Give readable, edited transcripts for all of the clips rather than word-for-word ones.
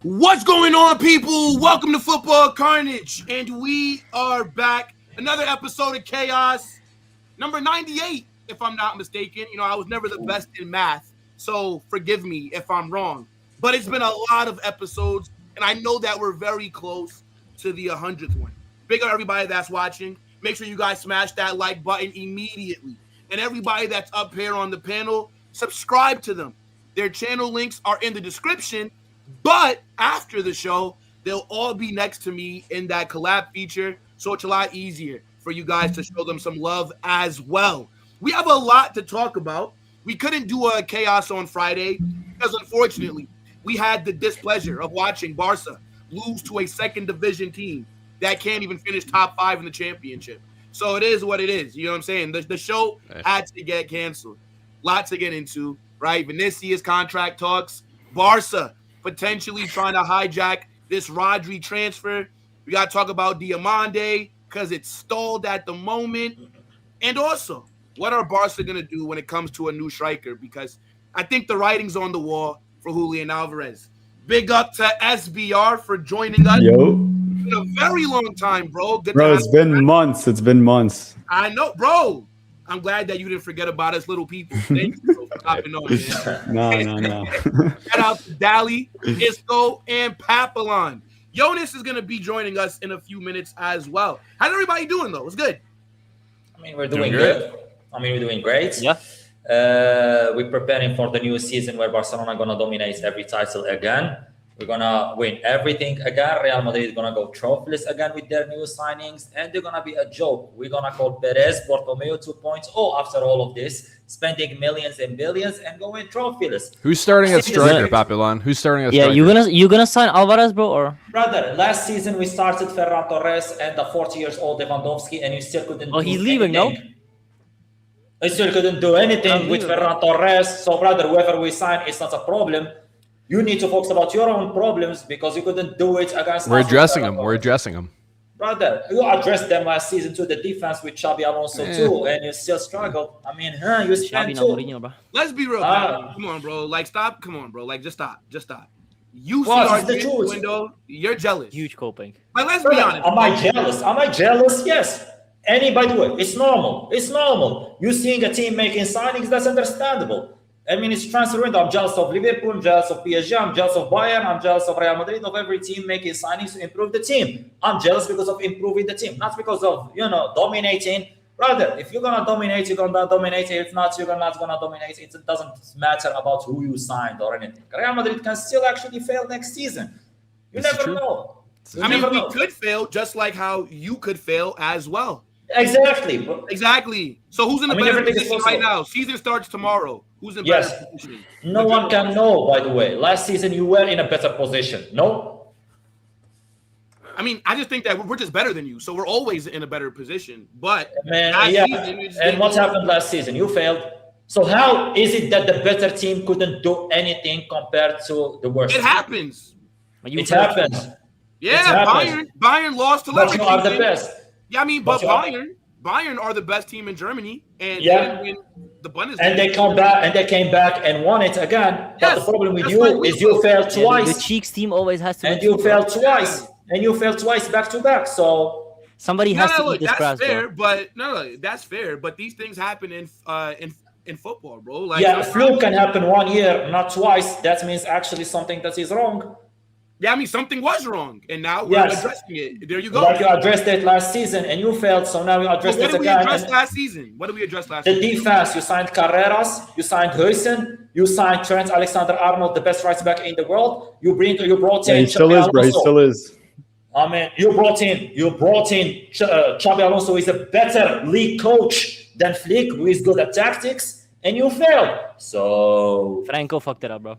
What's going on, people? Welcome to Football Carnage, and we are back. Another episode of Chaos, number 98, if I'm not mistaken. You know, I was never the best in math, so forgive me if I'm wrong. But it's been a lot of episodes, and I know that we're very close to the 100th one. Big up everybody that's watching. Make sure you guys smash that like button immediately. And everybody that's up here on the panel, subscribe to them. Their channel links are in the description. But after the show, they'll all be next to me in that collab feature, so it's a lot easier for you guys to show them some love as well. We have a lot to talk about. We couldn't do a Chaos on Friday because, unfortunately, we had the displeasure of watching Barca lose to a second division team that can't even finish top 5 in the championship. So it is what it is. You know what I'm saying? The show had to get canceled. Lots to get into, right? Vinícius contract talks, Barca potentially trying to hijack this Rodri transfer. We got to talk about Diomande because it's stalled at the moment. And also, what are Barca going to do when it comes to a new striker? Because I think the writing's on the wall for Julián Álvarez. Big up to SBR for joining us. Yo. It's been a very long time, bro. Bro, it's been months. It's been months. I know, bro. I'm glad that you didn't forget about us little people. Thank you for stopping on, man. No. Shout out to Dali, Isco, and Papillon. Jonas is going to be joining us in a few minutes as well. How's everybody doing, though? It's good. I mean, we're doing good. We're doing great. Yeah. We're preparing for the new season where Barcelona going to dominate every title again. We're going to win everything again. Real Madrid is going to go trophyless again with their new signings. And they're going to be a joke. We're going to call Perez Bartomeu 2.0 after all of this, spending millions and billions and going trophyless. Who's starting at striker, Papillon? Who's starting at striker? Yeah, you gonna sign Álvarez, bro? Or Brother, last season we started Ferran Torres and the 40-years-old Lewandowski, and you still couldn't do he's leaving, anything. No? You still couldn't do anything with Ferran Torres. So, brother, whoever we sign, it's not a problem. You need to focus about your own problems because you couldn't do it against. We're addressing them. Brother, you addressed them last season to the defense with Xabi Alonso too, and you still struggled. I mean, you spent too. Let's be real, come on, bro. Like, stop. Come on, bro. Like, just stop. You see our window. You're jealous. Huge coping. Like, let's be honest. Am I jealous? Yes. Anybody do it. It's normal. You seeing a team making signings, that's understandable. I mean, it's transfer window. I'm jealous of Liverpool, I'm jealous of PSG, I'm jealous of Bayern, I'm jealous of Real Madrid, of every team making signings to improve the team. I'm jealous because of improving the team, not because of, dominating. Brother, if you're going to dominate, you're going to dominate. If not, you're not going to dominate. It doesn't matter about who you signed or anything. Real Madrid can still actually fail next season. You never know. I mean, we could fail just like how you could fail as well. Exactly. So who's in the better position right now? Season starts tomorrow. Who's in better position? No one can know, by the way. Last season, you were in a better position. No? I mean, I just think that we're just better than you. So we're always in a better position. But and what happened last season? You failed. So how is it that the better team couldn't do anything compared to the worst? It happens. It happens. Yeah, Bayern lost to Leverkusen. But you are the best. Yeah, I mean, but Bayern are the best team in Germany, and they didn't win the Bundesliga. And they came back and won it again. But the problem with you is you failed twice. The Cheeks team always has to. And you failed twice. And you failed twice back to back. So somebody has to eat this grass. That's fair. But these things happen in football, bro. Like, a fluke can happen 1 year, not twice. That means actually something that is wrong. Yeah, I mean, something was wrong, and now we're addressing it. There you go. Like you addressed it last season, and you failed, so now you address it again. What did we address last season? The defense. You signed Carreras, you signed Huijsen, you signed Trent Alexander-Arnold, the best right back in the world. You brought in. He still is, bro. He still is. I mean, you brought in Xabi Alonso, who is a better league coach than Flick, who is good at tactics, and you failed. So Franco fucked it up, bro.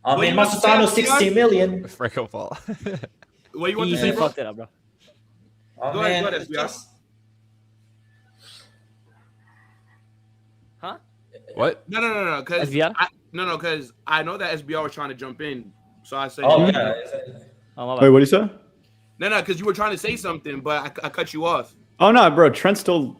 I mean, Masutano, 60 million. Franco fault. What you want to say, bro? Fucked it up, bro. Go ahead, Huh? What? No. Because because I know that SBR was trying to jump in, so I said. Oh yeah. Wait, what did you say? No, because you were trying to say something, but I cut you off. Oh no, bro. Trent's still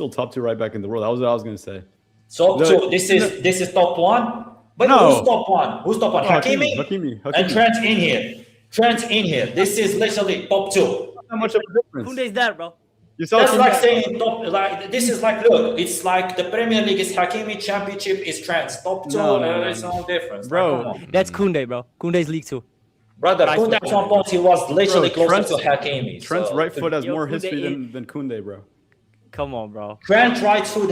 top 2 right back in the world. That was what I was gonna say. So this is top 1. But who's top one? Hakimi? And Trent in here. Trent in here. This is literally top 2. Not much of a difference. Kunde's there, bro. You saw That's Koundé- like saying top. Like this is like, look, it's like the Premier League is Hakimi, Championship is Trent. Top 2. No. There's no difference, Bro. Like, come on. That's Kunde, bro. Kunde's League 2. Brother, Koundé at one point he was literally Bro, closer Trent's- to Hakimi. Trent's so- right foot has Yo, more Koundé history is- than Koundé, bro. Come on, bro. Trent right foot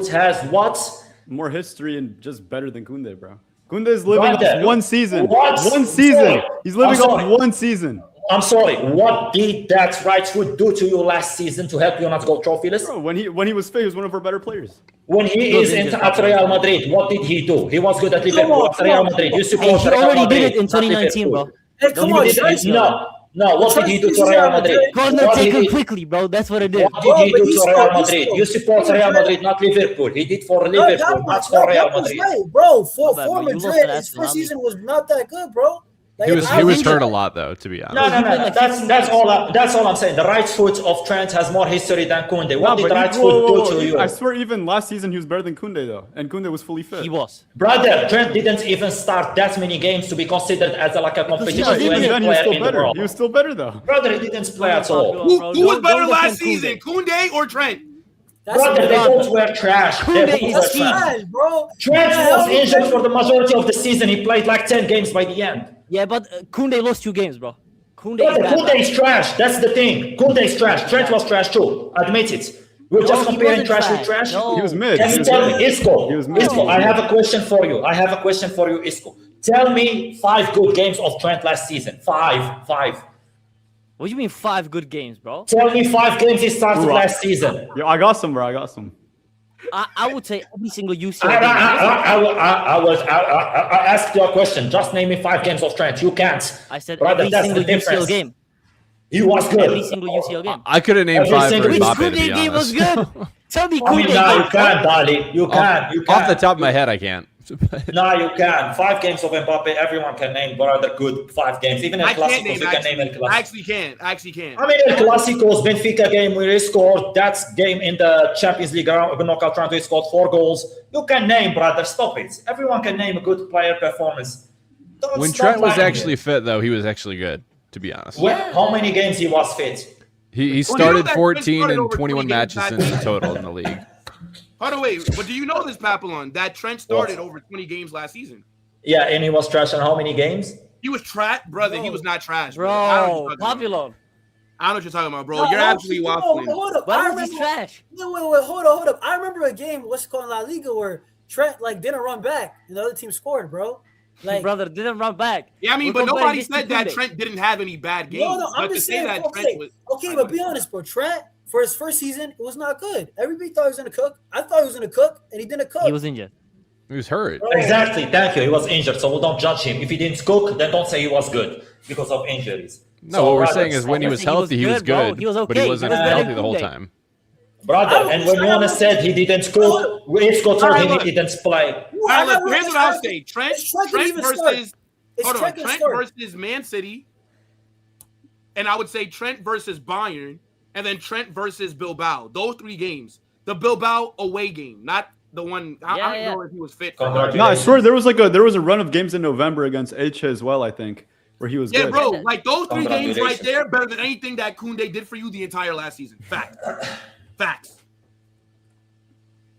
has what? More history and just better than Koundé, bro. Koundé's living Brother, off one season. what? One season. Sorry. He's living I'm sorry. off one season. I'm sorry. What did that right foot do to you last season to help you not go trophyless? Bro, when he was fit, he was one of our better players. When he is at Real Madrid, what did he do? He was good at Liverpool. At Real Madrid, you Hey, support he Real already Madrid, did it in not 2019, Liverpool. bro. Hey, come No, on, he didn't. Trent. No. What did he do to Real Madrid? Corner What did taken he- quickly, bro. That's what it is. What did he Bro, but do he to scored, Real he Madrid? scored. You support Real Madrid, not Liverpool. He did for No, Liverpool, that not was, for Real that was Madrid. right, bro. For bad, bro. You lost Madrid, that his ass first Ronaldo. season was not that good, bro. Like, He I was think hurt that- a lot though, to be honest. No. played like That's 15 all. That's all I'm saying. The right foot of Trent has more history than Koundé. What Nah, did but right he- foot whoa, do to you? I swear, even last season he was better than Koundé though, and Koundé was fully fit. He was. Brother, Trent didn't even start that many games to be considered as like a competition was to Even any then, he was player still in the better. world. He was still better though. Brother, he didn't play at all. Who Bro, was don't better defend last Koundé. season, Koundé or Trent? That's Brother, they that's both were trash. Koundé They both is were cheap. trash. trash, bro. Trent Hell, was injured for the majority of the season. He played like 10 games by the end. Yeah, but Kunde lost 2 games, bro. Kunde is Brother, bad. Koundé is trash. That's the thing. Koundé is trash. Trent was trash too. Admit it. We're No, just he comparing wasn't trash with trash. No. He was mid. Can He you was tell me, mid. Isco? He was mid. Isco, I have a question for you. Isco. Tell me 5 good games of Trent last season. 5. What do you mean 5 good games, bro? Tell me 5 games he started Ooh, last season. Yo, I got some, bro. I got some. I would say every single UCL I game. asked you a question. Just name me 5 games of Trent. You can't. I said Brother, every that's single the difference. UCL game. He was good. Every single UCL game. I couldn't name Every 5 for single- Which Mbappe, to Kunde be game was honest. good? Tell me I mean, Kunde nah, you game. can't, Dali. You can't. Off the top of my head, I can't. Nah, you can. 5 games of Mbappe, everyone can name rather good 5 games. Even El I can't Clásicos, name. you can name El I Clásico. actually can't. I mean, El Clásicos, Benfica game where he scored. That game in the Champions League knockout round, he scored 4 goals. You can name, brother. Stop it. Everyone can name a good player performance. When Stop Trent was lying actually fit, though, he was actually good, to be honest. How many games he was fit? He Well, you know started that 14 Trent started and over 21 20 games matches last in total in the league. By the way, but do you know this, Papillon, that Trent started over 20 games last season? Yeah, and he was trash on how many games? He was trash, brother. He was not trash, Bro, I don't know what you're talking about. Papillon. I don't know what you're talking about, bro. No, You're no, absolutely no, waffling. Hold up. I Why was remember, he trash? wait, hold up. I remember a game, what's it called, La Liga, where Trent like didn't run back and the other team scored, bro. Like, Brother didn't run back. Yeah, I mean, We're but nobody comparing this to said that Kunde. Trent didn't have any bad games. no, I'm But to just say saying. that Trent Trent was okay, but be honest, bro. Trent for his first season, it was not good. Everybody thought he was gonna cook. I thought he was gonna cook, and he didn't cook. He was injured. He was hurt. Exactly, thank you. He was injured, so we don't judge him. If he didn't cook, then don't say he was good because of injuries. No, So, what we're brother, saying is when he was He was healthy, he was good, bro. good. He was But he okay. wasn't He was better healthy than the whole Kunde. time. Brother, and when Jonas said he didn't cook, Isco told him he didn't play. All right, look, here's what I'll say. Trent Trent didn't even start. versus It's hold on, Trent gonna Trent start. versus Man City, and I would say Trent versus Bayern, and then Trent versus Bilbao. Those 3 games. The Bilbao away game, not the one. I don't know if he was fit. Congratulations. No, I swear there was a run of games in November against HIJACK as well. I think where he was Yeah, good. bro. Like those 3 games right Congratulations. there, better than anything that Koundé did for you the entire last season. Facts.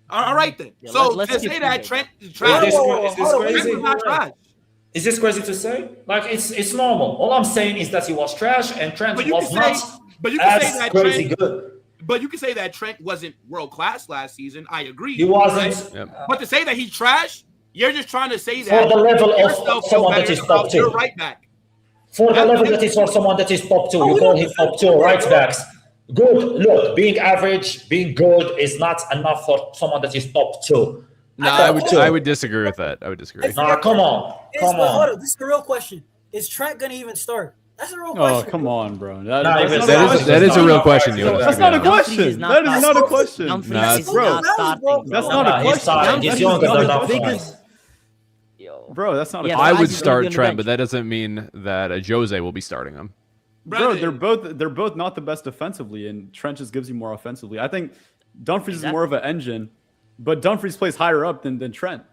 All right then. Yeah, So let's to keep say that Koundé. Trent is Is trash, this, Whoa, is this hold on, Trent crazy? is not trash. Is this crazy to say? Like it's normal. All I'm saying is that he was trash and Trent But you was can not say, but you can say as that crazy Trent. good. But you can say that Trent wasn't world class last season. I agree. He wasn't Yep. But to say that he's trash, you're just trying to say for that the level of yourself feel someone that better is about top your 2. right back. For the level that is for someone that is top 2, you call him top 2 right backs. Good. Look, being average, being good is not enough for someone that is top 2. No, I would disagree with that. I would disagree. Nah, come on. Come Hold on. up, this is the real question. Is Trent gonna even start? That's a real Oh, question. come on, bro. Nah, That's even not that a is- question. That is a real question, Neil. That's not a Dumfries question. is not That is starting. not a question. Dumfries Nah, is bro. not starting. That's bro. not a He's question. starting. He's That's younger not than a Dumfries. question. Yo. Bro, that's not a Yeah, question. I would he's gonna be start on the Trent, bench. but that doesn't mean that Jose will be starting him. Bro, they're both not the best defensively, and Trent just gives you more offensively. I think Dumfries is more of an engine, but Dumfries plays higher up than Trent.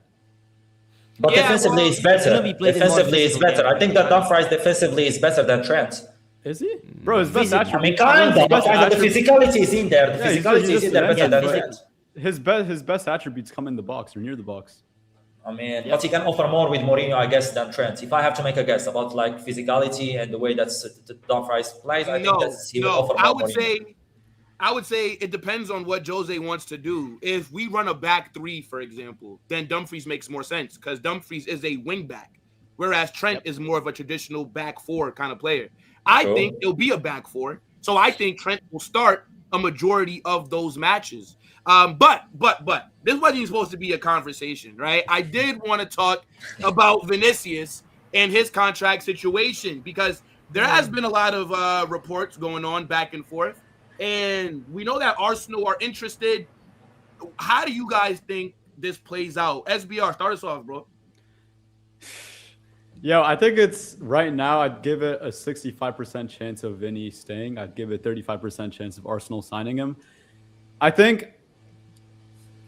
But Yeah, defensively, well, it's better. you know, we played in more Defensively, it's physical better. I think that Dumfries defensively is better than Trent. Is he? Bro, his best Physically. I mean, attribute. kind his of. best The attribute- physicality is in there. The Yeah, physicality is in there better than but Trent. his best attributes come in the box or near the box. I mean, but he can offer more with Mourinho, I guess, than Trent. If I have to make a guess about like physicality and the way that Dumfries plays, I think that's he will offer more. I would say it depends on what Jose wants to do. If we run a back three, for example, then Dumfries makes more sense because Dumfries is a wing back, whereas Trent is more of a traditional back four kind of player. I think it'll be a back four, so I think Trent will start a majority of those matches. But this wasn't even supposed to be a conversation, right? I did want to talk about Vinícius and his contract situation because there has been a lot of reports going on back and forth. And we know that Arsenal are interested. How do you guys think this plays out? SBR, start us off, bro. Yo, I think it's right now, I'd give it a 65% chance of Vinny staying. I'd give it 35% chance of Arsenal signing him. I think,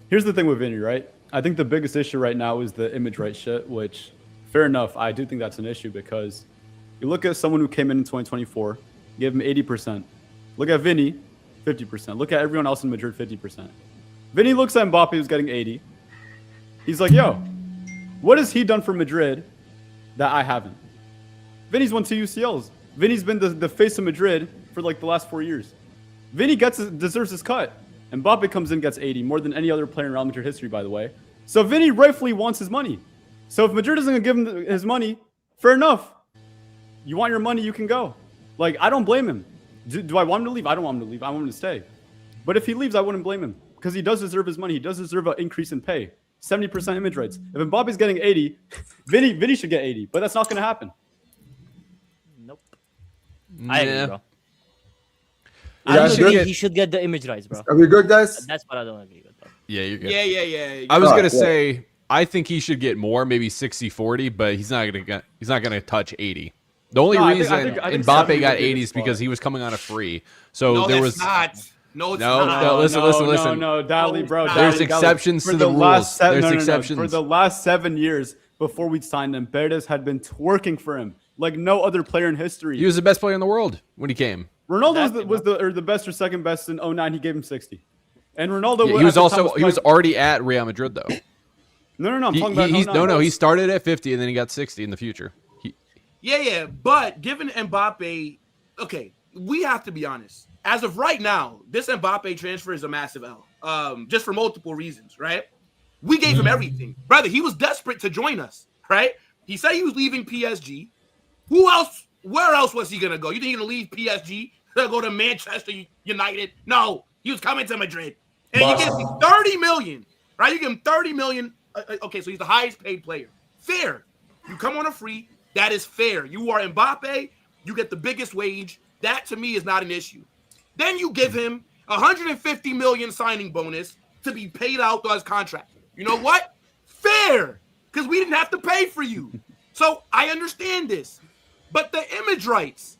here's the thing with Vinny, right? I think the biggest issue right now is the image right shit, which, fair enough, I do think that's an issue because you look at someone who came in 2024, give him 80%. Look at Vinny, 50%. Look at everyone else in Madrid, 50%. Vinny looks at Mbappé, who's getting 80. He's like, yo, what has he done for Madrid that I haven't? Vinny's won 2 UCLs. Vinny's been the face of Madrid for like the last 4 years. Vinny deserves his cut. Mbappé comes in, gets 80, more than any other player in Real Madrid history, by the way. So Vinny rightfully wants his money. So if Madrid isn't going to give him his money, fair enough. You want your money, you can go. Like, I don't blame him. Do I want him to leave? I don't want him to leave. I want him to stay. But if he leaves, I wouldn't blame him because he does deserve his money. He does deserve an increase in pay. 70% image rights. If Mbappe's getting 80, Vinny should get 80, but that's not going to happen. Nope. I agree, bro. Yeah, I don't good. agree he should get the image rights, bro. Are we good, guys? That's what I don't agree with, bro. Yeah, you're good. Yeah. I was Alright, gonna yeah. say I think he should get more, maybe 60-40, but he's not gonna touch 80. The only No, I reason think Mbappe 70 got would be 80 the is because spot. he was coming on a free. So No, there that's was not. No, it's No, not. no, listen. No, Dally, bro. There's Dally, exceptions for to the rules. last There's For exceptions. the last 7 years before we signed him, Perez had been twerking for him like no other player in history. he was the best player in the world when he came. Ronaldo was the best or second best in 09. He gave him 60. And Ronaldo Yeah, at he was the time also he was playing- already at Real Madrid though. No. I'm He, talking about he's, 09. no, he started at 50 and then he got 60 in the future. Yeah. But given Mbappe, okay, we have to be honest. As of right now, this Mbappe transfer is a massive L. Just for multiple reasons, right? We gave him everything. Brother, he was desperate to join us, right? He said he was leaving PSG. Who else? Where else was he going to go? You think he's going to leave PSG to go to Manchester United? No, he was coming to Madrid. And you give him 30 million, right? You give him 30 million. Okay, so he's the highest paid player. Fair. You come on a free. That is fair. You are Mbappe. You get the biggest wage. That, to me, is not an issue. Then you give him 150 million signing bonus to be paid out on his contract. You know what? Fair, because we didn't have to pay for you. So I understand this. But the image rights,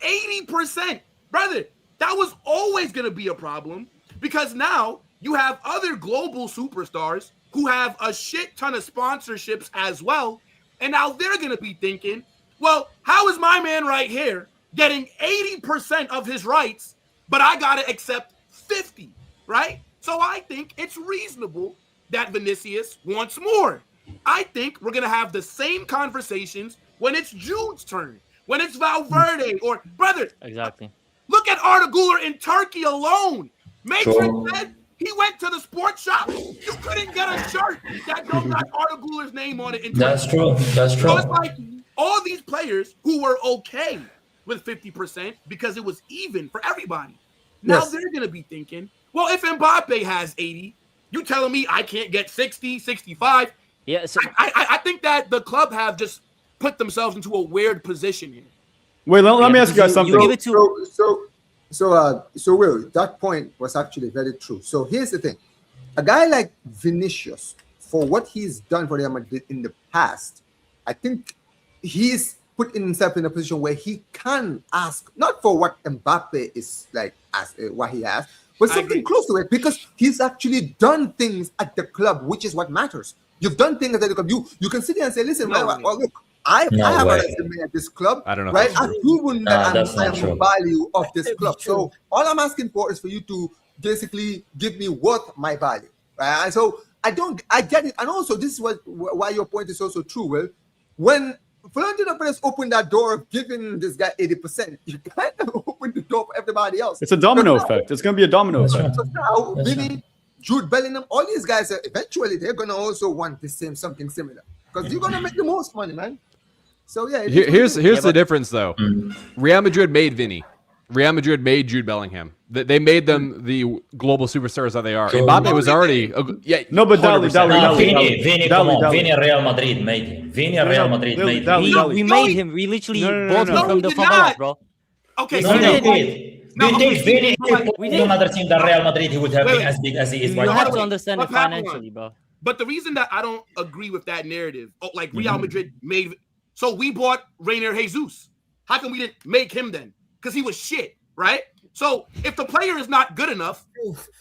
80%. Brother, that was always going to be a problem because now you have other global superstars who have a shit ton of sponsorships as well. And now they're going to be thinking, well, how is my man right here getting 80% of his rights, but I got to accept 50, right? So I think it's reasonable that Vinícius wants more. I think we're going to have the same conversations when it's Jude's turn, when it's Valverde or, brother, Exactly. look at Arda Güler in Turkey alone. Matrix said he went to the sports shop. You couldn't get a shirt that don't got Arda Güler's name on it in Turkey. That's true. That's So true. it's like all these players who were okay with 50% because it was even for everybody. Now Yes. they're going to be thinking, well, if Mbappe has 80, you telling me I can't get 60, 65? Yeah. So I think that the club have just put themselves into a weird position here. Wait, let me Yeah, ask you guys you something. give it to- So Will, that point was actually very true. So here's the thing: a guy like Vinícius, for what he's done for Real Madrid in the past, I think he's put himself in a position where he can ask not for what Mbappe is like, as what he has, but I something agree. close to it because he's actually done things at the club, which is what matters. You've done things at the club. You can sit there and say, listen, No well, way. look, I No have a way. resume at this club. I don't know. Right? I've proven that that's I not am true. the value of this It's club. true. So all I'm asking for is for you to basically give me worth my value. Right? And so I get it. And also, this is why your point is also true, Will. When Florentino Perez opened that door of giving this guy 80%, you kind of open the door for everybody else. It's a domino But now- effect. It's going to be a domino effect. So now, That's Vinny, Jude Bellingham, all these guys are eventually they're gonna also want the same something similar because you're gonna make the most money, man. So yeah, Here's the but- difference though. Real Madrid made Vinny. Real Madrid made Jude Bellingham. They made them the global superstars that they are. True. Mbappe was already No, but Dali, 100%. No, Dali. Vinny, Dali, come on. Dali. Vinny, Real Madrid made him. Vinny, Real Madrid Dali, made him. Dali. We No, made he- him. We literally No, bought him no. from No, the he did favelas, not. bro. Okay, No, so he did. did. No, Do you think Vinny, if he We played did. another team than Real Madrid, he would have Wait, been wait. as big as he is You right have now? to understand it But Pablo- financially, bro. But the reason that I don't agree with that narrative, like Mm-hmm. Real Madrid made, so we bought Rainer Jesus. How come we didn't make him then? Because he was shit, right? So if the player is not good enough,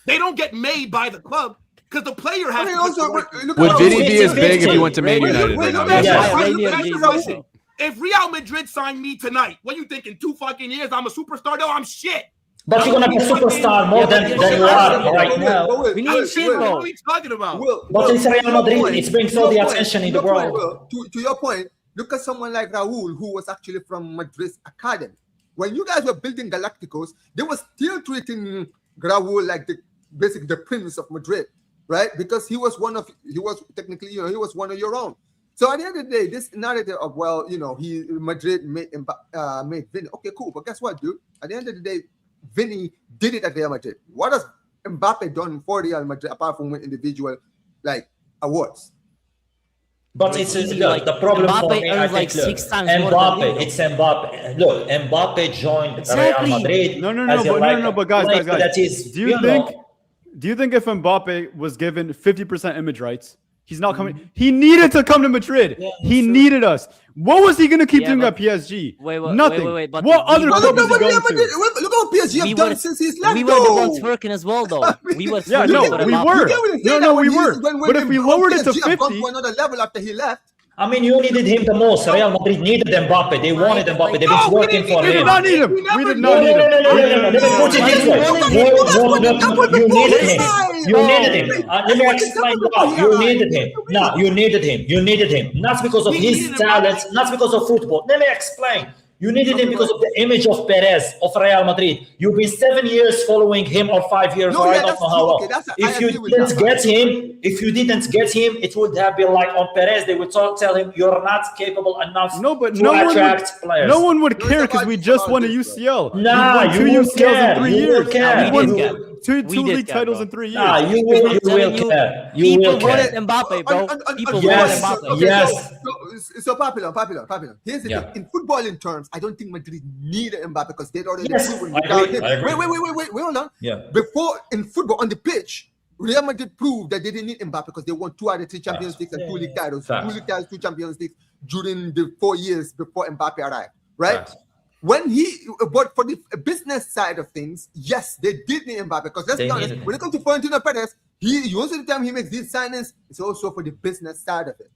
they don't get made by the club because the player has I mean, to. also, work. look Would at Vinny Vinny be as big if he went to Man Wait, United wait, right now? wait, Yeah. wait, Rainier wait, Jesus, wait, bro. If Real Madrid signed me tonight, what you think in 2 fucking years I'm a superstar? No, I'm shit. But you're gonna be a superstar more than you are right now. We need shit, bro. What are you talking about? But it's Real Madrid. It's brings all the attention in the world. To your point, look at someone like Raul, who was actually from Madrid's academy. When you guys were building Galacticos, they were still treating Raul like basically the prince of Madrid, right? Because he was technically, he was one of your own. So at the end of the day, this narrative of Madrid made Vinny. Okay, cool. But guess what, dude? At the end of the day, Vinny did it at Real Madrid. What has Mbappe done for Real Madrid apart from winning individual awards? But it's Easy, look, like, the problem for Mbappe me, earns I think, like look, 6 times more than Mbappe, Leo. it's Mbappe. Look, Mbappe joined Exactly. Real Madrid. But guys. That is, Do you think if Mbappe was given 50% image rights, he's not coming? He needed to come to Madrid. Yeah, he sure. needed us. What was he gonna keep Yeah, doing but- at PSG? Wait, Nothing. but What we other were- club is he But Real going Madrid, to? look at what PSG have We done were- since he's left. We were the though. ones working as well, though. We were Yeah, working no, for we Mbappe. were. You can't really say No, that no, when we he- were. when But if we lowered it to PSG have gone 50, to another level after he left. I mean, you needed him the most. Real Madrid needed Mbappe. They wanted Mbappe. They've been working for we did him. not need him. We did not need him. Let me put it this way. You needed him. You needed him. Let me explain why. You needed him. No, you needed him. You needed him. Not because of his talent, not because of football. Let me explain. You needed him because of the image of Perez, of Real Madrid. You've been 7 years following him, or 5 years, No, or I yeah, don't that's know how true. long. Okay, that's- I If you agree with didn't that. get him, it would have been like on Perez. They would tell him you're not capable enough No, but to no one attract would, players. no one would No, care it's because about- we it's just about won a this, UCL. Nah, we won you 2 will UCLs care. in 3 You will years. care. We won You will. two We did league care, titles bro. in 3 years. Nah, you I'm will telling you, care. You people will wanted care. Mbappe, bro. People Yes. wanted Mbappe. Okay, Yes. So popular. Here's the Yeah. thing. In footballing terms, I don't think Madrid needed Mbappe because they'd already Yes, proven I without agree, him. I agree. Wait, hold on. Yeah. Before in football on the pitch, Real Madrid proved that they didn't need Mbappe because they won 2 out of 3 Champions Leagues and 2 league titles. Facts. 2 league titles, 2 Champions Leagues during the 4 years before Mbappe arrived. Right? Facts. But for the business side of things, yes, they did need Mbappe because let's They be honest, needed him. when it comes to Florentino Perez, most of the time he makes these signings, it's also for the business side of it.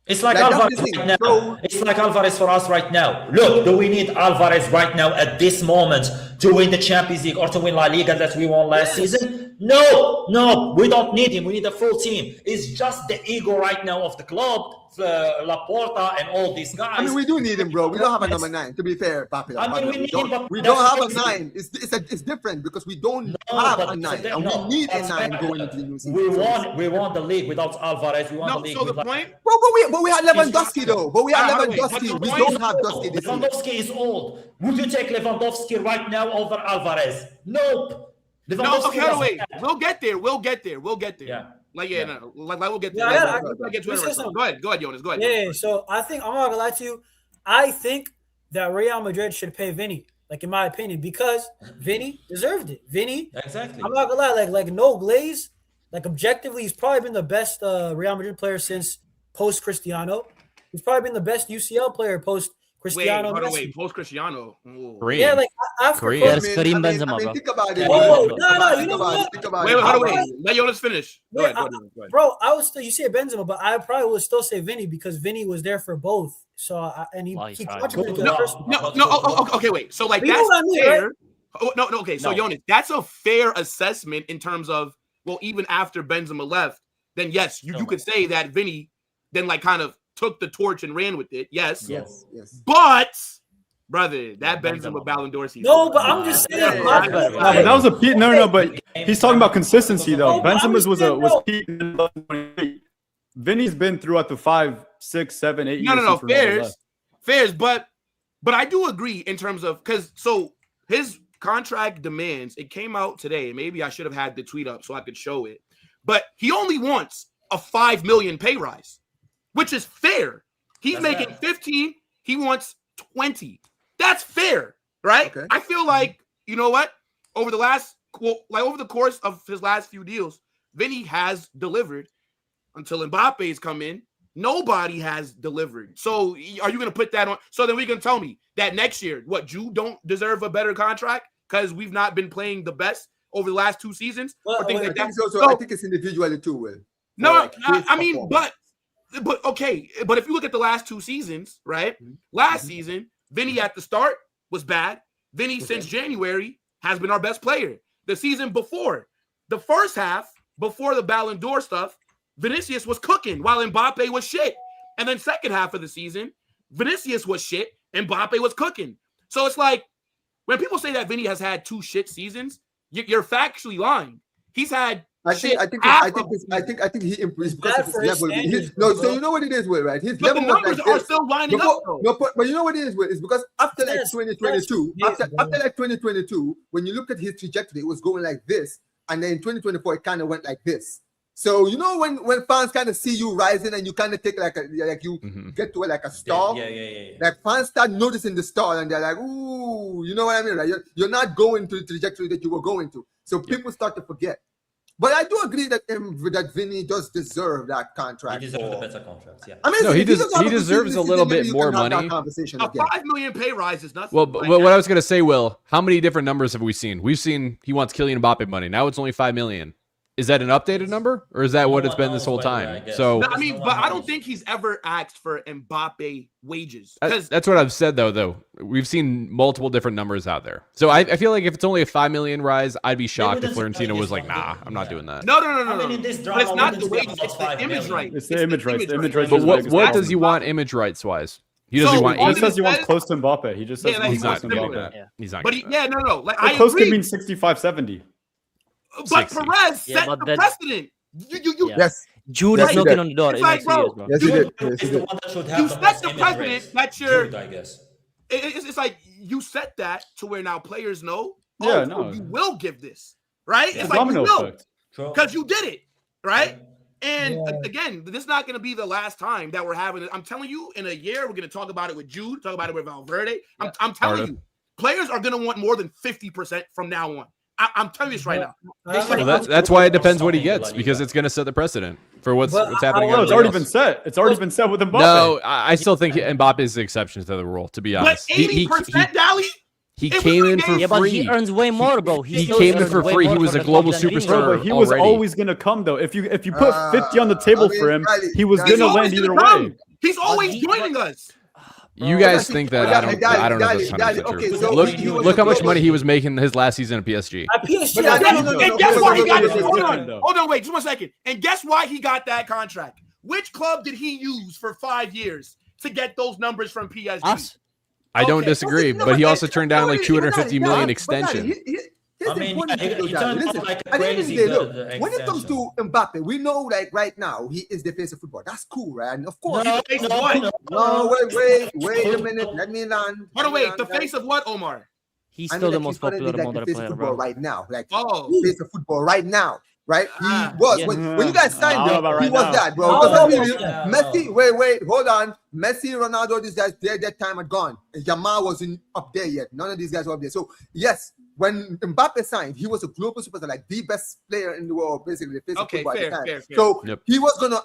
It's like Like, Alvarez that's the thing. right now. So- It's like Alvarez for us right now. Look, do we need Alvarez right now at this moment to win the Champions League or to win La Liga that we won last season? No, we don't need him. We need a full team. It's just the ego right now of the club, Laporta and all these guys. I mean, we do need him, bro. We don't have a number 9. To be fair, Papi. I mean, we need him, but we that's don't have a crazy. 9. It's different because we don't No, have but a 9, it's- and no, we need a that's 9 fair. going into the new season. We won the league without Alvarez. We won the No, league so the without- point. But we had Lewandowski though. But we had Ah, wait, Lewandowski. but We the don't point have is Dusty this year. Lewandowski is old. Would you take Lewandowski right now over Alvarez? Nope. No, Lewandowski okay, doesn't wait. have- We'll get there. Yeah. Like, Yeah. no. Like we'll get Yeah, there. I Let's gotta- get to it let me say right now. something. Go ahead, Jonas. Go ahead. Yeah, so I think I'm not gonna lie to you. I think that Real Madrid should pay Vinny, like in my opinion, because Vinny deserved it. Vinny, Exactly. I'm not gonna lie, like no glaze, like objectively, he's probably been the best Real Madrid player since post Cristiano. He's probably been the best UCL player post Cristiano. Wait, Messi. post Cristiano. Ooh. Kareem. Yeah, like after Korean. Kobe. There's Kareem Benzema, bro. think about it. Oh, bro. no, you Think know about it, what? think about Wait, it. hold on, wait. Let Jonas finish. Go Wait, ahead. Bro, I would still, you say Benzema, but I probably would still say Vinny because Vinny was there for both. So and he tried. contributed to the No, first one. okay, wait. So like You know that's what I mean, fair. right? Oh, no, okay. So No. Jonas, that's a fair assessment in terms of, well, even after Benzema left, then yes, you could say that Vinny then like kind of took the torch and ran with it. Yes. Yes. But brother, that Benzema. Benzema Ballon d'Or season. No, but I'm just saying. Yeah, bro. yeah, No, but that was a peak. No, but he's talking about consistency though. No, but I'm Benzema's saying, was bro. peak in 2008. Vinny's been throughout the 5, 6, 7, 8 years. No, since Ronaldo left. fairs, but I do agree in terms of because so his contract demands, it came out today. Maybe I should have had the tweet up so I could show it, but he only wants a $5 million pay rise, which is fair. He's making 15, he wants 20. That's fair, right? Okay. I feel like, you know what? Over the course of his last few deals, Vinny has delivered until Mbappe's come in. Nobody has delivered. So are you going to put that on? So then we can tell me that next year, what, Jude don't deserve a better contract because we've not been playing the best over the last 2 seasons? Well, or things I like think that? so. I think it's individually too, Will. No, Like, his I mean, performance. but okay. But if you look at the last 2 seasons, right? Last season, Vinny at the start was bad. Vinny since January has been our best player. The season before, the first half, before the Ballon d'Or stuff, Vinícius was cooking while Mbappé was shit. And then second half of the season, Vinícius was shit, Mbappé was cooking. So it's like when people say that Vinny has had 2 shit seasons, you're factually lying. He's had I shit. think he improved because That of his first level. standard, So bro. you know what it is, Will, right? His But the level was numbers like are this. still lining up, though. But you know what it is, Will? It's because after like Yes, 2022, yes, after like 2022, when you look at his trajectory, it was going like this, and then in 2024, it kind of went like this. So you know when fans kind of see you rising and you kind of take like you get to like a star. Yeah. Like fans start noticing the star and they're like, ooh, you know what I mean, right? You're not going to the trajectory that you were going to. So people start to forget. But I do agree that that Vinny does deserve that contract. He deserves a better contract. Yeah. I mean, No, if he doesn't have he good deserves season a this little season, bit maybe you more can have that money. conversation A again. $5 million pay rise is nothing. Well, Like, but what I was going to say, Will, how many different numbers have we seen? We've seen he wants Kylian Mbappé money. Now it's only 5 million. Is that an updated number, or is that what it's been this whole time? So I mean, but I don't think he's ever asked for Mbappe wages. that's what I've said, though. We've seen multiple different numbers out there. So I feel like if it's only a 5 million rise, I'd be shocked if wouldn't Florentino say was like, it's nah, not I'm not good. doing that. No. I mean, in this But it's drama, not the wouldn't wages, say it's the about image 5 right. It's the image rights. The image rights But is what the biggest does problem. he want image rights wise? He doesn't So, want. all He it says he wants says- close to Mbappe. He just says Yeah, he like, wants he's close not to doing Mbappe. that. He's not. But Doing that. no. Like But I close agree. could mean 65, 70. But 60. Perez Yeah, set but the then- precedent. You Yeah. Yes. Jude Yes, is he knocking did. on the door. It's in like, next 2 years, bro, bro. Yes, he did. Jude Yes, is he the did. one that should You have the set most the image precedent rates. that you're- Jude, I guess. it's like you set that to where now players know. Yeah, oh, no. you will give this, right? Yeah. It's like you Domino will effect. True. because you did it, right? And Yeah. again, this is not going to be the last time that we're having it. I'm telling you, in a year, we're going to talk about it with Jude, talk about it with Valverde. I'm telling Part of- you, players are going to want more than 50% from now on. I'm telling you this right now. Well, that's why it depends what he gets, because it's going to set the precedent for what's But happening. I- No, it's everywhere already else. been set. It's already been set with Mbappe. No, I still think Mbappe is the exception to the rule. To be But honest, 80%, Dally? he It was came a in for game. Yeah, but free. he earns way more, bro. He still came in earns for way free. more He was for a the global club than Vini. superstar. Bro, but he was already. always gonna come though. If you put 50 on the table I mean, for him, Riley, he was Riley, He's gonna always land either gonna come. way. He's always he- joining us. You guys think that? I don't know if that's 100% okay, true. so Look, he was look a how much global- money he was making his last season at PSG. At PSG, But I no, And guess why he got no, it? no, Hold no, on. no. Hold on, wait, just 1 second. And guess why he got that contract? Which club did he use for 5 years to get those numbers from PSG? Us. I don't Okay. disagree, No, but he but also turned down like 250 million But extension. Here's I the mean, important he thing, though, turned Daddy. out Listen, like at the end of the crazy, day, the look, when it comes to Mbappe, we know, like right now, he is the face of football. That's cool, right? And of course, The face of what? no, wait a minute. Let me land. Hold on, wait. The face of what, Omar? He's I still mean, the like, most he's gonna be popular like the modern face of player, football bro. right now, like Oh. face of football right now, right? He Ah, was yeah. when you guys signed I don't know him, about he right was now. that, bro. No, Because no, let's be real, no. Messi, wait, hold on. Messi, Ronaldo, these guys, their time had gone. Yamal wasn't up there yet. None of these guys were up there. So yes, when Mbappe signed, he was a global superstar, like the best player in the world, basically the face of Okay, football at the fair, time. fair, fair. So Yep. he was gonna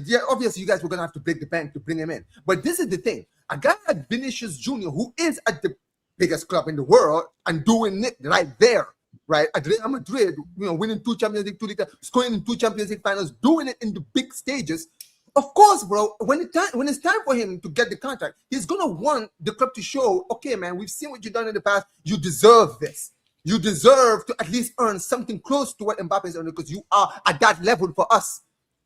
Yeah, obviously you guys were gonna have to break the bank to bring him in. But this is the thing: a guy like Vinícius Jr., who is at the biggest club in the world and doing it right there, right at Real Madrid, winning 2 Champions League, 2 League, scoring in 2 Champions League finals, doing it in the big stages. Of course, bro. When it's time for him to get the contract, he's gonna want the club to show, okay, man, we've seen what you've done in the past. You deserve this. You deserve to at least earn something close to what Mbappe is earning because you are at that level for us.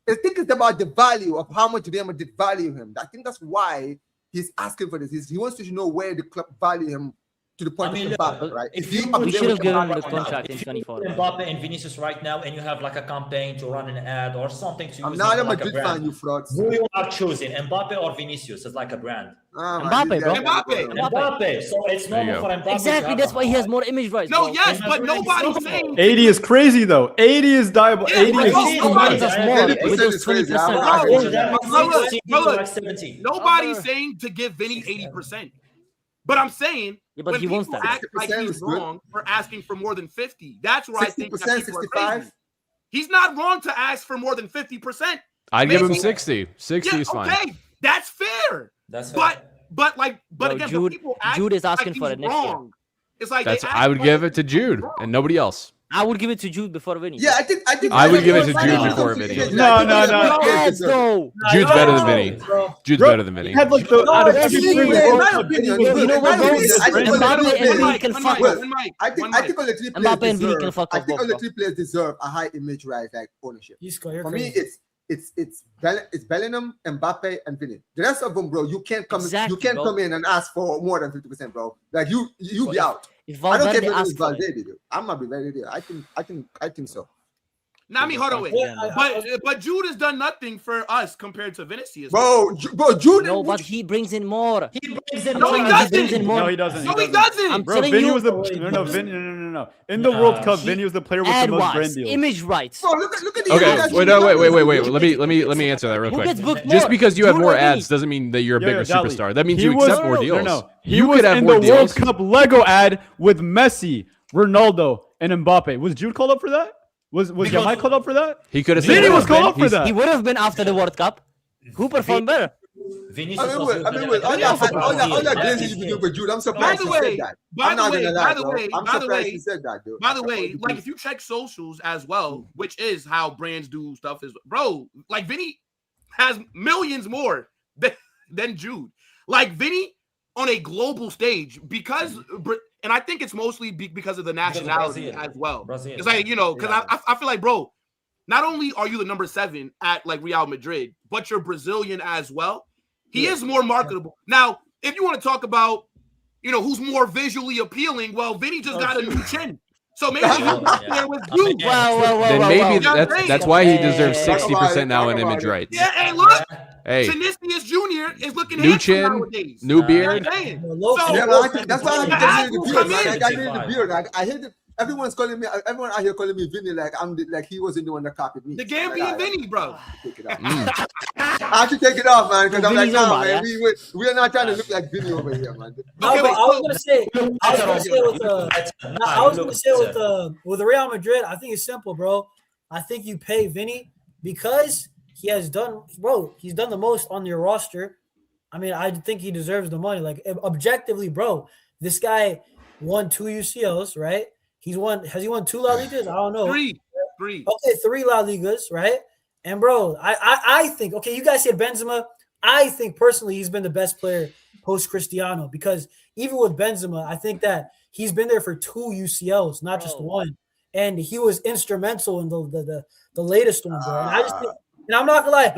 I think it's about the value of how much Real Madrid value him. I think that's why he's asking for this. He wants to know where the club value him to the point of Mbappe, right? We should have given him the contract in 24. Mbappe and Vinícius right now, and you have like a campaign to run an ad or something to use. I'm not a like Madrid a fan, you frauds. Who you are choosing, Mbappe or Vinícius, as like a brand? Mbappe, bro. Mbappe. So it's normal for Mbappe. Exactly, that's why he has more image rights. No, bro. yes, but nobody's saying 80 is crazy though. 80 is diabolical. Yeah, 80 but is nobody's us more with those 20%. Nobody's saying to give Vinny 80%. But I'm saying, yeah, but when he wants people that. act like he's wrong for asking for more than 50, that's where I think that 60%, people are crazy. He's not wrong to ask for more than 50%. I'd give him Maybe- 60. 60 is fine. Okay, that's fair. That's But again, Bro, when Jude- people act Jude is asking like for he's it next year. wrong, it's like That's they I would act give like it to he's Jude wrong. and nobody else. I would give it to Jude before Vinny. Yeah, I think I would give it to Jude Vinny before Vinny. No. Let's go. Jude's better than Vinny. Jude's better than Vinny. He had like the out of that's every me, single man. World My Cup, opinion, he was you know the what, bro? greatest I think friend. Mbappe and Vinny Mike, can one fuck mic, off. one mic, I think one all mic. the 3 players Mbappe and Vinny deserve. can fuck I off think both, all the bro. 3 players deserve a high image right like ownership. You're For me, crazy. it's Bellingham, Mbappe, and Vinny. The rest of them, bro, you can't come Exactly, bro. come in and ask for more than 50%, bro. Like you be out. If I don't care Valverde if asks it's for it, Valverde, dude. I'm not be very there. I think so. Now, I mean, hold on, wait. Yeah, But Jude has done nothing for us compared to Vinicius. Bro, Jude. no, but he brings in more. he brings in No, he more. doesn't. He brings in more. No, he doesn't. No, he doesn't. I'm Bro, telling Vinny you, was the no. In the World Cup, he- Vinny was the player with the ad most brand wise, deals. image rights. Bro, look at the Okay, guys wait, who no, done wait. this. Let me answer that real Who quick. gets booked Just more? because you have Jude more or ads Vinny? doesn't mean that you're a Yeah, bigger Dali. superstar. That means He you was- accept more No, deals. no. He You was could have in more the deals. World Cup Lego ad with Messi, Ronaldo, and Mbappe. Was Jude called up for that? Was Yamal called up for that? He could have said Vinny more. was called up for He's- that. He would have been after the World Cup. Who performed better? Vinícius I was mean, wait, all that crazy you do for Jude, I'm surprised you said that. by I'm the not way, gonna by lie, the bro. way, I'm by the surprised way, you said that, dude. By the way, like if you check socials as well, which is how brands do stuff, is bro, like Vinny has millions more than Jude. Like Vinny on a global stage because, and I think it's mostly because of the nationality Brazil. as well. Brazil. It's like because I feel like, bro, not only are you the number 7 at like Real Madrid, but you're Brazilian as well. He is more marketable. Now, if you want to talk about, who's more visually appealing, well, Vinny just got a new chin. So maybe he's up there with you. Then maybe that's why he deserves 60% now in image rights. Yeah, hey, look. Hey, Vinícius Jr. is looking new handsome chin, nowadays. new beard. You know what I'm saying? Low-key. Yeah, but that's why I have to The get rid of the beard, apples man. come Like, I need the beard. Like, I hate it. Everyone's calling me. Everyone out here calling me Vinny. Like like he wasn't the one that copied me. The Gambian Vinny, bro. Take it off. I have to take it off, man, because I'm like, Vinny's nah, over, man. yeah? We are not trying to look like Vinny over here, man. No, Okay, but wait, I was so- gonna say with Real Madrid, I think it's simple, bro. I think you pay Vinny because he's done the most on your roster. I mean, I think he deserves the money. Like objectively, bro, this guy won 2 UCLs, right? Has he won 2 La Ligas? I don't know. 3. Okay, 3 La Ligas, right? And bro, I think, okay, you guys said Benzema. I think personally he's been the best player post Cristiano because even with Benzema, I think that he's been there for 2 UCLs, not just 1. And he was instrumental in the latest one, bro. And I just think, and I'm not gonna lie,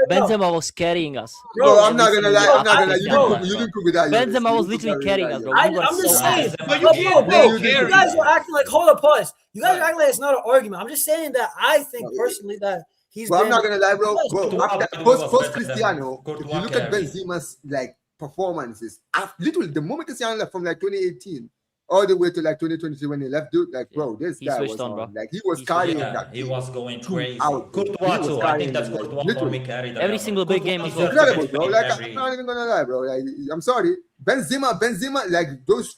Benzema was carrying us. Bro, I'm not gonna lie. I'm not gonna lie. Bro, You didn't cook with that. Benzema was literally carrying us, bro. I'm We were just so saying, ass. But you can't you guys are acting like hold up, pause. You guys are acting like it's not an argument. I'm just saying that I think personally that he's. Well, I'm not gonna lie, bro. Courtois, Post Cristiano, if you look at Benzema's like performances, literally the moment Cristiano left from like 2018 all the way to like 2023 when he left, dude, like bro, this He guy switched was on, bro. like he was carrying that. He was going crazy. out. Courtois He was too. I think carrying that's them, Courtois like, for me literally. carried Every single big game Courtois was Incredible, bro. Like every- I'm not even gonna lie, bro. Like I'm sorry, Benzema, like those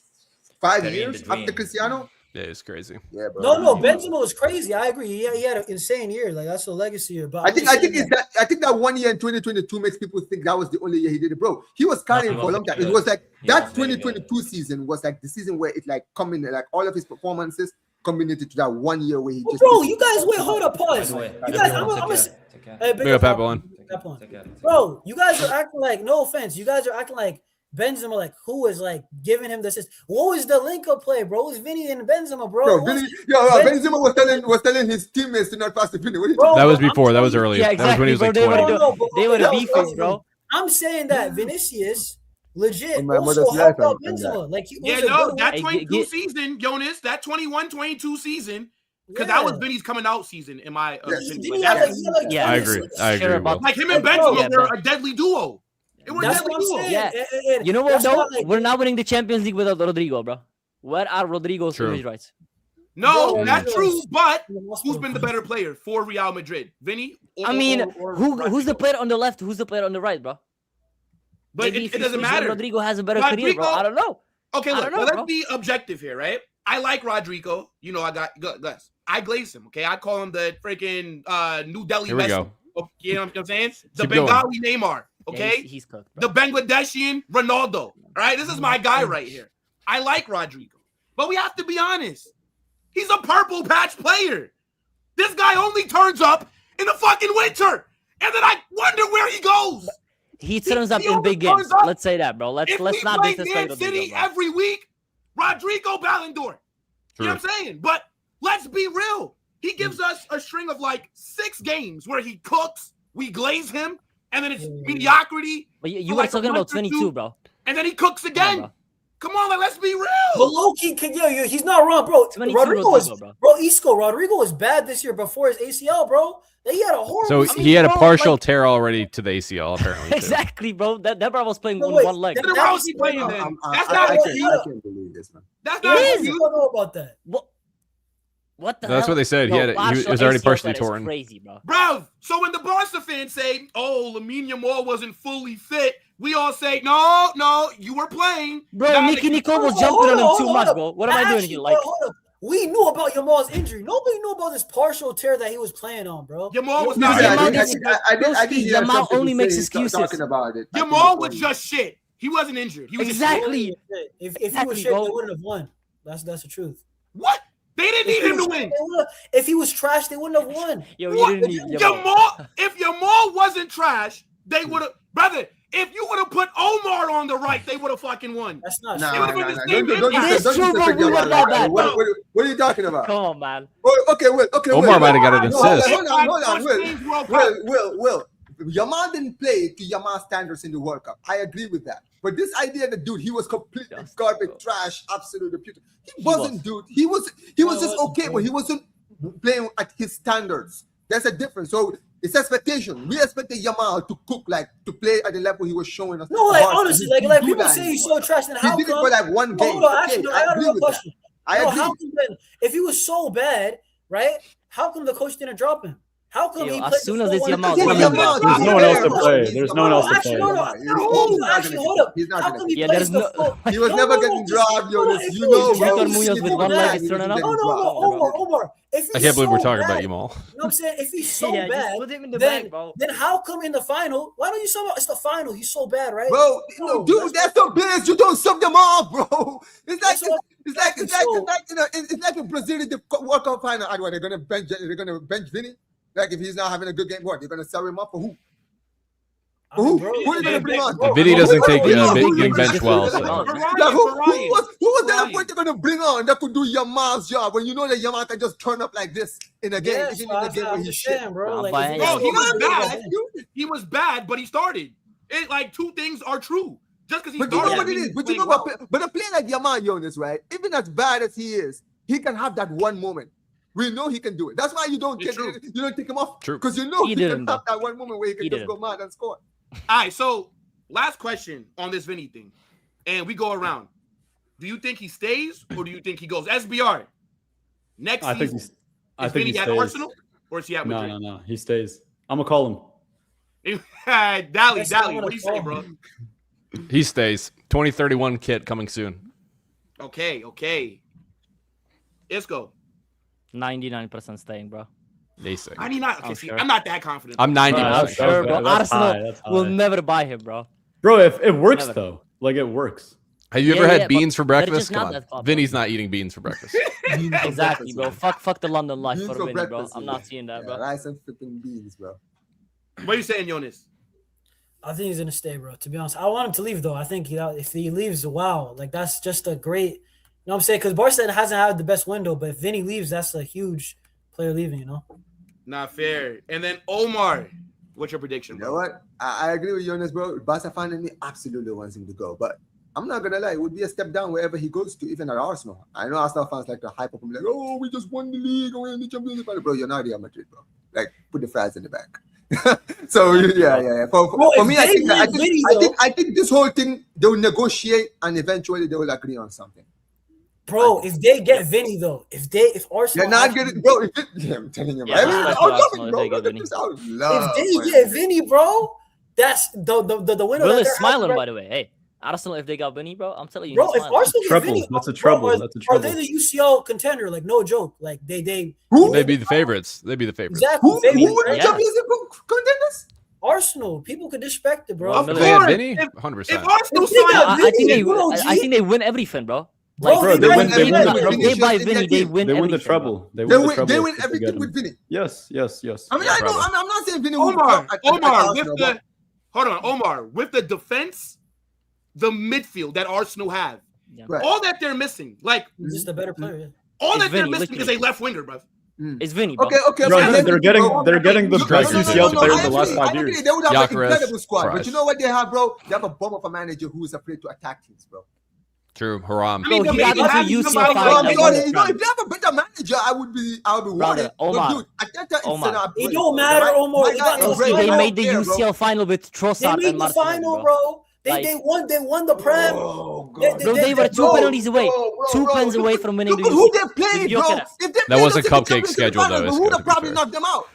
5 Carrying years the dream. after Cristiano, Yeah, it's crazy. Yeah, bro. No, Benzema was crazy. I agree. He had an insane year. Like that's a legacy year. But I think that 1 year in 2022 makes people think that was the only year he did it, bro. He was carrying for a long time. It was like that 2022 season was like the season where it like combined, like all of his performances combined to that 1 year where he just. Bro, you guys wait, hold up, pause. You guys, Big up Papillon. Bro, you guys are acting like, no offense, you guys are acting like Benzema, like who is like giving him this? What was the link-up play, bro? It was Vini and Benzema, bro. Benzema was telling his teammates to not pass the Vini. That was before. That was early. Yeah, exactly. That was when he was like 20. They were the beefers, bro. I'm saying that Vinicius legit On my also mother's helped life, out I'm saying Benzema. Like, that 22 season, Jonas, that 21-22 season, because that was Vinny's coming out season, in my opinion. Yeah, I agree. Sure about like him and Benzema were a deadly duo. It was That's deadly what I'm duo. saying. Yeah. You know what, That's though? why, like, We're not winning the Champions League without Rodrigo, bro. Where are Rodrigo's image rights? No, Bro, that's true. But Bro. who's been the better player for Real Madrid? Vinny? Who's the player on the left? Who's the player on the right, bro? But Maybe it doesn't matter. Rodrigo has a better career, bro. I don't know. Okay, I look, don't know, let's bro. be objective here, right? I like Rodrigo. You know, I glaze him, okay? I call him the freaking New Delhi Here we Messi. go. Okay, you know what I'm saying? The Keep going. Bengali Neymar, Yeah, okay? he's cooked, bro. The Bangladeshian Ronaldo. All right, this is my guy right here. I like Rodrigo, but we have to be honest. He's a purple patch player. This guy only turns up in the fucking winter, and then I wonder where he goes. He turns up he in only big games. turns up Let's say that, bro. Let's If we not play disrespect Man City Rodrigo, bro. every week, Rodrigo Ballon d'Or. You know True. what I'm saying? But let's be real. He gives us a string of like 6 games where he cooks, we glaze him, and then it's mediocrity. But you for were like a talking about month or 22, two, bro. And then he cooks again. bro. Come on, like, let's be But real. low key, he's not wrong, bro. 22 Rodrigo was, Rodrigo, bro. Rodrigo was bad this year before his ACL, bro. He had a horrible. So he had a bro, partial like- tear already to the ACL, apparently. too. Exactly, bro. That bro was playing No, on wait, one leg. that- Then how is he playing then? That's not I what can't believe this, man. That's I not is. what don't know about that. What the That's hell? what they said. He Bro, had partial he was already ACL partially that is torn. Crazy, bro. Bro, so when the Barca fans say, oh, Lamine Yamal wasn't fully fit, we all say, no, you were playing. Bro, Now Nicky they- Nicole was Hold jumping on him hold too hold much, up. bro. What am I doing Actually, here? bro, Like, hold up. We knew about Yamal's injury. Nobody knew about this partial tear that he was playing on, bro. Yamal was Yeah, not. Yamal I didn't- did hear Yamal some people only makes say- excuses. talking about it. Yamal was just shit. He wasn't injured. He was just shit. exactly. If he Exactly, was shit, bro. they wouldn't have won. That's the truth. What? They didn't need him to win. If he was trash, they wouldn't have won. Yo, you What? didn't need Yamal. Yamal, if Yamal wasn't trash, they would have, brother. If you would have put Omar on the right, they would have fucking won. That's not Nah, It true. would've been the same don't impact. It is true, bro. We were Yamal that like bad, that. bro. What are you talking about? Come on, man. Oh, okay, Will. Omar might have got an No, hold assist. on, First World Cup. Will. Yamal didn't play to Yamal standards in the World Cup. I agree with that. But this idea that, dude, he was completely Just garbage, bro. trash, absolute putrid. He was. wasn't, dude. He was just okay, but he wasn't playing at his standards. There's a difference. So it's expectation. We expected Yamal to cook, like to play at the level he was showing us. No, like But honestly, he like didn't do people that say he's anymore. so trash. Then He how did it come? for like one game. Hold on, actually, Okay, I got a agree real with question. that. I Bro, agree. how come then, if he was so bad, right? How come the coach didn't drop him? How come Yo, he as played soon the as full it's one- Yamal, Yeah, I mean, Yamal, there's no one else to play. There's no one else to Actually, play. actually, hold up. He's not How gonna come get he Yeah, plays there's the no- full? He was No, never no, getting just- dropped, no, Jonas. if You he know, was- bro. Victor Munoz with one leg is turning up. Omar. If he's I can't believe we're so talking bad, about Yamal. You know what I'm saying? If he's so Yeah, just bad, put him in the then, back, bro. then how come in the final? Why don't you sub? It's the final. He's so bad, right? Bro, No, dude, that's the best. You don't sub them off, bro. It's like That's what- it's like in Brazil in the World Cup final. What, they're gonna bench Vini. Like if he's not having a good game, what they're gonna sell him up for who? I mean, Who? bro, Who are you gonna bring on? bro, Vinny doesn't take Who- being benched well. So. Ryan, Like, who Ryan. was that point they're gonna bring on that could do Yamal's job when you know that Yamal can just turn up like this in a game, Yes, even in a game where I'm he's just shit. saying, bro. Nah, Like, but- if Bro, he was bad. bad. He was bad, but he started. It like two things are true. Just because he But you started. know what it doesn't is? mean But he's you know playing what? well. But a player like Yamal Jonas, right? Even as bad as he is, he can have that one moment. We know he can do it. That's why you don't It's true. take him off. True. Because you know He he can didn't, have that one moment where he can He just didn't. go mad and score. All right, so last question on this Vinny thing, and we go around. Do you think he stays or do you think he goes? SBR. Next I think season, I is think Vinny he at stays. Arsenal or is he at Madrid? No. He stays. I'm gonna call him. Dally, what do you say, bro? He stays. 2031 kit coming soon. Okay. Isco. 99% staying, bro. They say. 99. Okay, I'm see, sure. I'm not that confident. I'm 90. I'm That's- sure, bro. that's high, Arsenal that's will high. never buy him, bro. Bro, if it works Never. though, like it works. Have you ever Yeah, had but beans for they're breakfast? just Come not on. that popular. Vinny's not eating beans for breakfast. Exactly, bro. Fuck the London life Beans for for Vinny, bro. breakfast, I'm yeah. not seeing that, Yeah, bro. rice and flipping beans, bro. What are you saying, Jonas? I think he's gonna stay, bro. To be honest, I want him to leave though. I think if he leaves, wow, like that's just a great. You know what I'm saying? Because Barca hasn't had the best window, but if Vinny leaves, that's a huge player leaving. You know. Not fair. And then Omar, what's your prediction, You know bro? what? I agree with Jonas, bro. Barca finally absolutely wants him to go, but I'm not gonna lie, it would be a step down wherever he goes to, even at Arsenal. I know Arsenal fans like to hype up him, like, oh, we just won the league, we're in the Champions League, bro. You're not Real Madrid, bro. Like, put the fries in the back. So yeah. For if me, they I think, leave Vinny, I think this whole thing they will negotiate and eventually they will agree on something. Bro, if they get Vinny though, if Arsenal, They're not getting, bro. I'm telling you, Yeah, man. respect I to love Arsenal it, if bro. they get Vinny. If if they get Vinny, bro, that's the winner. Will that is they're smiling, having by the way. Hey, Arsenal, if they got Vinny, bro, I'm telling you, Bro, he's if smiling. Arsenal get Trouble. Vinny, That's a bro, trouble. Are, That's a are they trouble. the UCL contender? Like no joke. Like they Who? They'd be the favorites. They'd be the favorites. exactly who favorites, would be right? Yeah. Champions League contenders? Arsenal. People could disrespect it, bro. Well, Of if they had course. Vinny, If 100%. Arsenal If they got signs I think Vinny, they, bro, I think they win everything, bro. Bro, Bro, they they win win. everything. They win the They trouble. They buy Vinicius in Vinny, their they team. win They win the everything, trouble. bro. They They win the win, trouble. they if win they get everything him. with Vinny. Yes. I mean, Yeah, I know, probably. I'm not saying Vinny will Omar, at Omar, with Arsenal, the hold on, Omar, with the defense, the midfield that Arsenal have, Yeah. Right. all that they're missing, like He's just a better player. Yeah. all It's that they're Vinny, missing is literally. a left winger, bro. It's Vinny, bro. Okay. Bro, Yeah, they're getting the No, best no, no, UCL no, player no, in the last I 5 agree. years. They would have an Gyökeres, incredible squad, but Price. you know what they have, bro? They have a bomb of a manager who is afraid to attack teams, bro. True. Haram. I mean, Bro, he maybe got having into somebody UCL Bro, final I'm like- and sorry. won the You know, if crown. they have a better manager, I would be Brother, wanted. Omar, But dude, Ateta is Omar. set up. It great, don't bro. matter, My Omar. guy They got is no great. They final. made the Yeah, bro. UCL final with They Trossard made and the Martinelli, final, bro. bro. They Like- they won the Prem. Oh, They- God. Bro, they were two Bro, penalties away. bro, Two bro. pens away Look from winning at the who they UCL. played, With bro. Gyökeres. If they That wasn't played us in the cupcake Champions League schedule, final, though, we it's would gotta have be probably fair. knocked them out.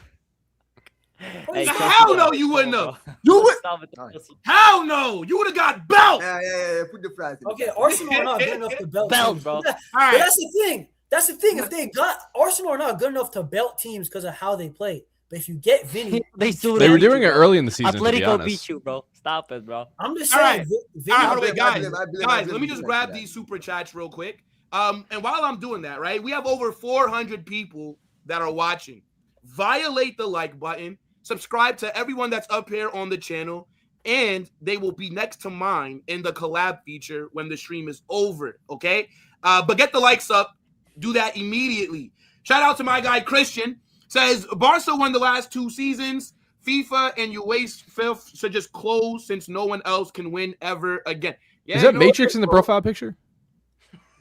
Hey, Hell Chelsea, no, bro. you wouldn't Come on, have. bro. You would. Stop it, Chelsea. Hell no, you would have got belt. Yeah. Put the fries in. Okay, Arsenal are not good enough to belt Belt, teams. bro. But All right. that's the thing. That's the thing. If they got Arsenal are not good enough to belt teams because of how they play. But if you get Vinny, They still They were beat you, doing it bro. early in the season, to be Atletico honest. beat you, bro. Stop it, bro. I'm just All saying. right. Vinny, All right, I hold on, wait, blame- I guys. blame- I blame- Guys, I let me blame just you grab for these that. super chats real quick. And while I'm doing that, right, we have over 400 people that are watching. Violate the like button. Subscribe to everyone that's up here on the channel, and they will be next to mine in the collab feature when the stream is over. Okay, but get the likes up. Do that immediately. Shout out to my guy Christian. Says Barca won the last 2 seasons. FIFA and UEFA should just close since no one else can win ever again. Yeah, Is that you know Matrix what? in the profile picture?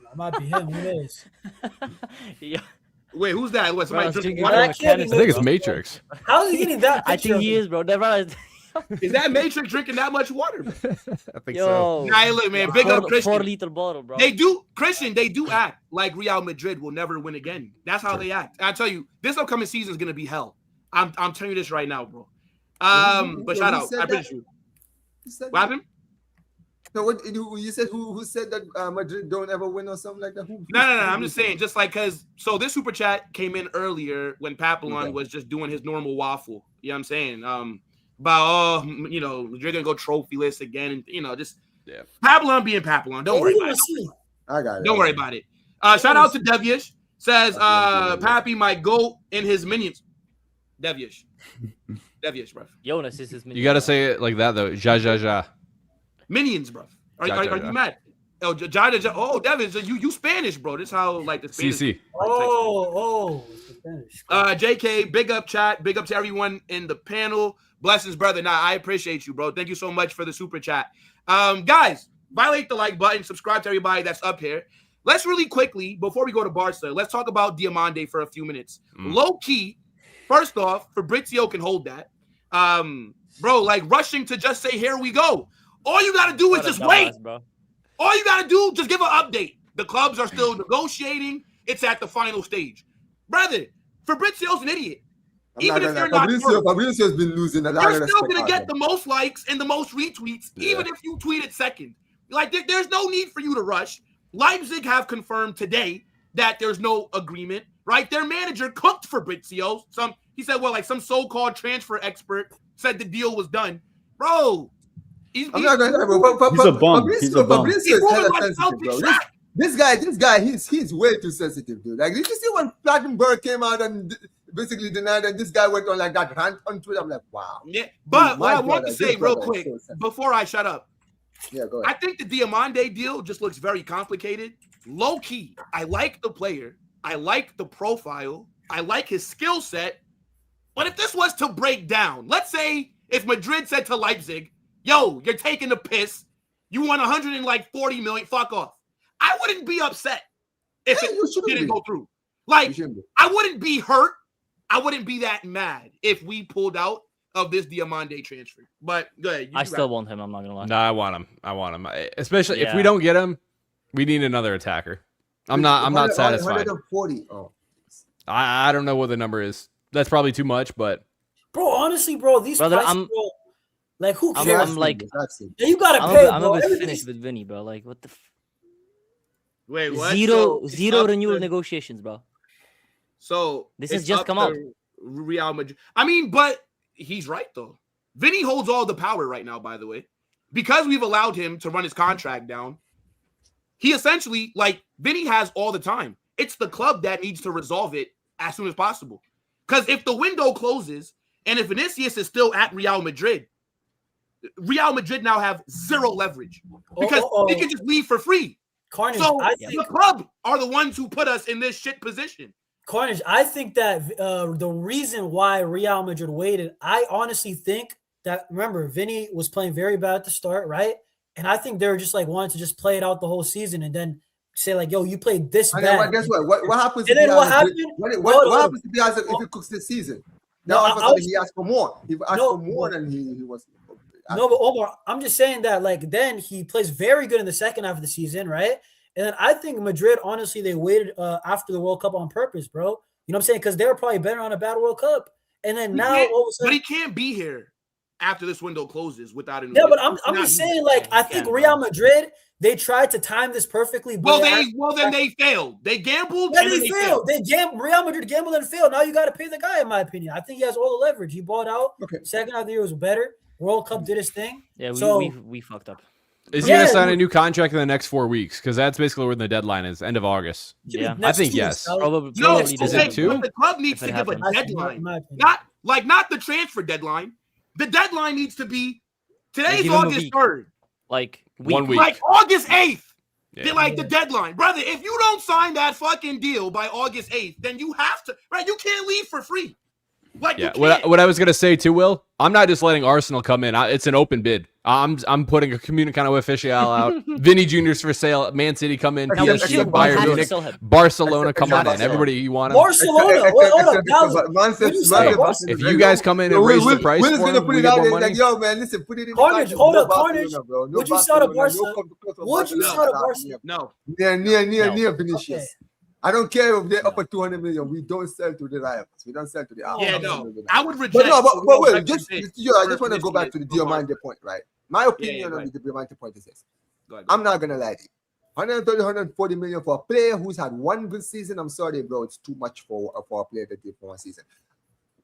that might be him. Who knows? Yeah. Wait, who's that? What, somebody Bro, drinking it's water? That can't be I think it's bro. Matrix. How is he getting that? I picture think of he him? is, bro. Never. Is that Matrix drinking that much water? I think Yo. Nah, hey, look, man, big up 4 Christian. liter bottle, bro. They do, Christian, they do act like Real Madrid will never win again. That's how they act. I tell you, this upcoming season is going to be hell. I'm telling you this right now, bro. But shout out. I appreciate you. Who said What that? happened? No, what you said? Who said that Madrid don't ever win or something like that? Who? No. I'm just saying, just like, because, so this super chat came in earlier when Papillon Okay. was just doing his normal waffle. You know what I'm saying? About, you know, you're going to go trophyless again. And, you know, just Yeah. Papillon being Papillon. Don't worry Who about it. was he? I got it. Don't worry about it. Shout out to Devish. Says Pappy might go in his minions. Devish, bro. Jonas is his. You got to say it like that, though. Ja. Minions, bro. Are Ja. you mad? Oh, Devish, you Spanish, bro. This how like the Spanish. CC. Oh, it's the finish. JK, big up chat. Big up to everyone in the panel. Blessings, brother. Nah, I appreciate you, bro. Thank you so much for the super chat. Guys, violate the like button. Subscribe to everybody that's up here. Let's really quickly, before we go to Barca, let's talk about Diomande for a few minutes. Low key, first off, Fabrizio can hold that. Bro, like rushing to just say, here we go. All you got to do is just wait. bro. All you got to do, just give an update. The clubs are still negotiating. It's at the final stage. Brother, Fabrizio's an idiot. Even if you're not Fabrizio's been losing a lot of you're respect. still going to out get the most likes and the most retweets, Yeah. even if you tweet it second. Like, there's no need for you to rush. Leipzig have confirmed today that there's no agreement, right? Their manager cooked Fabrizio. He said, well, like some so-called transfer expert said the deal was done. Bro, I'm not gonna lie, bro. He's a bum. He's a bum. Fabrizio is hella Like sensitive, bro. Celtics. This guy, he's way too sensitive, dude. Like, did you see when Plattenberg came out and basically denied, and this guy went on like that rant on Twitter? I'm like, wow. Yeah, but Dude, what I my want to brother, say this real brother is quick so sensitive. before I shut up, Yeah, go I ahead. think the Diomande deal just looks very complicated. Low key, I like the player. I like the profile. I like his skill set. But if this was to break down, let's say if Madrid said to Leipzig, yo, you're taking the piss. You want 140 million, fuck off. I wouldn't be upset if Yeah, you shouldn't it didn't be. go through. Like, You shouldn't be. I wouldn't be hurt. I wouldn't be that mad if we pulled out of this Diomande transfer. But go ahead. I still want him. I'm not gonna lie. No, I want him. Especially if Yeah. we don't get him, we need another attacker. I'm not satisfied. 140. Oh, I don't know what the number is. That's probably too much, but Bro, honestly, bro, these Brother, prices, I'm- bro, like who I'm- cares? I'm like- that's it. Yeah, you gotta I'm pay, a bro. bit Everything's- finished with Vinny, bro. Like, what the Wait, what? zero So it's zero up renewal to- negotiations, bro. So This has it's just up come to out. Real Madrid. I mean, but he's right though. Vinny holds all the power right now, by the way, because we've allowed him to run his contract down. He essentially, like, Vinny has all the time. It's the club that needs to resolve it as soon as possible. Because if the window closes and if Vinícius is still at Real Madrid now have zero leverage because they can just leave for free. Carnage, So I the think club are the ones who put us in this shit position. Carnage, I think that the reason why Real Madrid waited, I honestly think that, remember, Vinny was playing very bad at the start, right? And I think they were just like wanting to just play it out the whole season and then say like, yo, you played this And then bad. guess what? What happens? And then he what has a happened? good- Hold on. What happens if he has if he cooks this season? No, Now all of a I sudden was- he asked for more. He asked No, for more than he was. No, but Omar, I'm just saying that like then he plays very good in the second half of the season, right? And then I think Madrid, honestly, they waited after the World Cup on purpose, bro. You know what I'm saying? Because they were probably better on a bad World Cup. And then now all of a But sudden, he can't be here after this window closes without a new. yeah, but I'm He's not just here. saying, like, I think Yeah, Real Madrid, they tried to time this perfectly. But Then they failed. They gambled. Yeah, and they then failed. Real Madrid gambled and failed. Now you got to pay the guy, in my opinion. I think he has all the leverage. He bought out. Okay. Second half of the year was better. World Cup did his thing. Yeah, So- we fucked up. is he Yeah, gonna sign a dude. new contract in the next 4 weeks? Because that's basically where the deadline is, end of August. Yeah. Next I think 2 yes. weeks, Alex. Probably No, probably Is it okay, doesn't. too? but the club needs If to it give a happens. I think, deadline. in my opinion. Not the transfer deadline. The deadline needs to be today's give him a August week. 3rd. Like 1 week. Like August 8th. Yeah. They're like the deadline. Brother, if you don't sign that fucking deal by August 8th, then you have to, right? You can't leave for free. Like, Yeah, you can't. what I was gonna say too, Will. I'm not just letting Arsenal come in. It's an open bid. I'm putting a comunicado official out. Vinny Jr.'s for sale. Man City come in. No, No, we Yes, PSG, should. We Bayern have to Munich, sell him. Barcelona come on in. Barcelona. Everybody, you want him? Barcelona. Wait, hold up. Dallas. When you say Hey, Barcelona, if you guys come in and raise the price Will is for gonna him, put we it get out more there money. like, yo, man, listen, put it in. Carnage, the hold no up, Carnage. Barcelona, bro. No Would you sell to Barcelona, Barca? no come to close to Would you Barcelona. sell to Nah, Barca? No. Near No. Vinicius. Okay. I don't care if they're up at 200 million. We don't sell to the rivals. We don't sell to the Yeah, Arsenal. no. I would reject. But no, but Will, representation just I just want to go back to the for Barca. Diomande point, right? My opinion go on the Diomande point is this. Go ahead. I'm not gonna lie to you. 130, 140 million for a player who's had one good season. I'm sorry, bro. It's too much for a player that did for one season.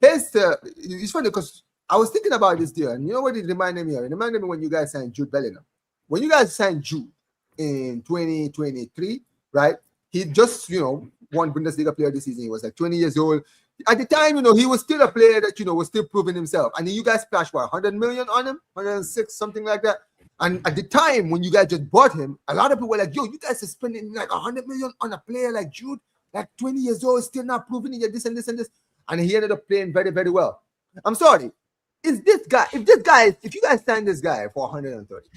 It's funny because I was thinking about this deal, and you know what it reminded me of? It reminded me when you guys signed Jude Bellingham. When you guys signed Jude in 2023, right? He just, won Bundesliga player this season. He was like 20 years old. At the time, he was still a player that, was still proving himself. And then you guys splashed, 100 million on him? 106, something like that. And at the time, when you guys just bought him, a lot of people were like, yo, you guys are spending like 100 million on a player like Jude, like 20 years old, still not proving it yet, this and this and this. And he ended up playing very, very well. I'm sorry. If you guys sign this guy for 130,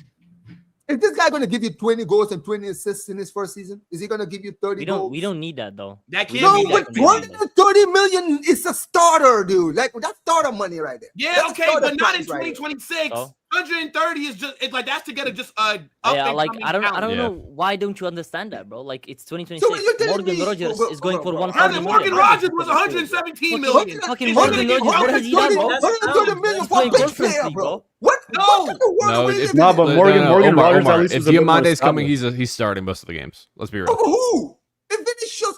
is this guy going to give you 20 goals and 20 assists in his first season? Is he going to give you 30 goals? We don't need that though. That We can't don't be need No, that but from Diomande. 130 million is a starter, dude. Like, that's starter money right there. Yeah, That's okay, starter but not in price right there. 2026. Oh. 130 is just it's like that's to get a just Yeah, like I don't Yeah. know why don't you understand that, bro? Like it's So 2026. you're telling Morgan me- Rogers bro, is going for bro, bro. 140 Morgan million. Rogers was 117 million. Fucking He's Morgan gonna get Rogers, what has he done, bro? 130 million He's for a playing big Conference player, League, bro. bro. What? No. What kind of world No, are we if living Nah, in? but Morgan Omar, Rogers at Omar, least if was a bit more Diomande is coming, established. he's starting most of the games. Let's be real. Over who? If Vinicius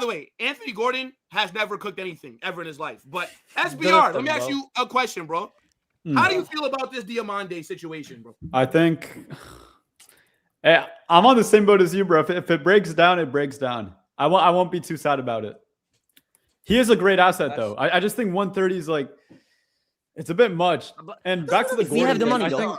by the way, Anthony Gordon has never cooked anything ever in his life. But SBR, let me ask you a question, bro. How do you feel about this Diomande situation, bro? I think I'm on the same boat as you, bro. If it breaks down, it breaks down. I won't be too sad about it. He is a great asset, though. I just think 130 is like, it's a bit much. And back to the Gordon. We have the money, I think,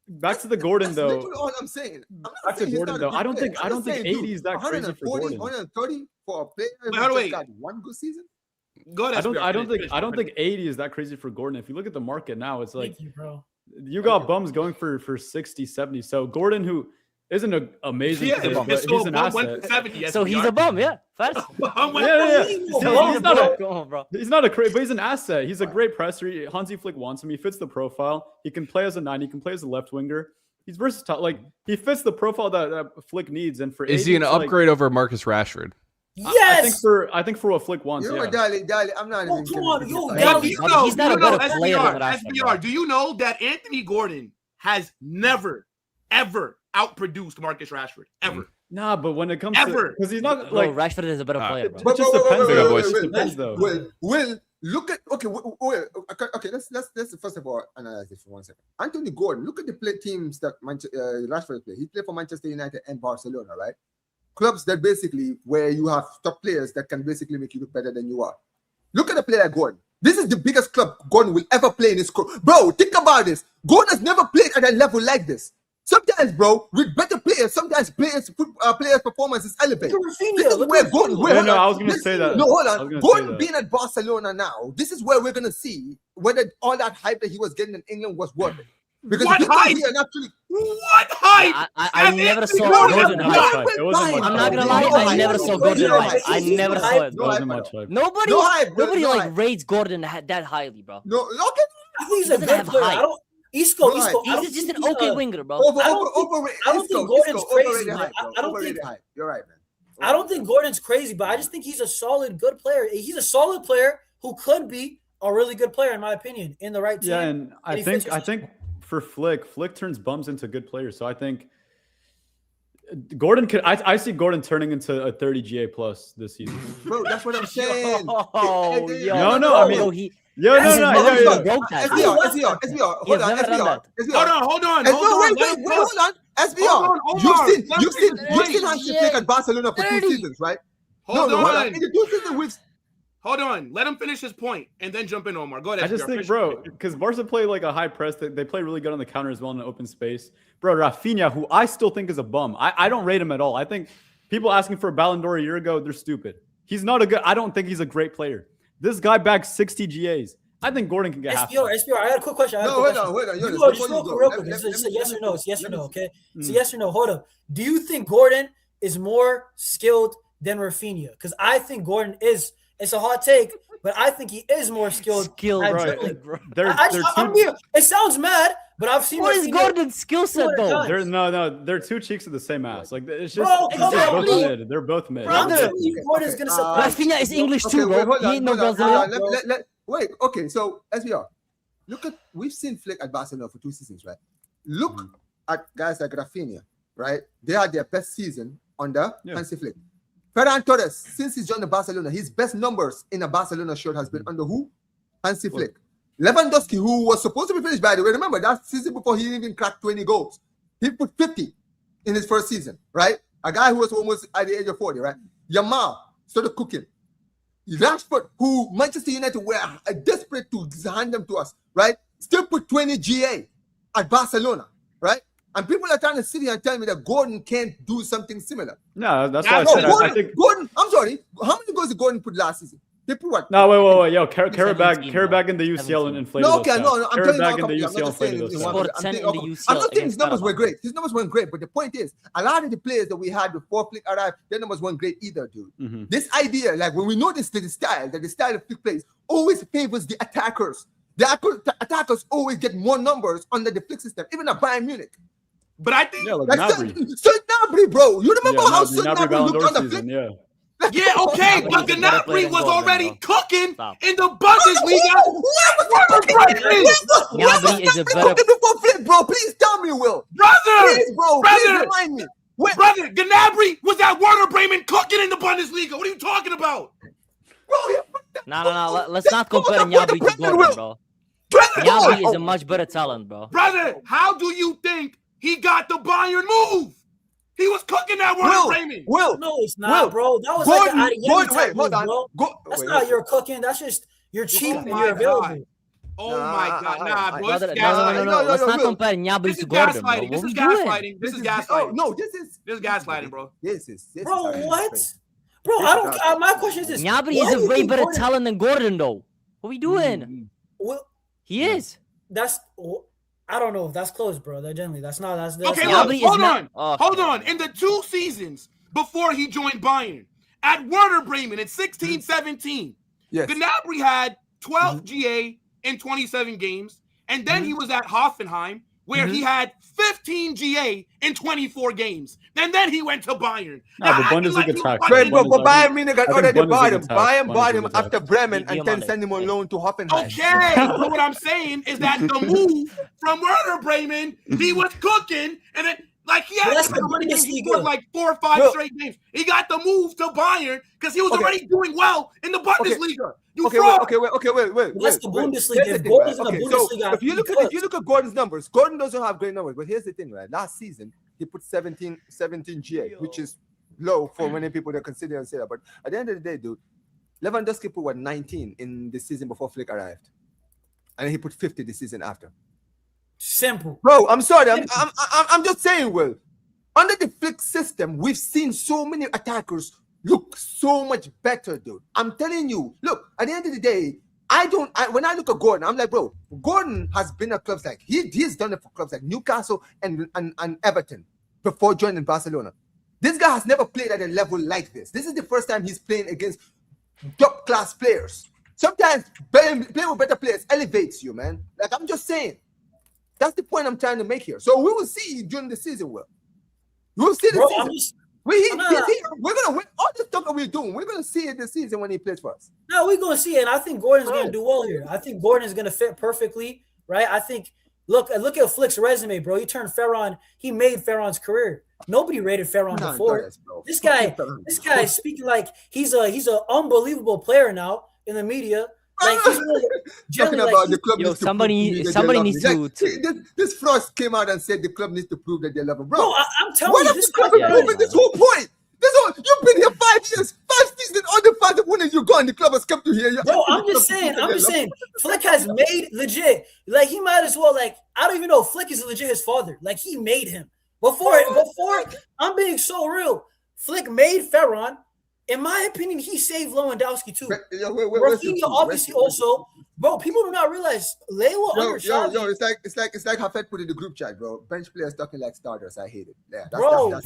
back to the Gordon, though. That's literally all I'm saying. Back to Gordon, though. I don't think 80 is that crazy for Gordon. 130 for a player who just got one good season. Go ahead. I don't think 80 is that crazy for Gordon. If you look at the market now, it's like bro. You got bums going for 60, 70. So Gordon, who isn't an amazing player, but he's an asset. 70, so he's a bum, yeah. First. Yeah. He's not a crazy, but he's an asset. He's a Right. great presser. Hansi Flick wants him. He fits the profile. He can play as a 9. He can play as a left winger. He's versatile. Like, he fits the profile that Flick needs. And for is he an upgrade over Marcus Rashford? Yes. I think for what Flick wants. You know what, Dali, I'm not even come on, He's not a better player than Rashford. SBR, do you know that Anthony Gordon has never, ever outproduced Marcus Rashford? Ever. Nah, but when it comes Ever. to, because he's not like Rashford is a better player, bro. it just depends. Wait, Depends though. Will look at okay. Let's first of all analyze this for 1 second. Anthony Gordon, look at the play teams that Rashford played. He played for Manchester United and Barcelona, right? Clubs that basically where you have top players that can basically make you look better than you are. Look at a player like Gordon. This is the biggest club Gordon will ever play in his career. Bro, think about this. Gordon has never played at a level like this. Sometimes, bro, with better players, sometimes players' performance is elevated. This is where Gordon. I was going to say that. No, hold on. Gordon being at Barcelona now, this is where we're going to see whether all that hype that he was getting in England was worth it. Because what hype? What hype? I never saw Gordon hype. I'm not gonna lie, I never saw Gordon hype. I never saw it. Nobody like rates Gordon that highly, bro. No, okay. I think he's a good player. Isco. He's just an okay winger, bro. Overrated. I don't think Gordon's crazy. I don't think. You're right, man. I don't think Gordon's crazy, but I just think he's a solid, good player. He's a solid player who could be a really good player, in my opinion, in the right team. Yeah, and I think for Flick turns bums into good players. So I think Gordon could. I see Gordon turning into a 30 GA plus this season. Bro, that's what I'm saying. No. I mean, Hold on. SBR, you've seen Hansi Flick at Barcelona for 2 seasons, right? Hold on. In the 2 seasons Hold on. Let him finish his point and then jump in, Omar. Go ahead. I just think, bro, because Barca play like a high press. They play really good on the counter as well in the open space. Bro, Rafinha, who I still think is a bum. I don't rate him at all. I think people asking for a Ballon d'Or a year ago, they're stupid. He's not a good. I don't think he's a great player. This guy bagged 60 GAs. I think Gordon can get half. SBR, I got a quick question. Wait on. Real quick. It's a yes or no. It's yes or no, okay? It's a yes or no. Hold up. Do you think Gordon is more skilled than Rafinha? Because I think Gordon is. It's a hot take, but I think he is more skilled. Bro. It sounds mad, but I've seen. What is Gordon's skill set though? They're 2 cheeks of the same ass. Like it's just they're both mid. Gordon's gonna surprise. Rafinha is English too, bro. He ain't no Brazilian. Wait. Okay, so SBR, we've seen Flick at Barcelona for 2 seasons, right? Look at guys like Rafinha, right? They had their best season under Hansi Flick. Ferran Torres, since he's joined the Barcelona, his best numbers in a Barcelona shirt has been under who? Hansi Flick. Lewandowski, who was supposed to be finished, by the way, remember that season before he even cracked 20 goals. He put 50 in his first season, right? A guy who was almost at the age of 40, right? Yamal started cooking. Rashford, who Manchester United were desperate to hand them to us, right? Still put 20 GA at Barcelona, right? And people are trying to sit here and tell me that Gordon can't do something similar. No, that's why I said Gordon, I think Gordon, I'm sorry. How many goals did Gordon put last season? They put what? No, wait. Yo, Carabag in the UCL and inflated. No, okay, no. I'm telling you, in the UCL inflated those. I'm not saying his numbers were great. His numbers weren't great, but the point is, a lot of the players that we had before Flick arrived, their numbers weren't great either, dude. This idea, like when we notice that the style of Flick plays always favors the attackers. The attackers always get more numbers under the Flick system, even at Bayern Munich. But I think Gnabry, bro. You remember how Gnabry looked on the Flick? Yeah, okay, but Gnabry was already cooking in the Bundesliga. Gnabry is a better before Flick, bro. Please tell me, Will. Please remind me. Brother, Gnabry was at Werder Bremen cooking in the Bundesliga. What are you talking about? No. Let's not compare Gnabry to Gordon, bro. Gnabry is a much better talent, bro. Brother, how do you think he got the Bayern move? He was cooking that Werder Bremen. No, it's not, bro. That was like an wait, hold on. Bro. That's not your cooking. That's just you're cheap and you're available. Oh my God, nah, bro. No. Let's not compare Gnabry to Gordon, bro. This is gaslighting. This is gaslighting. Oh no, this is gaslighting, bro. This is bro. What? Bro, I don't. My question is this: Gnabry is a way better talent than Gordon, though. What are we doing? Well, he is. That's. I don't know if that's close, bro. That's not. That's okay. not, Look, hold on. In the 2 seasons before he joined Bayern, at Werder Bremen in 16-17, Gnabry had 12 GA in 27 games, and then he was at Hoffenheim where he had 15 GA in 24 games, and then he went to Bayern. No, the Bundesliga tax. But Bayern Munich already bought him. Bayern bought him after Bremen and then sent him on loan to Hoffenheim. Okay, but what I'm saying is that the move from Werder Bremen, he was cooking, and then like he had like 4 or 5 straight games. He got the move to Bayern because he was already doing well in the Bundesliga. Wait. That's the Bundesliga. Gordon's in the Bundesliga. So if you look at Gordon's numbers, Gordon doesn't have great numbers. But here's the thing, right? Last season he put 17 GA, which is low for many people that consider and say that. But at the end of the day, dude, Lewandowski put 19 in the season before Flick arrived, and he put 50 the season after. Simple, bro. I'm sorry. I'm just saying. Well, under the Flick system, we've seen so many attackers look so much better, dude. I'm telling you. Look, at the end of the day, when I look at Gordon, I'm like, bro, Gordon has been at clubs like he's done it for clubs like Newcastle and Everton before joining Barcelona. This guy has never played at a level like this. This is the first time he's playing against top class players. Sometimes playing with better players elevates you, man. Like I'm just saying. That's the point I'm trying to make here. So we will see during the season. Well, we'll see the season. We're gonna win all the stuff that we're doing. We're gonna see it this season when he plays for us. No, we're gonna see it. And I think Gordon's gonna do well here. I think Gordon is gonna fit perfectly, right? I think look at Flick's resume, bro. He turned Ferron. He made Ferron's career. Nobody rated Ferron before. This guy is speaking like he's an unbelievable player now in the media. Like he's talking about the club. Somebody needs to. This Frost came out and said the club needs to prove that they love him, bro. No, I'm telling you, this club is proving this whole point. You've been here 5 years, 5 seasons. All the fans of winners, you're gone. The club has come to here. Bro, I'm just saying. Flick has made legit. Like he might as well. Like I don't even know. Flick is legit his father. Like he made him before. I'm being so real. Flick made Ferron. In my opinion, he saved Lewandowski too. Rafinha obviously also, bro. People do not realize Lewa under Xavi. It's like Hafet put in the group chat, bro. Bench players talking like starters. I hate it. Yeah, bro.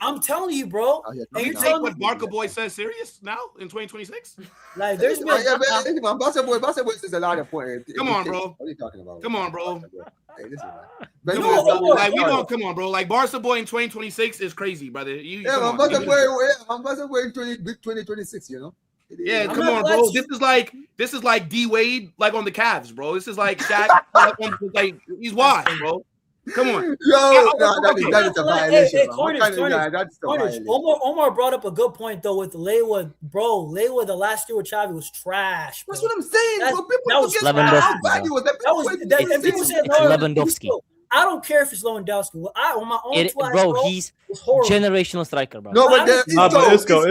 I'm telling you, bro. And you take what Barca boy says serious now in 2026? Like there's been Barca boy says a lot of points. Come on, bro. What are you talking about? Come on, bro. Hey, listen, come on, bro. Like Barca boy in 2026 is crazy, brother. Barca boy in 2026. You know. Yeah, come on, bro. This is like D Wade, like on the Cavs, bro. This is like Shaq, like he's wide, bro. Come on. That is a violation. That's a violation. Omar brought up a good point though with Lewa, bro. Lewa the last year with Xavi was trash. Bro. That's what I'm saying. People said Lewandowski. I don't care if it's Lewandowski. On my own bro, he's generational striker, bro. No, but Isco.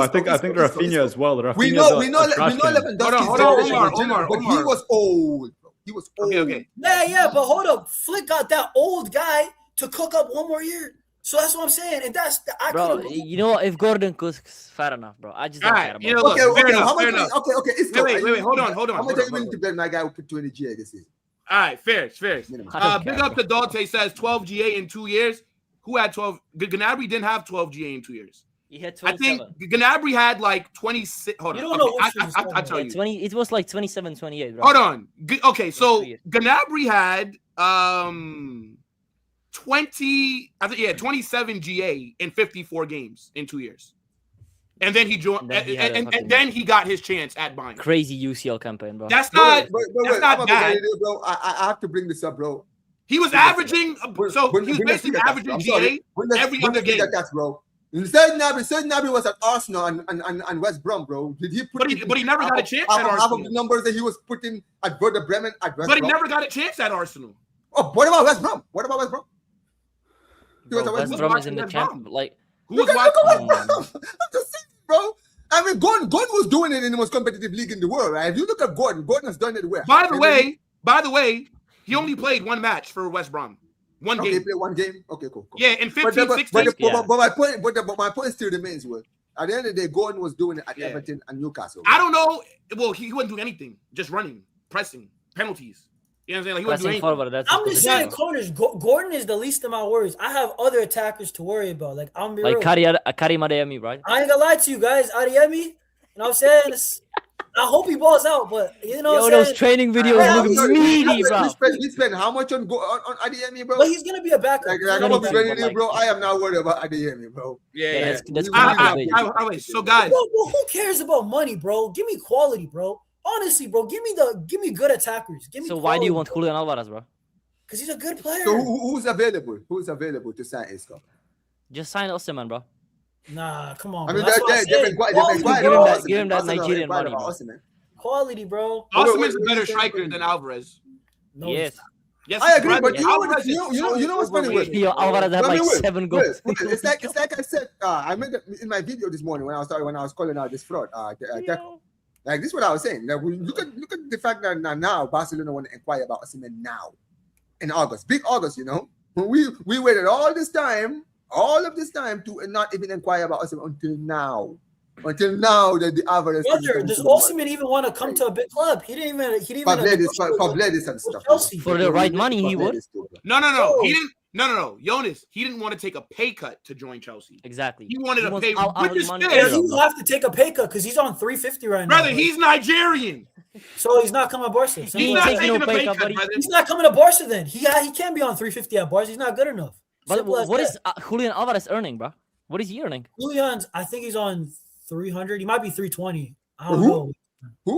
I think Rafinha as well. We know Lewandowski. Omar, but he was old. He was old. Okay. Yeah, but hold up. Flick got that old guy to cook up one more year. So that's what I'm saying. And that's bro, you know what? If Gordon cooks, fair enough, bro. I just don't care about fair enough. Wait, hold on. How much are you willing to bet my guy will put 20 GA this season? All right, fair. Big up to Dante says 12 GA in 2 years. Who had 12? Gnabry didn't have 12 GA in 2 years. He had 27. I think Gnabry had like 26. Hold on. I'll tell you. It was like 27, 28, bro. Hold on. Okay, so Gnabry had 27 GA in 54 games in 2 years. And then he joined, and then he got his chance at Bayern. Crazy UCL campaign, bro. That's not bad, bro. I have to bring this up, bro. He was averaging, so he was basically averaging GA every other game. That's bro. Serge Gnabry was at Arsenal and West Brom, bro. Did he put? But he never got a chance at half Arsenal. of the numbers that he was putting at Werder Bremen at West But he Brom. never got a chance at Arsenal. Oh, what about West Brom? What about West Brom? He was Bro, at West West Brom Brom. is in the West champ. Brom. Like, Who was Look at watching? West Brom. I'm just saying, bro. I mean, Gordon was doing it in the most competitive league in the world, right? If you look at Gordon has done it where? By the way, he only played one match for West Brom. One Okay, game. he played one game. Okay, cool. Yeah, in 15, But 16. my point still remains, well, at the end of the day, Gordon was doing it at Yeah. Everton and Newcastle. I don't know. Well, he wouldn't do anything. Just running, pressing, penalties. You know what I'm saying? Like, he wouldn't do pressing anything. forward. That's I'm his just saying, position. corners. Gordon is the least of my worries. I have other attackers to worry about. Like, I'm be Like real. Karim Adeyemi, right? I ain't gonna lie to you guys. Adeyemi, you know what I'm saying? I hope he balls out, but you know Yo, what I'm those saying? training videos Yeah, look I'm sorry. meaty, bro. We spend how much on Adeyemi, bro? But he's gonna be a backup. Like, He's I'm gonna gonna be be a ready, bro. I am not worried about Adeyemi, bro. Yeah, That's yeah. Wait, so guys, Well, who cares about money, bro? Give me quality, bro. Honestly, bro, give me good attackers. Give me. So why do you want Julián Álvarez, bro? Because he's a good player. So who's available? Who's available to sign Isco? Just sign Osimhen, bro. Nah, come on. I Bro. mean, That's what I'm saying. Give him that Arsenal Nigerian inquired money, about bro. Osimhen. Quality, bro. Osimhen's a better striker than Alvarez. No, Yes. Yes, I agree, brother, but you know what- Alvarez is you know what's funny with- overrated. Yo, Álvarez had I like mean, wait, 7 goals. It's like I said. I made it in my video this morning when I was calling out this fraud. Deco. Like this is what I was saying. Like, look at the fact that now Barcelona want to inquire about Osimhen now in August, big August. You know, when we waited all of this time to not even inquire about Osimhen until now. Until now, that the Alvarez. Brother, does Osimhen even want to come to a big club? He didn't even. Pavlidis and stuff. Chelsea. For the right money, he would. No. He didn't. No. Jonas, he didn't want to take a pay cut to join Chelsea. Exactly. He wanted to wants pay. out Which is money. fair. Yeah, he will have to take a pay cut because he's on 350 right now. Brother, bro. he's Nigerian. So he's not coming to Barca. He's He ain't not taking taking no a pay pay cut, cut, buddy. brother. He's not coming to Barca then. He can't be on 350 at Barca. He's not good enough. But Simple as what that. is Julián Álvarez earning, bro? What is he earning? Julian's? I think he's on 300. He might be 320. I don't Who? know.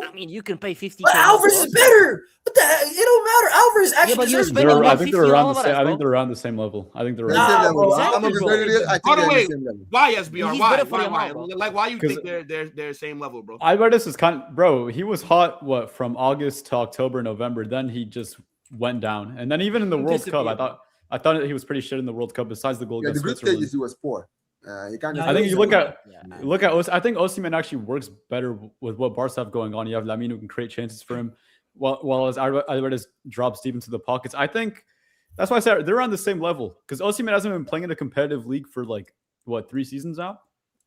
I mean, you can pay 50. But Alvarez is better. What the heck? It don't matter. Alvarez actually. but you're deserves spending more. about I think they're 50 around the Álvarez, same. I bro. think they're around the same level. I think they're Nah, around. bro. I'm gonna be very real. I think By the they're way, the same level. why SBR? He's Why? better for the Why? amount, bro. Like, why you think 'Cause- they're same level, bro? Alvarez is bro. He was hot from August to October, November. Then he just went down, and then even in the World Cup, I thought he was pretty shit in the World Cup. Besides the goal Yeah, the against group Switzerland. stages he was poor. You can't. Nah, I think you look at Yeah. I think Osimhen actually works better with what Barca have going on. You have Lamine who can create chances for him, while as Alvarez drops deep into the pockets. I think that's why I said they're on the same level because Osimhen hasn't been playing in a competitive league for 3 seasons now.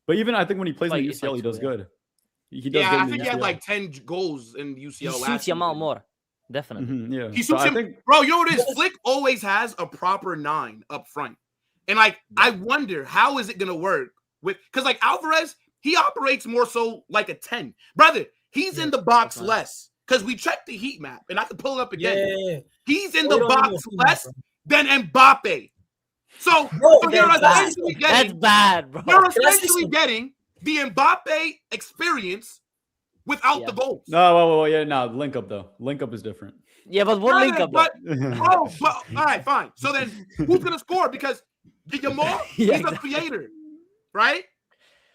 But even I think when he plays in the It's UCL, like he does 2, yeah. good. He does Yeah, good I in the think he had UCL. like 10 goals in He UCL suits last Yamal season. more. Definitely. Yeah, He so suits I him, think bro. You know what it is? Flick always has a proper 9 up front, and I wonder how is it gonna work because Alvarez, he operates more so like a 10, brother. He's in the box fine. less because we checked the heat map, and I can pull it up again. Yeah. He's in Oh, the you don't box need a heat map, less bro. than Mbappe. So, Bro, you're that's bad. essentially That's getting bad, bro. you're Can I say essentially something? getting the Mbappe experience without Yeah. the goals. no, well, yeah, no. Link up though. Link up is different. Yeah, but what link up? But all right, fine. So then, who's gonna score? Because Jamal, Yeah, he's a exactly. creator, right?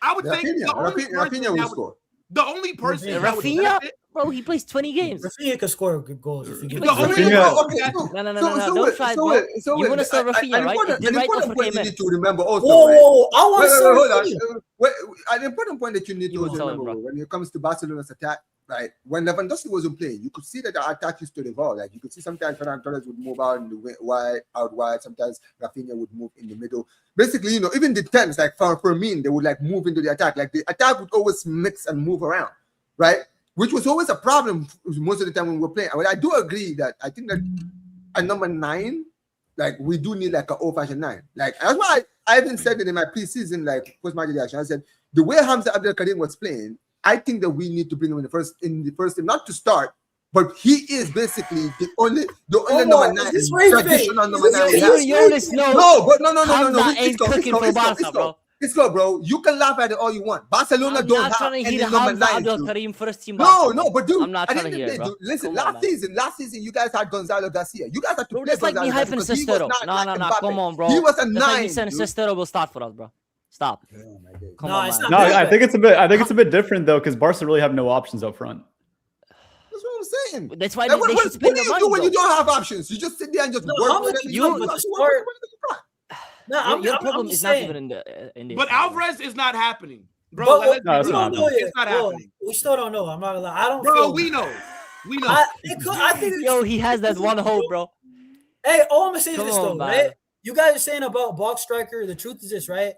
I would think Rafinha will score. the only person that would Rafinha? benefit- Bro, he plays 20 games. Rafinha could score good goals if he gets. The only Rafinha- person that- No, don't try it, bro. You wanna start Rafinha, right? He did An right important over point you came need to remember also, Whoa, right? whoa, I want to Hold on. start. An important point that you need You to would also tell him, remember bro. when it comes to Barcelona's attack, right? When Lewandowski wasn't playing, you could see that the attack used to evolve. Like you could see sometimes Ferran Torres would move out in the out wide. Sometimes Rafinha would move in the middle. Basically, even the 10s, like for me, they would move into the attack. Like the attack would always mix and move around, right? Which was always a problem most of the time when we were playing. I do agree that I think that a number 9, we do need an old-fashioned 9. That's why I even said it in my preseason, post-match reaction. I said the way Hamza Abdel Karim was playing, I think that we need to bring him in the first team, not to start, but he is basically the only number 9. Is this race Traditional bait? number Is this 9 we race have. Jonas, no. No. Hamza ain't cooking for Barca, bro. It's good, bro. You can laugh at it all you want. Barcelona I'm don't not have trying to any hear number Hamza 9. Abdel dude. Karim first team. No, but dude, I'm not at the trying end to of hear the it, day, bro. dude, listen, Come on, man. last season, you guys had Gonzalo Garcia. You guys had to Bro, play that's like me Gonzalo hyping because he was Sestero. not No, like come Mbappe. on, bro. He was a That's like me 9. saying dude. Sestero will start for us, bro. Stop. Oh my days. Come No, on, it's man. not No, I think it's a bit. I think it's a bit different though, because Barca really have no options up front. That's what I'm saying. That's why Like, they should what spend do the you money. do when you bro. don't have options? You just sit there and just No, work how with much them. you What with do the you start? want? No, Your problem I'm is just not saying. even in the. But Alvarez is not happening, bro. But let's be No, it's we real. not don't know yet. It's not Bro, happening. we still don't know. I'm not gonna lie. I don't. Bro, feel we know. We know. I think. Yo, he has that one hope, bro. Hey, all I'm gonna say is Come this on, though, man. right? You guys are saying about box striker. The truth is this, right?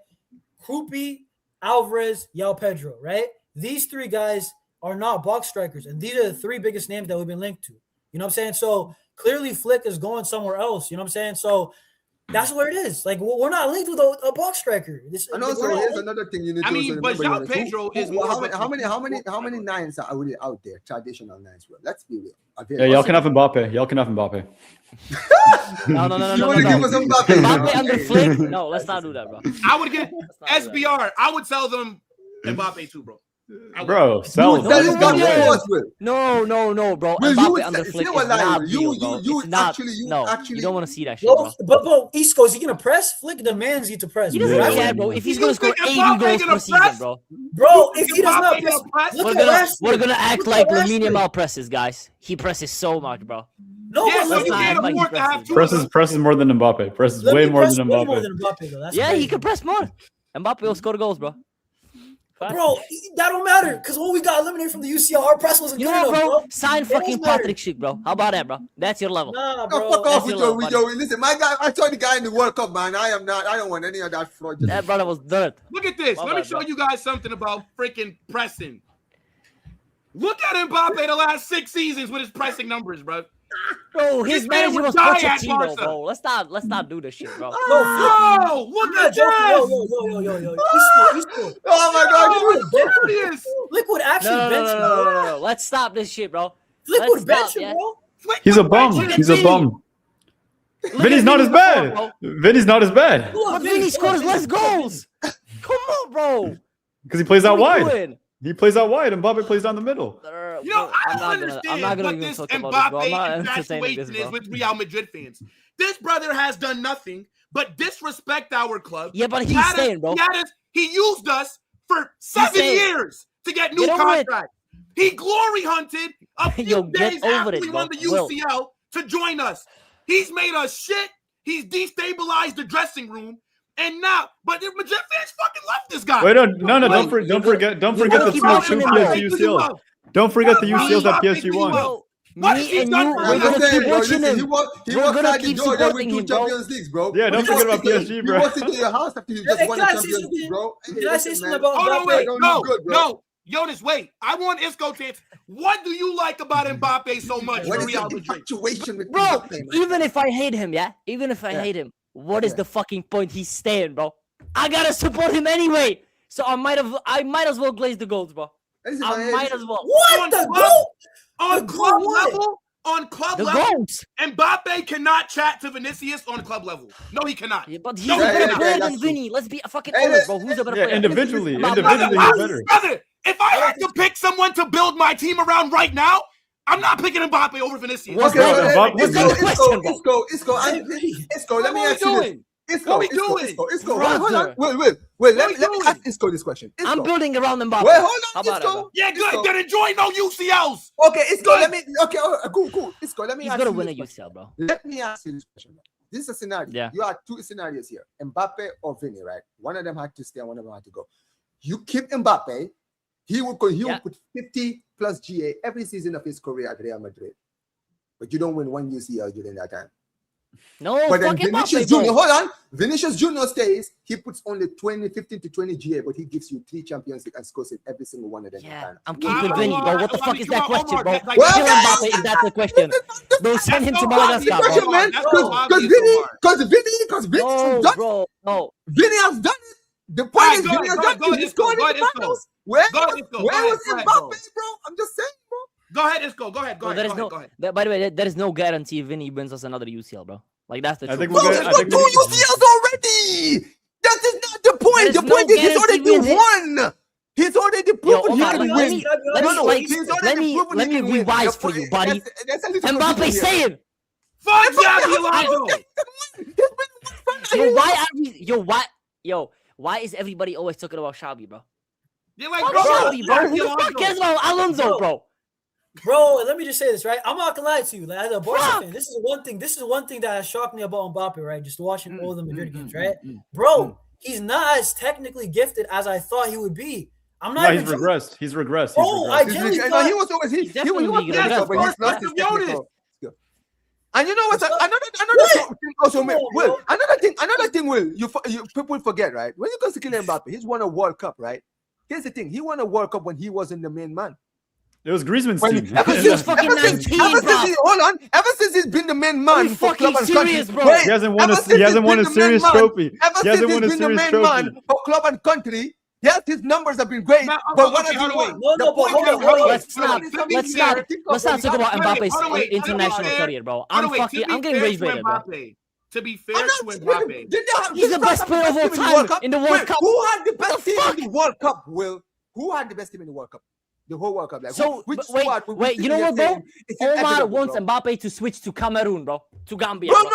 Krupi, Alvarez, Yao Pedro, right? These three guys are not box strikers, and these are the three biggest names that we've been linked to. You know what I'm saying? So clearly, Flick is going somewhere else. You know what I'm saying? So that's where it is. Like we're not linked with a box striker. And also, we're not here's linked. another thing you need I to mean, also but remember. João Pedro is more. How many nines are really out there? Traditional nines, bro. Let's be real. Yeah, y'all can have Mbappe. Y'all can have Mbappe. No. You want to give us Mbappe? Mbappe under Flick? No, let's not do that, bro. I would get Let's not do that. SBR. I would sell them Mbappe too, bro. I would. Bro, sell. That is no, not no, what no. it was, Will. No, bro. Will, you Mbappe would under say- Flick say is what lie, not Will. real, You- bro. you It's not. actually- you No, actually- you don't want to see that shit, bro. But Isco, is he gonna press? Flick demands you to press. He doesn't Yeah. care, bro. If he's You gonna score think 80 Mbappe goals gonna per season, press? bro. Bro, if he does Mbappe not gonna press, press? look We're at gonna last we're year. gonna act Look at like last Lamine year. Yamal presses, guys. He presses so much, bro. No, Yeah, but so let you me- not can't act like he afford to have presses. two. Presses more than Mbappe. Presses let way me more press than way more Mbappe. than Mbappe, though. That's Yeah, crazy. he can press more. Mbappe will score goals, bro. Facts. Bro, that don't matter because when we got eliminated from the UCL, our press wasn't You good know enough, what, bro? bro. Sign It fucking doesn't matter. Patrick Schick, bro. How about that, bro? That's your level. Nah, No, bro. fuck off That's with your Joey. level, Listen, my guy, I saw the guy in the World Cup, man. I don't want any of that fraud. That brother was dirt. Look at this. My Let me bad, show bro. you guys something about freaking pressing. Look at Mbappe the last 6 seasons with his pressing numbers, bro. Bro, his This man manager would was die at Pochettino, Barca. bro. Let's not do this shit, bro. Bro, look I'm at not joking. this. Yo. Isco. Oh my God! Oh, serious. Flick would actually bench him, bro. No. Let's stop this shit, bro. Flick Let's would bench stop, him, yeah. bro. He's a bum. Look at He's a Vini. bum. Look Vinny's at not as Vini before, bad. bro. Vinny's not as bad But Vinny scores less goals. Come on, bro. because he plays out What are you wide. doing? He plays out wide, and Mbappe plays down the middle. You know, I don't I'm understand not gonna what even this talk about this, bro. I'm not Mbappe entertaining infatuation this, is bro. with Real Madrid fans. This brother has done nothing but disrespect our club. Yeah, but He he's had us- staying, bro. He used us for 7 staying. years to get new Get over it. contracts. He glory hunted a few Yo, get days over after it, we won the bro. UCL to join us. He's made us shit. He's destabilized the dressing room. And now, but the Madrid fans fucking left this guy. Wait, no. Don't Wait, forget the gonna keep 2 watching him, PSG UCLs. Don't forget the UCLs that PSG won. Bro, What has me he and done you, for we're us? I'm gonna just saying, keep bro. watching Listen, him. he walked We're gonna outside the keep door there with supporting 2 him, bro. Champions Leagues, bro. Yeah, don't He forget walked about into- PSG, He bro. walked into your house after you just Hey, won can a I say Champions something? League, bro. Hey, Can I say listen, something man. about Hold on, Mbappe? wait. Don't No, look good, bro. no. Jonas, wait. I want Isco to answer. What do you like about Mbappe so much What for is Real the Madrid? infatuation with Bro, Mbappe, man? even if I hate him, yeah? Even if I Yeah. hate him, what is Yeah. the fucking point? He's staying, bro. I gotta support him anyway. So I might as well glaze the goals, bro. Listen, I man, might as well. What On the club- goal? On The club goal what? level, on club The level, goals. Mbappe cannot chat to Vinicius on club level. No, he cannot. Yeah, but he's No, a better yeah, player that's than true. Vinny. Let's be fucking Hey, honest, bro. Who's a better Yeah, player? individually Mbappe. he's better. Brother, if I had to pick someone to build my team around right now, I'm not picking Mbappe over Vinicius. What's Okay, that? Mbappe- What's that question, bro? Isco, let me What are ask we you this. doing? Isco, What we doing? Isco, Brother. hold on. Wait, What let we me doing? ask Isco this question. Isco. I'm building around Mbappe. Wait, hold How on, about that, Isco. bro? Yeah, good. Isco. Then enjoy no UCLs. Okay, Isco, let me, okay, cool. Isco, let me He's ask gonna you win a this question. UCL, bro. Let me ask you this question. This is a scenario. Yeah. You have 2 scenarios here. Mbappe or Vinny, right? One of them had to stay and one of them had to go. You keep Mbappe, he will put 50 plus GA every season of his career at Real Madrid. But you don't win 1 UCL during that time. No, But then fucking Vinícius Mbappe, bro. Jr., hold on. Vinícius Jr. stays, he puts only 15 to 20 GA, but he gives you 3 Champions League and scores in every single one of them. Yeah, I'm Uh, keeping Vinny, bro. What the I fuck mean, is you that want question, Omar, bro? that's like- Well, Kill okay. Mbappe if that's the question. Bro, send him to no Madagascar, obvious bro. Question, man. That's no Because obvious, Vinny, Omar. because Vinny No, has done it. bro. No. Vinny has done it. The point Alright, is, go Vinny ahead, has done go it. ahead, He's Isco, scored go in ahead, the Isco. finals. Where Go ahead, Isco, go where ahead, was go ahead, Mbappe, bro. bro? I'm just saying, bro. Go ahead, Isco. Go ahead. Bro, there is no. Go ahead. By the way, there is no guarantee Vinny wins us another UCL, bro. Like that's the I truth. think Bro, we're he's good. I got think 2 UCLs already. That is not the point. There is The no point is he's already guarantee win won. He's already proven he Omar, can let win. me- let No, me- no, like, he's let already me- proven let he me can win. revise The for you, point- buddy. that's a little Mbappe confusion here. staying. Fuck Mbappe Xabi has Alonso. won. He's been one Yo, why are we? Yo, what? Yo, Why is everybody always talking about Xavi, bro? They're like, Fuck bro, Xavi, bro. Who the fuck cares about Alonso, bro? Bro, let me just say this, right? I'm not gonna lie to you. Like, as a Barca fan, this is one thing that has shocked me about Mbappe, right? Just watching all the Madrid games, right? Bro, he's not as technically gifted as I thought he would be. I'm not even he's regressed. He's regressed. Oh, I genuinely thought he was always he was not his technical. And you know what? Another thing also, Will. Another thing, Will. You people forget, right? When you go to Kylian Mbappé, he's won a World Cup, right? Here's the thing: he won a World Cup when he wasn't the main man. It was Griezmann's team. He was fucking 19, bro. Hold on. Ever since he's been the main man for club and country, bro. He hasn't won a serious trophy. Ever since he's been the main man for club and country, yes, his numbers have been great. But what has he won? Let's not talk about Mbappe's international career, bro. I'm getting rage-baited, bro. To be fair to Mbappe, he's the best player of all time in the World Cup. Who had the best team in the World Cup, Will? Who had the best team in the World Cup? The whole World Cup. Like, so, wait, you know what, bro? Omar wants Mbappe to switch to Cameroon, bro. To Gambia. Bro, no.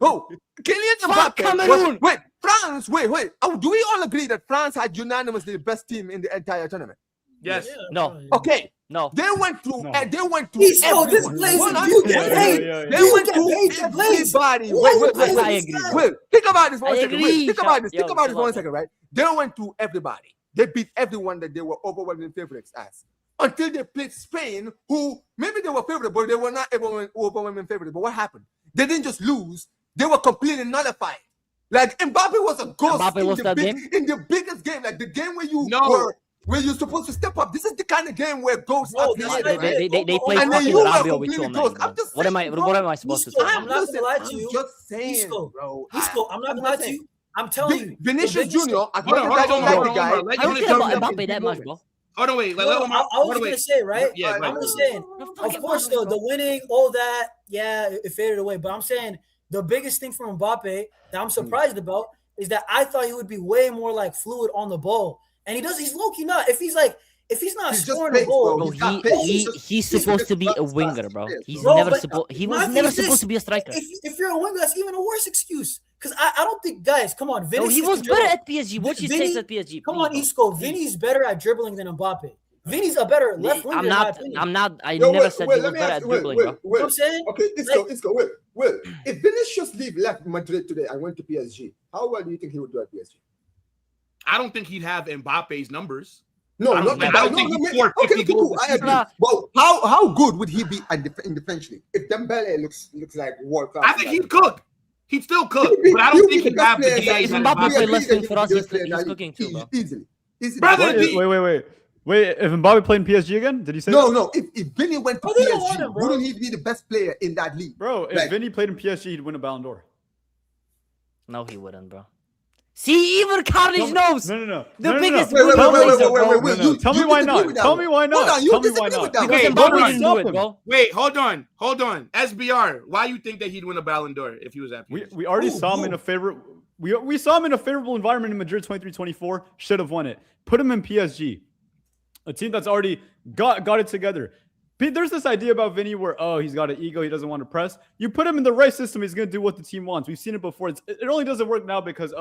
Oh, Kylian Mbappe. Wait, France. Wait. Oh, do we all agree that France had unanimously the best team in the entire tournament? Yes. No. Okay. No. They went through. They went through. This place They went through everybody. Wait. I agree. Wait, think about this for 1 second. Think about this. Yo, Think about this for 1 second, right? They went through everybody. They beat everyone that they were overwhelming favorites as. Until they played Spain, who maybe they were favorite, but they were not overwhelming favorites. But what happened? They didn't just lose. They were completely nullified. Like, Mbappe was a ghost in the biggest game. Like, the game where where you're supposed to step up. This is the kind of game where ghosts are played. They play fucking Rabio with 2 men. What am I supposed to say? I'm not gonna lie to you. I'm just saying, bro. I'm not gonna lie to you. I'm telling you. Vinícius Jr. I don't care about Mbappe that much, bro. Hold on, wait. I was gonna say, right? Yeah, I'm just saying. Of course, the winning, all that, yeah, it faded away. But I'm saying the biggest thing from Mbappe that I'm surprised about is that I thought he would be way more like fluid on the ball, and he's low-key not. If he's not scoring a goal, bro, he's supposed to be a winger, bro. He was never supposed to be a striker. If you're a winger, that's even a worse excuse. Because I don't think, guys, come on. No, he was better at PSG. What you say at PSG? Come on, Isco. Vinny's better at dribbling than Mbappe. Vinny's a better left winger. I never said he was better at dribbling, bro. You know what I'm saying? Okay, Isco, Will. If Vinícius left Madrid today and went to PSG, how well do you think he would do at PSG? I don't think he'd have Mbappe's numbers. No, I don't think he'd score 50 goals. I agree. Well, how good would he be in the French league? If Dembele looks like world class, I think he'd cook. He'd still cook, but I don't think he'd have the DAs. Mbappe played less than for us. He's cooking too, bro. Easily. Wait. If Mbappe played in PSG again, did he say? No. If Vinny went to PSG, wouldn't he be the best player in that league? Bro, if Vinny played in PSG, he'd win a Ballon d'Or. No, he wouldn't, bro. See, even Carnage knows. No. The biggest. Wait. Tell me why not. Tell me why not. Tell me why not. Because Mbappe didn't do it, bro. Wait, hold on. SBR, why you think that he'd win a Ballon d'Or if he was at PSG? We already saw him in a favorite. We saw him in a favorable environment in Madrid 23-24. Should have won it. Put him in PSG, a team that's already got it together. There's this idea about Vinny where, he's got an ego. He doesn't want to press. You put him in the right system, he's going to do what the team wants. We've seen it before. It only doesn't work now because,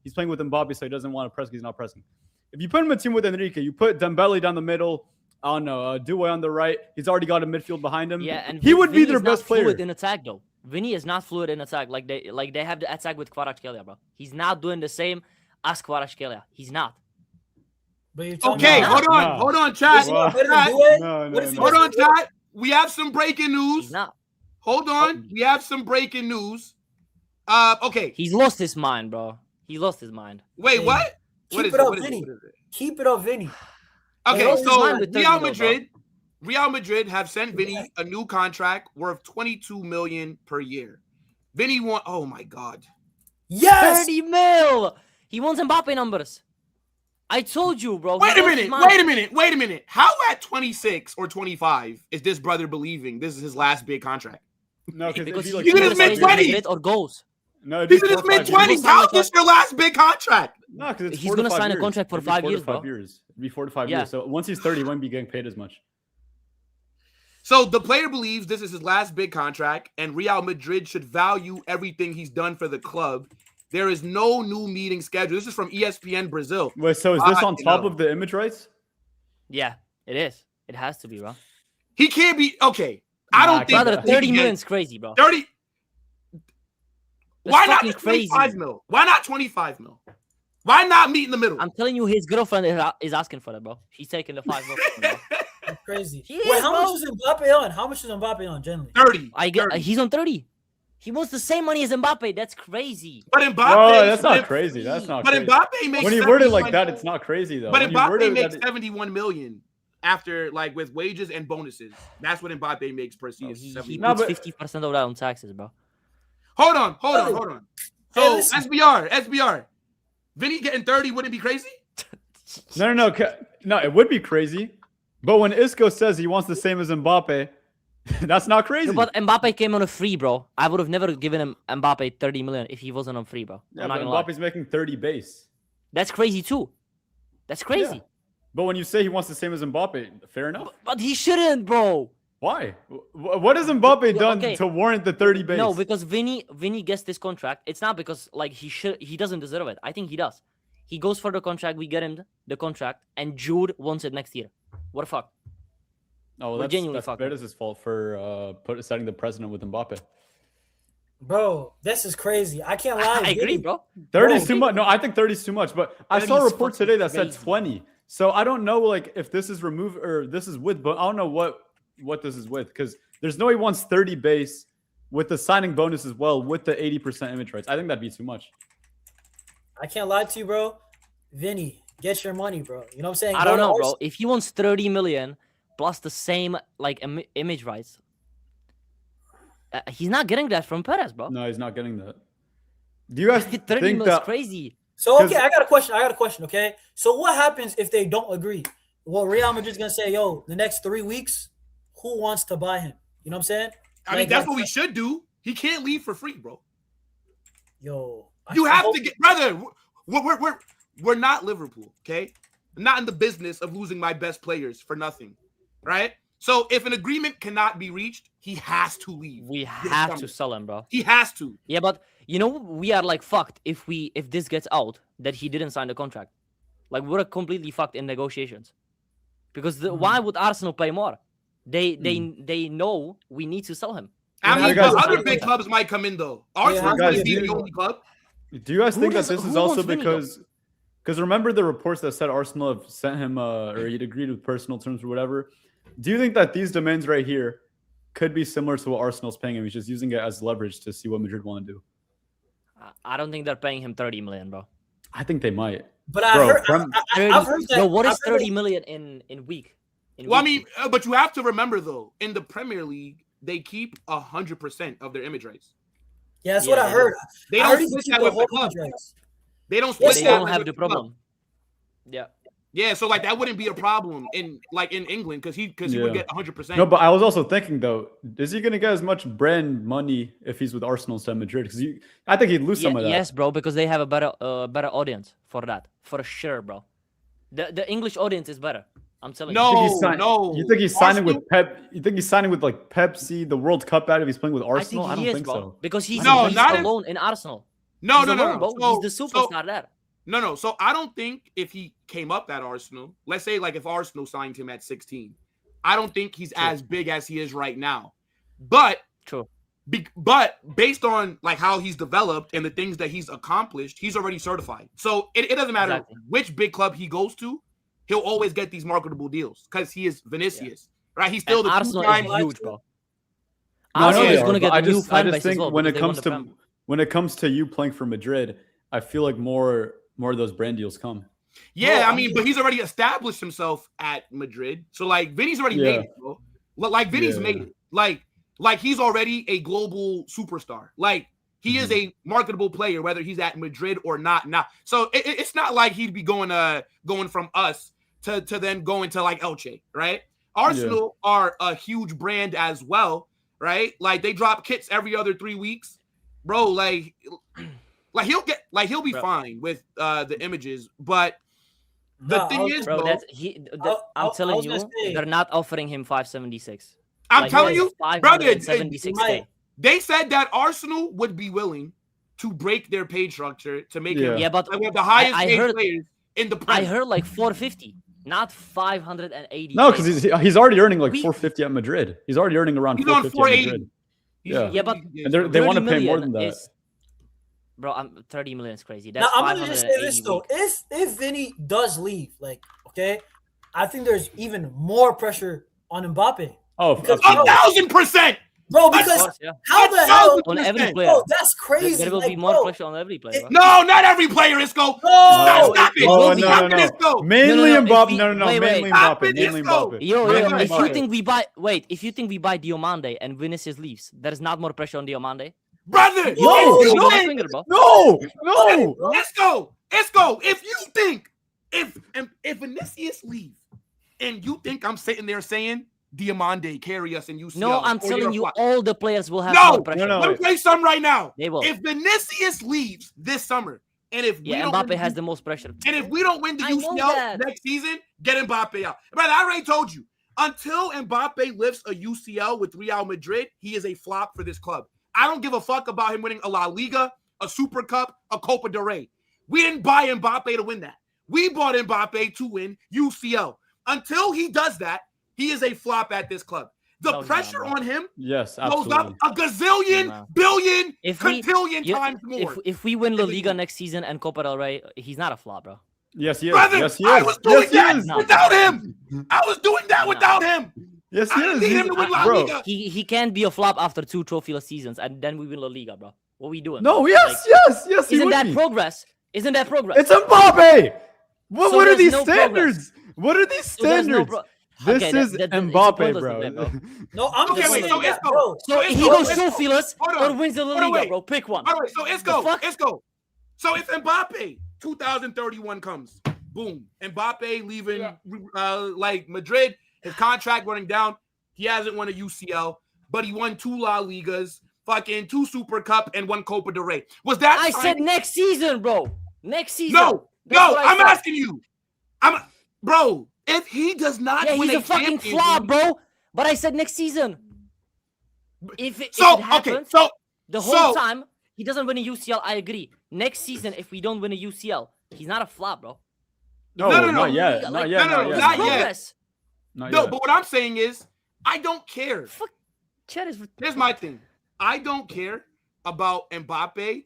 he's playing with Mbappe, so he doesn't want to press because he's not pressing. If you put him in a team with Enrique, you put Dembele down the middle, I don't know, Doué on the right. He's already got a midfield behind him. Yeah, and he would Vinny be their best player. Fluid in attack, though. Vinny is not fluid in attack like they have the attack with Kvaratskhelia, bro. He's not doing the same as Kvaratskhelia. He's not. Okay, hold on, chat. Hold on, chat. We have some breaking news. He's not. Hold on. We have some breaking news. Okay. He's lost his mind, bro. He lost his mind. Wait, what? Keep it up, Vinny. Keep it up, Vinny. Okay, so Real Madrid have sent Vinny a new contract worth $22 million per year. Vinny want, oh my God. Yes! 30 mil! He wants Mbappe numbers. I told you, bro. Wait a minute. How at 26 or 25 is this brother believing this is his last big contract? No, because he's in his mid-20s. Or goals. No, he's in his mid-20s. How is this your last big contract? No, because he's going to sign a contract for 5 years, bro. It'd be 4 to 5 years. So once he's 30, he won't be getting paid as much. So the player believes this is his last big contract, and Real Madrid should value everything he's done for the club There is no new meeting scheduled. This is from ESPN Brazil. Wait, so is this on top of the image rights? Yeah, it is. It has to be, bro. He can't be okay. I don't think brother, 30 million is crazy, bro. 30. That's Why not fucking 25 mil? Why not 25 mil? Why not meet in the middle? I'm telling you, his girlfriend is asking for that, bro. She's taking the 5 mil. That's crazy. He Wait, is, how bro. much is Mbappe on? How much is Mbappe on generally? 30. He's on 30. He wants the same money as Mbappe. That's crazy. But Mbappe, No, that's not crazy. That's not. But crazy. Mbappe makes. When you word it like that, it's not crazy though. But When you word Mbappe it makes that 71 million after like with wages and bonuses. That's what Mbappe makes per season. He 71. puts 50% of that on taxes, bro. Hold on. So Hey, listen. SBR. Vinny getting 30 wouldn't be crazy? No, it would be crazy. But when Isco says he wants the same as Mbappe, that's not crazy. No, but Mbappe came on a free, bro. I would have never given him Mbappe 30 million if he wasn't on free, bro. Yeah, I'm not but gonna Mbappe's lie. making 30 base. That's crazy too. That's crazy. Yeah. But when you say he wants the same as Mbappe, fair enough. But he shouldn't, bro. Why? What has Mbappe done okay. to warrant the 30 base? No, because Vinny gets this contract. It's not because like he doesn't deserve it. I think he does. He goes for the contract. We get him the contract, and Jude wants it next year. What the fuck? Oh, well, that's Perez's fault for setting the precedent with Mbappe. Bro, this is crazy. I can't lie. I agree, bro. 30 is too much. No, I think 30 is too much. But I saw a 30 is report fucking today that said crazy. 20. So I don't know like if this is removed or this is with, but I don't know what this is with because there's no way he wants 30 base with the signing bonus as well with the 80% image rights. I think that'd be too much. I can't lie to you, bro. Vinny, get your money, bro. You know what I'm saying? I don't know, bro. If he wants 30 million plus the same like image rights, he's not getting that from Perez, bro. No, he's not getting that. Do you guys 30 think million is that? crazy. So okay, I got a question. Okay, so what happens if they don't agree? Well, Real Madrid's gonna say, "Yo, the next 3 weeks, who wants to buy him?" You know what I'm saying? I mean, that's what we should do. He can't leave for free, bro. Yo, You have to get, brother. We're not Liverpool, okay? I'm not in the business of losing my best players for nothing, right? So if an agreement cannot be reached, he has to leave. We have to sell him, bro. He has to. Yeah, but you know we are like fucked if this gets out that he didn't sign the contract. Like we're completely fucked in negotiations. Because why would Arsenal pay more? They know we need to sell him. I mean, guys- other big clubs might come in though. Arsenal guys, might be the only club. Do you guys think that does- this who is also wants Vinny, though? because remember the reports that said Arsenal have sent him or he'd agreed with personal terms or whatever? Do you think that these demands right here could be similar to what Arsenal's paying him? He's just using it as leverage to see what Madrid want to do. I don't think they're paying him 30 million, bro. I think they might. But Bro, I've I've heard that. Yo, what is I've heard 30 million in week? Well, I mean, but you have to remember though, in the Premier League, they keep 100% of their image rights. Yeah, that's what I they heard. They I don't heard he split keep that the with the whole club. contracts. They don't Yeah, split they that don't with have the club. problem. Yeah. Yeah, so like that wouldn't be a problem in England because he would get 100%. No, but I was also thinking though, is he going to get as much brand money if he's with Arsenal instead of Madrid? Because I think he'd lose some of that. Yes, bro, because they have a better audience for that, for sure, bro. The English audience is better. I'm telling you. No. You think he's signing Arsenal- with Pep? You think he's signing with like Pepsi, the World Cup ad if he's playing with I Arsenal? think I he don't is, think bro. so. Because he's No, not if- alone in Arsenal. No, He's no, alone, no, bro. He's the superstar there. No. So I don't think if he came up at Arsenal, let's say like if Arsenal signed him at 16, I don't think he's as big as he is right now. But True. But based on like how he's developed and the things that he's accomplished, he's already certified. So it doesn't matter Exactly. which big club he goes to, he'll always get these marketable deals because he is Vinicius, right? He's still And the Arsenal two-time. is huge, bro. No, I know Arsenal they is are, going to but get a new I fan just base as think well. when it because they comes won to the Prem. when it comes to you playing for Madrid, I feel like more of those brand deals come. Yeah, Bro, I mean, but he's already established himself at Madrid. So like Vinny's already made it, bro. Like Vinny's made it. Like he's already a global superstar. Like he is a marketable player, whether he's at Madrid or not. Now, so it's not like he'd be going from us to then going to like Elche, right? Arsenal are a huge brand as well, right? Like they drop kits every other 3 weeks, bro. Like he'll be fine with the images, but the thing is, Bro, bro, I'm telling was you, gonna say- they're not offering him 576. I'm telling you, brother, 576K. they said that Arsenal would be willing to break their pay structure to make Yeah. it Yeah, but like one of the highest I paid heard- players in the I Premier. heard like 450, not 580. No, because he's already earning like We- 450 at Madrid. He's already earning around He's on 450 at 480. Madrid. Yeah. Yeah, but And they want to 30 pay more million than that. is- Bro, 30 million is crazy. Now That's I'm gonna just say this 580 though: week. if Vinny does leave, like, okay, I think there's even more pressure on Mbappe, Oh, Because- absolutely. 1,000%. bro. Of Because course, yeah. how the hell, On every 1,000%. player. bro? That's crazy. There will like, be more bro, pressure on every player. Bro. No, not every player, Isco. No, Stop it. Oh, will be. Stop it, Isco. Mainly No, no, no, if Mbappe. we- No, wait, mainly Stop Mbappe. it, Mainly Isco. Mbappe. Yo, Mainly if Mbappe. you think we buy, if you think we buy Diomande and Vinícius leaves, there is not more pressure on Diomande. Brother, No, if you no. think, No. Isco, if you think, if Vinícius leaves, and you think I'm sitting there saying Diomande carry us in UCL. No, I'm or you're telling a you, flop. all the players will have No, more pressure. no, Let me tell you something right now. They will. If Vinícius leaves this summer, and if we Yeah, don't Mbappe win has the most pressure. and if we don't win the I know UCL that. next season, get Mbappe out. Brother, I already told you. Until Mbappe lifts a UCL with Real Madrid, he is a flop for this club. I don't give a fuck about him winning a La Liga, a Super Cup, a Copa del Rey. We didn't buy Mbappe to win that. We bought Mbappe to win UCL. Until he does that, he is a flop at this club. The No, he's pressure not, bro. on him Yes, goes absolutely. up a gazillion, No. billion, If we- quintillion Yeah, times more. if we win La Liga next season and Copa del Rey, he's not a flop, bro. Yes, he is. Brother, Yes, he I is. was doing Yes, he that is. No. without him. I was doing that without him. Yes, I he didn't is. need He's- him to win La bro. Liga. He can't be a flop after 2 trophyless seasons and then we win La Liga, bro. What are we doing? No, bro? yes, yes, he Isn't would that be. progress? Isn't that progress? It's Mbappe. What So are there's these no standards? What are these So there's no standards? pro- This Okay, is it's a Mbappe, pointless bro. debate, bro. no, I'm Okay, just wait, saying so that, Isco- bro. So Isco, he goes Isco, trophyless hold or on, wins the La hold on, Liga, wait. bro. Pick one. All right, so Isco, The fuck? Isco. So if Mbappe 2031 comes, boom, Mbappe leaving like Madrid, his contract running down. He hasn't won a UCL, but he won 2 La Ligas, fucking 2 Super Cup, and 1 Copa del Rey. Was that? I said next season, bro. Next season. no, That's no. what I I'm said. asking you. Bro. If he does not Yeah, win he's a fucking Champions flop, League- bro. But I said next season. If it So happens, okay, so the whole so- time he doesn't win a UCL, I agree. Next season, if we don't win a UCL, he's not a flop, bro. No, No, no, no. not yet. Like- Not yet. no, no, Not yet. not yet. Progress. Not no, yet. but what I'm saying is, I don't care. Fuck. Chat is. Here's my thing. I don't care about Mbappe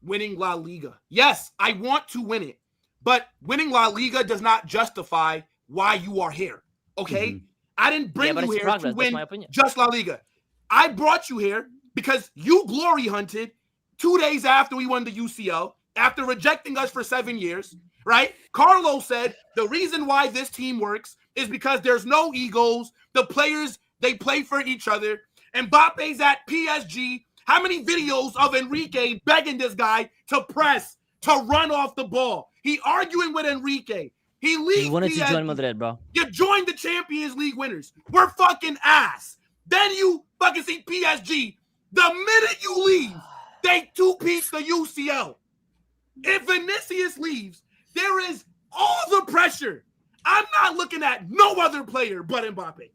winning La Liga. Yes, I want to win it, but winning La Liga does not justify why you are here. Okay, Mhm. I didn't bring but you it's here progress. to That's win my opinion. just La Liga. I brought you here because you glory hunted 2 days after we won the UCL, after rejecting us for 7 years, right? Carlo said the reason why this team works is because there's no egos. The players, they play for each other. Mbappe's at PSG. How many videos of Enrique begging this guy to press, to run off the ball? He arguing with Enrique. He leaves He wanted to PSG. join Madrid, bro. You joined the Champions League winners. We're fucking ass. Then you fucking see PSG. The minute you leave, they two-piece the UCL. If Vinícius leaves, there is all the pressure. I'm not looking at no other player but Mbappe.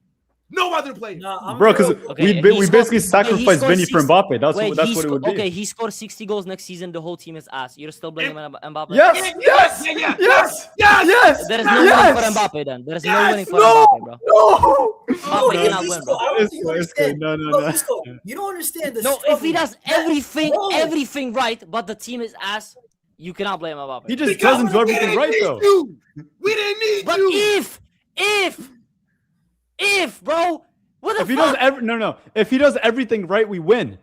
No other player. No, I'm Bro, because Okay, we he basically scored- he sacrificed scored Vinny for 60 Mbappe. That's Wait, what it would be. Okay, he scored 60 goals next season. The whole team is ass. You're still blaming Mbappe? Yes, Yeah, yes, yeah, yeah. yes, Yes. yes. There is no yes. winning for Mbappe then. There is no Yes. winning for No, Mbappe, bro. no. Mbappe No, cannot Isco, win, bro. I don't think you Isco, understand. no, no, Bro, no. Isco, you don't understand the No, if he struggle. does everything, Bro. everything right, but the team is ass, you cannot blame Mbappe. He just Because doesn't do we everything didn't right need though. you. We didn't need But you. if, bro, what the If he fuck? does if he does everything right, we win.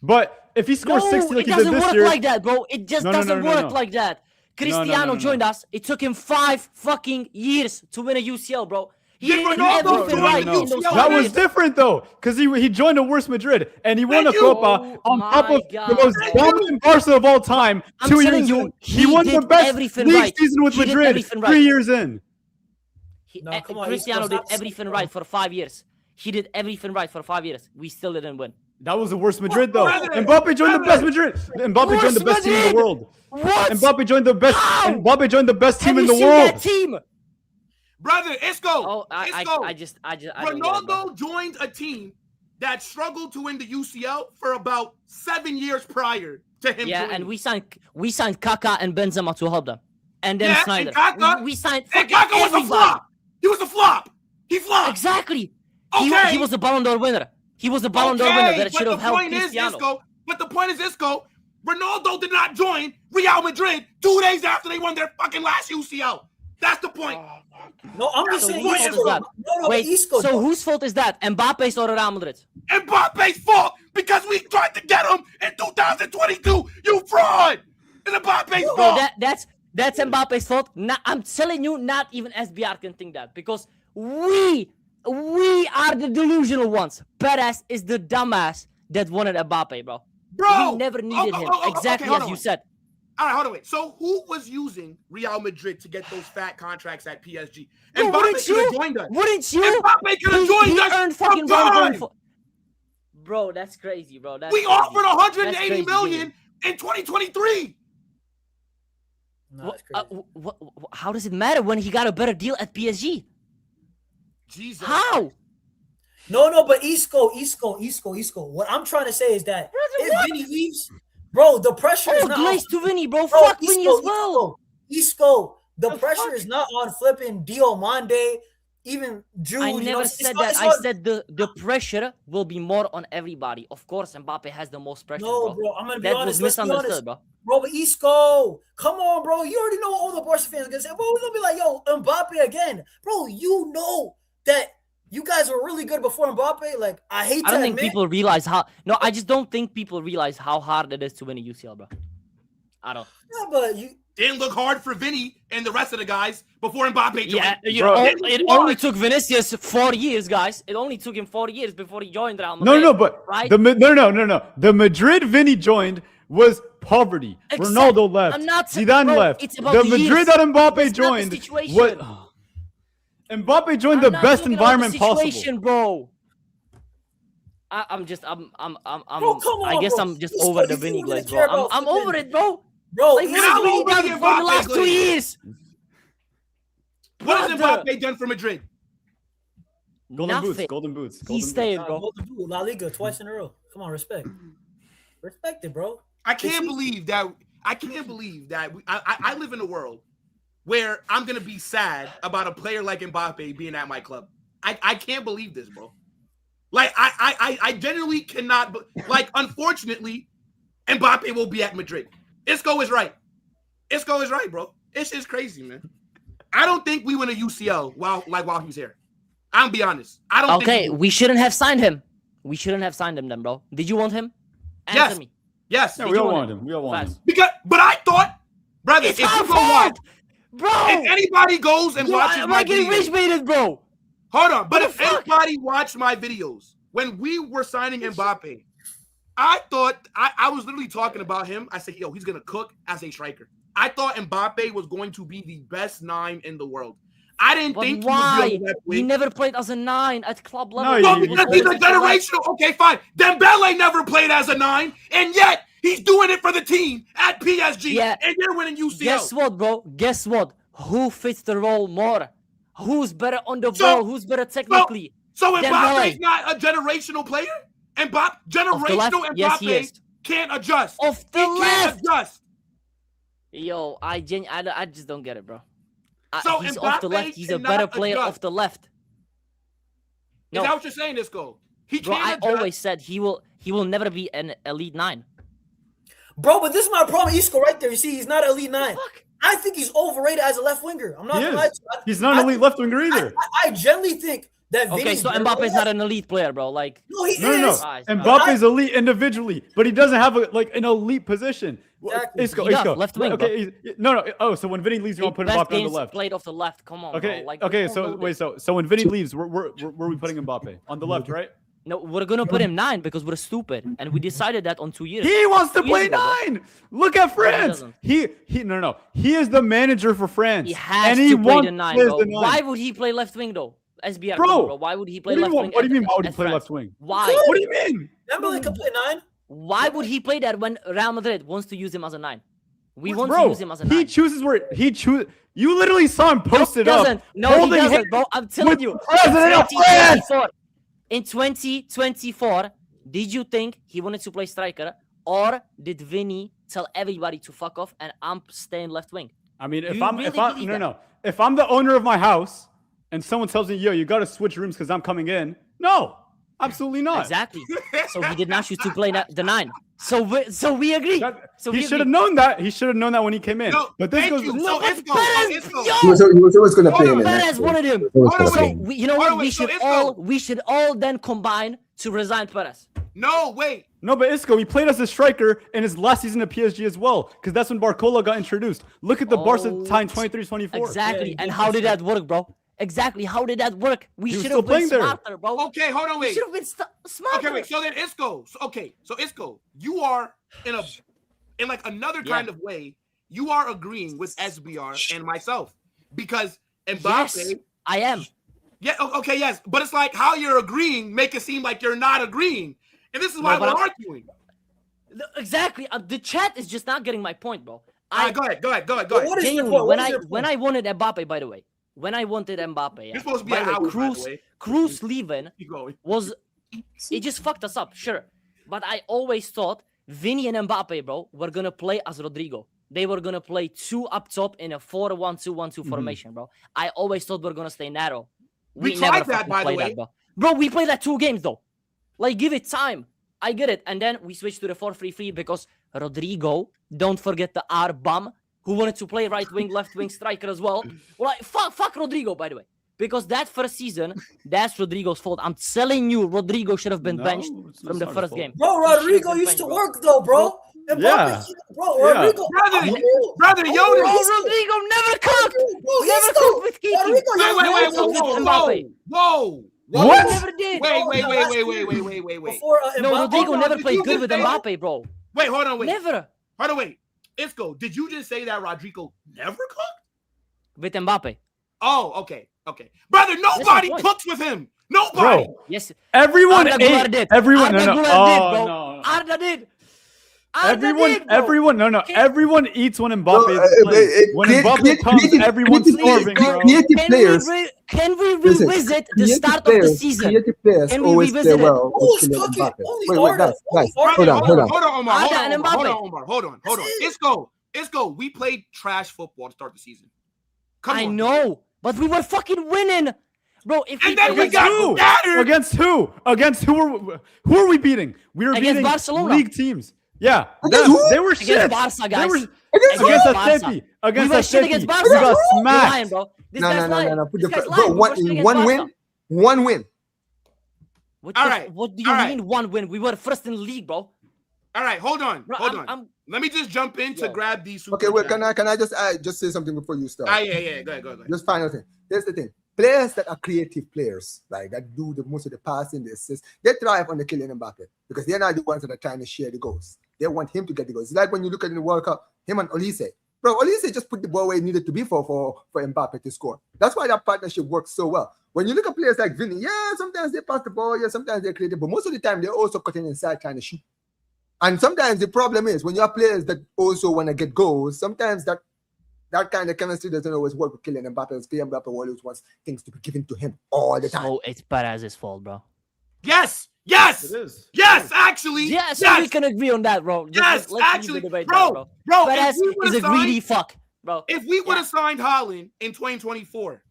But if he scores 60 like it he did doesn't this work year, like that, bro. It just No, no, no, doesn't no, work no. like that. no, no, Cristiano no. joined us. It took him 5 fucking years to win a UCL, bro. He Yeah, did Ronaldo everything joined right the in those UCL. that 5 was years. different though, because he joined a worse Madrid and he won a Thank you. Copa on Oh top of my the God, most bro. dominant Barca of all time. I'm 2 telling years you, in. he won the did best everything league right. season with He did Madrid everything 3 right. years in. No, come on, Cristiano Isco, did stop everything saying right for 5 years. He did everything right for 5 years. We still didn't win. That was the worst Madrid though. brother, Mbappe joined the best brother. Madrid. Mbappe joined the best team in the Madrid? world. What? Mbappe joined the best. How? Mbappe joined the best team Have in you the seen world. that team? Brother, Isco. Oh, I Isco. just I don't get it, bro. Ronaldo joined a team that struggled to win the UCL for about 7 years prior to him. Yeah, joining. and we signed Kaká and Benzema to help them, and then Yeah, Snyder. and Kaká- we signed. And fucking Kaká was a everybody. flop. He was a flop. He flopped. Exactly. Okay. He was a Ballon d'Or winner. He was the Ballon d'Or winner that should have helped Cristiano. But the point is, Isco, Ronaldo did not join Real Madrid 2 days after they won their fucking last UCL. That's the point. No, I'm just So saying. whose Isco. fault is that? No, Wait, Isco. so whose fault is that? Mbappe's or Real Madrid? Mbappe's fault because we tried to get him in 2022. You fraud. It's Mbappe's Bro, fault. that's Mbappe's fault. I'm telling you, not even SBR can think that because we are the delusional ones. Perez is the dumbass that wanted Mbappe, bro. Bro, we never needed him. Exactly hold as on. you said. All right, hold on, wait. So who was using Real Madrid to get those fat contracts at PSG? Bro, Mbappe wouldn't could have you? joined us. Wouldn't you? Mbappe could have joined he us. earned for fucking time. Bro, that's crazy, bro. That's We crazy. offered That's 180 crazy, million in 2023. No, that's crazy. How does it matter when he got a better deal at PSG? Jesus. How? No, but Isco. What I'm trying to say is that if what? Vinny leaves, bro, the pressure is Oh, not Glaze to Vinny, bro. Bro, Fuck Vinny as well. Isco, the The pressure fuck? is not on flipping Diomande, even Jude. I you know, never it's said not- that. it's I not- said the pressure will be more on everybody. Of course, Mbappe has the most pressure, No, bro. bro, I'm gonna be That honest. was Let's be honest. misunderstood, bro. Bro, but Isco, come on, bro. You already know what all the Barca fans are gonna say. Bro, we're gonna be like, yo, Mbappe again. Bro, you know that you guys were really good before Mbappe. Like, I hate I to don't think admit. people realize how. No, I just don't think people realize how hard it is to win a UCL, bro. I don't. Yeah, but you Didn't look hard for Vinny and the rest of the guys before Mbappe joined. Yeah, Bro. it only took Vinícius 4 years, guys. It only took him 4 years before he joined Real No, Madrid. no, but right? no. The Madrid Vinny joined was poverty. Exact- Ronaldo left. I'm not sa- Zidane bro, left. it's about The the Madrid years. that Mbappe It's not the joined situation. what? Mbappe joined the I'm not best talking about the environment possible. situation, bro. I'm Bro, come I on, guess bro. I'm just Isco, over the if you Vinny really glaze, care bro. about I'm flipping- over it, bro. bro, Like, Isco, what has Vinny over done the for the Mbappe last 2 glaze. years? What has Brother. Mbappe done for Madrid? Golden Nothing. Golden boots. He's Golden staying, boots. bro. Golden Boot, La Liga twice in a row. Come on, respect. Respect it, bro. I can't believe that. I live in a world where I'm gonna be sad about a player like Mbappe being at my club. I can't believe this, bro. Like I genuinely cannot. Like, unfortunately, Mbappe will be at Madrid. Isco is right. Isco is right, bro. It's just crazy, man. I don't think we win a UCL while he's here. I'll be honest. I don't. Okay, think we shouldn't have signed him. We shouldn't have signed him then, bro. Did you want him? Yes. Answer me. Yes, Yeah, Did we you all want wanted him. We all wanted him. Fast. but I thought, brother, It's if our you go watch, fault, bro. if anybody goes and watches Am my I getting videos, rich baited, bro? hold on. But What if the fuck? anybody watched my videos when we were signing Mbappe, I thought I was literally talking about him. I said, yo, he's gonna cook as a striker. I thought Mbappe was going to be the best 9 in the world. I didn't But think why? he would be on the left He wing. never played as a 9 at club level. No, No, he- because he's a played as left. generational. Okay, fine. Dembele never played as a 9, and yet he's doing it for the team at PSG, Yeah. and they're winning UCL. Guess what, bro? Guess what? Who fits the role more? Who's better on the So- ball? Who's better technically? So Dembele. Mbappe's not a generational player? Mbappe, Of the generational left? Yes, he Mbappe is. can't adjust. Off the He can't left. adjust. Yo, I just don't get it, bro. So He's off the Mbappe left. He's a cannot better player adjust. off the left. Is No, that what you're saying, Isco? He bro, I can't adjust. always said he will never be an elite 9. Bro, but this is my problem. Isco right there. You see, he's not elite 9. Fuck. I think he's overrated as a left winger. I'm not He gonna is. lie to you. He's not an elite left winger either. I generally think that Okay, Vinny's so better Mbappe's left. not an elite player, bro. Like, No, he No. is. Guys, Mbappe's elite individually, but he doesn't have an elite position. Exactly. Isco, He does, Isco. left wing, Okay, no. Oh, so when Vinny leaves, you want to put best Mbappe on the games left. played off the left. Come on, Okay, bro. Like, okay. we all So know wait, this. so when Vinny leaves, where are we putting Mbappe? On the left, right? No, we're gonna put him 9 because we're stupid, and we decided that on 2 years. He wants to 2 years play ago, bro. 9. Look at France. doesn't. No. He is the manager for France. He has and he to play wants the 9, play bro. the 9. Why would he play left wing though? SBR, Bro, bro. Why would he play What do you left mean? wing? What do you mean? Why would he at play France? left wing? Why? What do you mean? Dembele can play 9. Why would he play that when Real Madrid wants to use him as a 9? We want to Bro, use him as a he 9. chooses where he choose. You literally saw him No, posted he up. doesn't. No, he holding doesn't, hands bro. I'm telling with you. the president of France. In 2024, did you think he wanted to play striker or did Vini tell everybody to fuck off and I'm staying left wing? I mean, if You I'm really believe that? if I'm the owner of my house and someone tells me, yo, you got to switch rooms because I'm coming in, no, absolutely not. Exactly. So he did not choose to play the 9. So we agree. He should have known that. He should have known that when he came in. No, but this thank goes. you. No, So but Isco, Perez, Isco. yo! He was always going to play him. Perez wanted him. Hold on, So wait. you know Hold what? on, We wait. So should Isco. we should all then combine to resign Perez. No, wait. No, but Isco, he played as a striker in his last season at PSG as well, because that's when Barcola got introduced. Look at the Barca time 23-24. Exactly. Yeah, And how did that work, bro? Exactly. How did that work? We He was should still have been playing there. smarter, bro. Okay, hold on, We wait. should have been smarter. Okay, wait. So then Isco. So Isco, you are in like another kind of way, you are agreeing with SBR and myself because Mbappe. Yes, I am. Yeah. Okay. Yes. But it's like how you're agreeing make it seem like you're not agreeing, and this is why No, but we're I'm- arguing. Exactly. The chat is just not getting my point, bro. All right, go ahead. But what is your Genuinely, point? What is your when point? I wanted Mbappe, by the way, when I wanted Mbappe, You're supposed to be by an the way, hour, by the way. Cruz leaving Keep going. was it just fucked us up, sure. But I always thought Vini and Mbappe, bro, were gonna play as Rodrigo. They were gonna play 2 up top in a 4-1-2-1-2 formation, bro. I always thought we're gonna stay narrow. We never tried that, fucking by the played way. that, bro. We played that 2 games though. Like, give it time. I get it. And then we switched to the 4-3-3 because Rodrigo, don't forget the R bum, who wanted to play right wing, left wing striker as well. Well, like, fuck Rodrigo, by the way. Because that first season, that's Rodrigo's fault. I'm telling you, Rodrigo should have been No, benched it's from the not his first fault. game. Bro, He should have Rodrigo been used to benched, work though, bro. Mbappe, Yeah. bro, Yeah. Rodrigo. Brother, Oh, Yoda. Rodrigo. Rodrigo never cooked. Bro, Never Isco. cooked with Kiki. Rodrigo, Wait, you wait, never whoa, cooked whoa, with whoa, Mbappe. whoa. What? He never did. Wait, Last year, wait. Before No, Mbappe. Rodrigo never Did played you good just with say- Mbappe, bro. Wait, hold on, wait. Never. Hold on, wait. Isco, did you just say that Rodrigo never cooked? With Mbappe. Oh, okay. Brother, nobody point. cooks with him. Nobody. Bro, Yes. everyone Arda Güler ate. did. Everyone, Arda no, no. Güler Oh, did, bro. no. Arda did. Everyone eats when Mbappe No, is playing. When Mbappe comes, everyone's starving, bro. Creative players. Can we Listen, revisit the creative start of players- the season? Creative players Can we always play revisit it? well. Who's with Kylian cooking? Mbappe. Only Wait, Arda. guys, Brother, hold on. Omar. Arda and Mbappe. Hold on. That's it. Isco, we played trash football to start the season. Come I on. know, but we were fucking winning, bro. If And then we Against got who? scattered. Against who? Who are we beating? We were Against beating Barcelona. league teams. Yeah, Against them. who? They were shit. against Barca, guys. They were Against against Barca. Atleti. Against We were shit Atleti. against We Barca. got You're smacked. lying, bro. This No. guy's lying. Put This the guy's bro. lying. We were shit against One Barca. win. One win. What All the- right, What do you all right. mean 1 win? We were first in the league, bro. All right, hold on. Bro, hold I'm- on. Let me just jump in to Yo. grab these super Okay, well, chats. can I just say something before you start? Yeah. Go ahead. Just final thing. Here's the thing. Players that are creative players, like that do the most of the passing, the assists, they thrive on the Kylian Mbappe because they're not the ones that are trying to share the goals. They want him to get the goals. It's like when you look at the World Cup, him and Olise. Bro, Olise just put the ball where it needed to be for Mbappe to score. That's why that partnership works so well. When you look at players like Vini, yeah, sometimes they pass the ball, yeah, sometimes they're creative, but most of the time they're also cutting inside trying to shoot. And sometimes the problem is when you have players that also want to get goals, sometimes that kind of chemistry doesn't always work with Kylian Mbappe. Because Kylian Mbappe always wants things to be given to him all the time. So it's Perez's fault, bro. Yes. It is. Actually. Yeah, so yes. we can agree on that, bro. Yes, let's actually, leave the debate bro, now, bro, Perez if we is would've a greedy signed- fuck, bro. If we would have signed Haaland in 2024,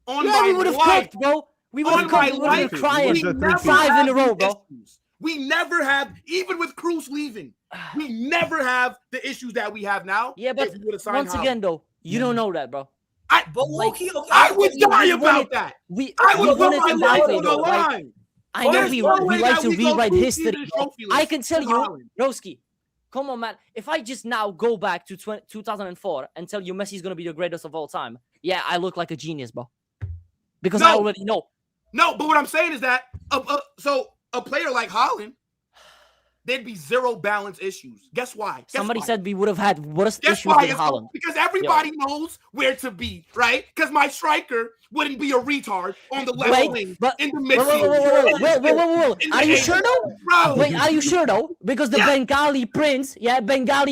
on Yeah, my we would have life, cooked, bro. We would on have my cooked. We would have life, been We crying. we would've never 5 in have a row, these bro. issues. We never have, even with Cruz leaving, we never have the issues that we have now. Yeah, but if we would've signed once Haaland. again, though, you don't know that, bro. But Like, okay. I would die we about wanted- that. We I would wanted put my life Mbappe, on the though. Like, line. I know There's we no way like that to we go rewrite two history. seasons Bro. trophyless I can tell with you, Haaland. Broski, come on, man. If I just now go back to 2004 and tell you Messi's going to be the greatest of all time, yeah, I look like a genius, bro. Because I No. already know. No, but what I'm saying is that so a player like Haaland, there'd be zero balance issues. Guess why? Guess Somebody why? said we would have had worse Guess issues why? with It's Haaland. because everybody knows where to be, right? Because my striker wouldn't be a retard on the left Wait, wing but in the whoa, midfield. whoa. In the Are you eight. sure though? Bro, Wait, are you sure though? Because the Yeah. Bengali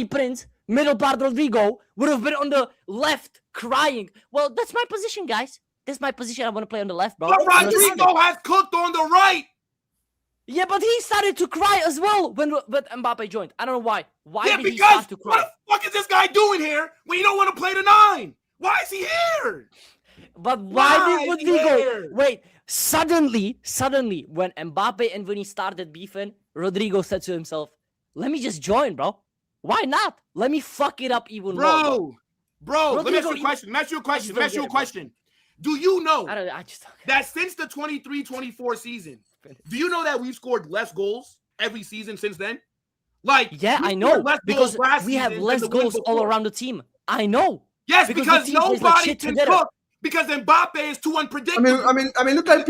Prince, middle part Rodrigo, would have been on the left crying. Well, that's my position, guys. That's my position. I want to play on the left, bro. but You understand Rodrigo it? has cooked on the right. Yeah, but he started to cry as well when Mbappe joined. I don't know why. Why Yeah, did he because start to what cry? the fuck is this guy doing here when you don't want to play the 9? Why is he here? But why Why did is he Rodrigo? here? Wait, suddenly, when Mbappe and Vini started beefing, Rodrigo said to himself, "Let me just join, bro. Why not? Let me fuck it up even more." Bro, let me ask you a Rodrigo, question. Let me ask you a question. just Let me ask don't you a get it, bro. question. Do you know I just that since the 23-24 season, do you know that we've scored less goals every season since then? Like, yeah, we I scored know less because goals last we have season less than the ones goals all before. around the team. I know. Yes, because because the team plays like nobody shit can together. cook because Mbappe is too unpredictable. I mean, look at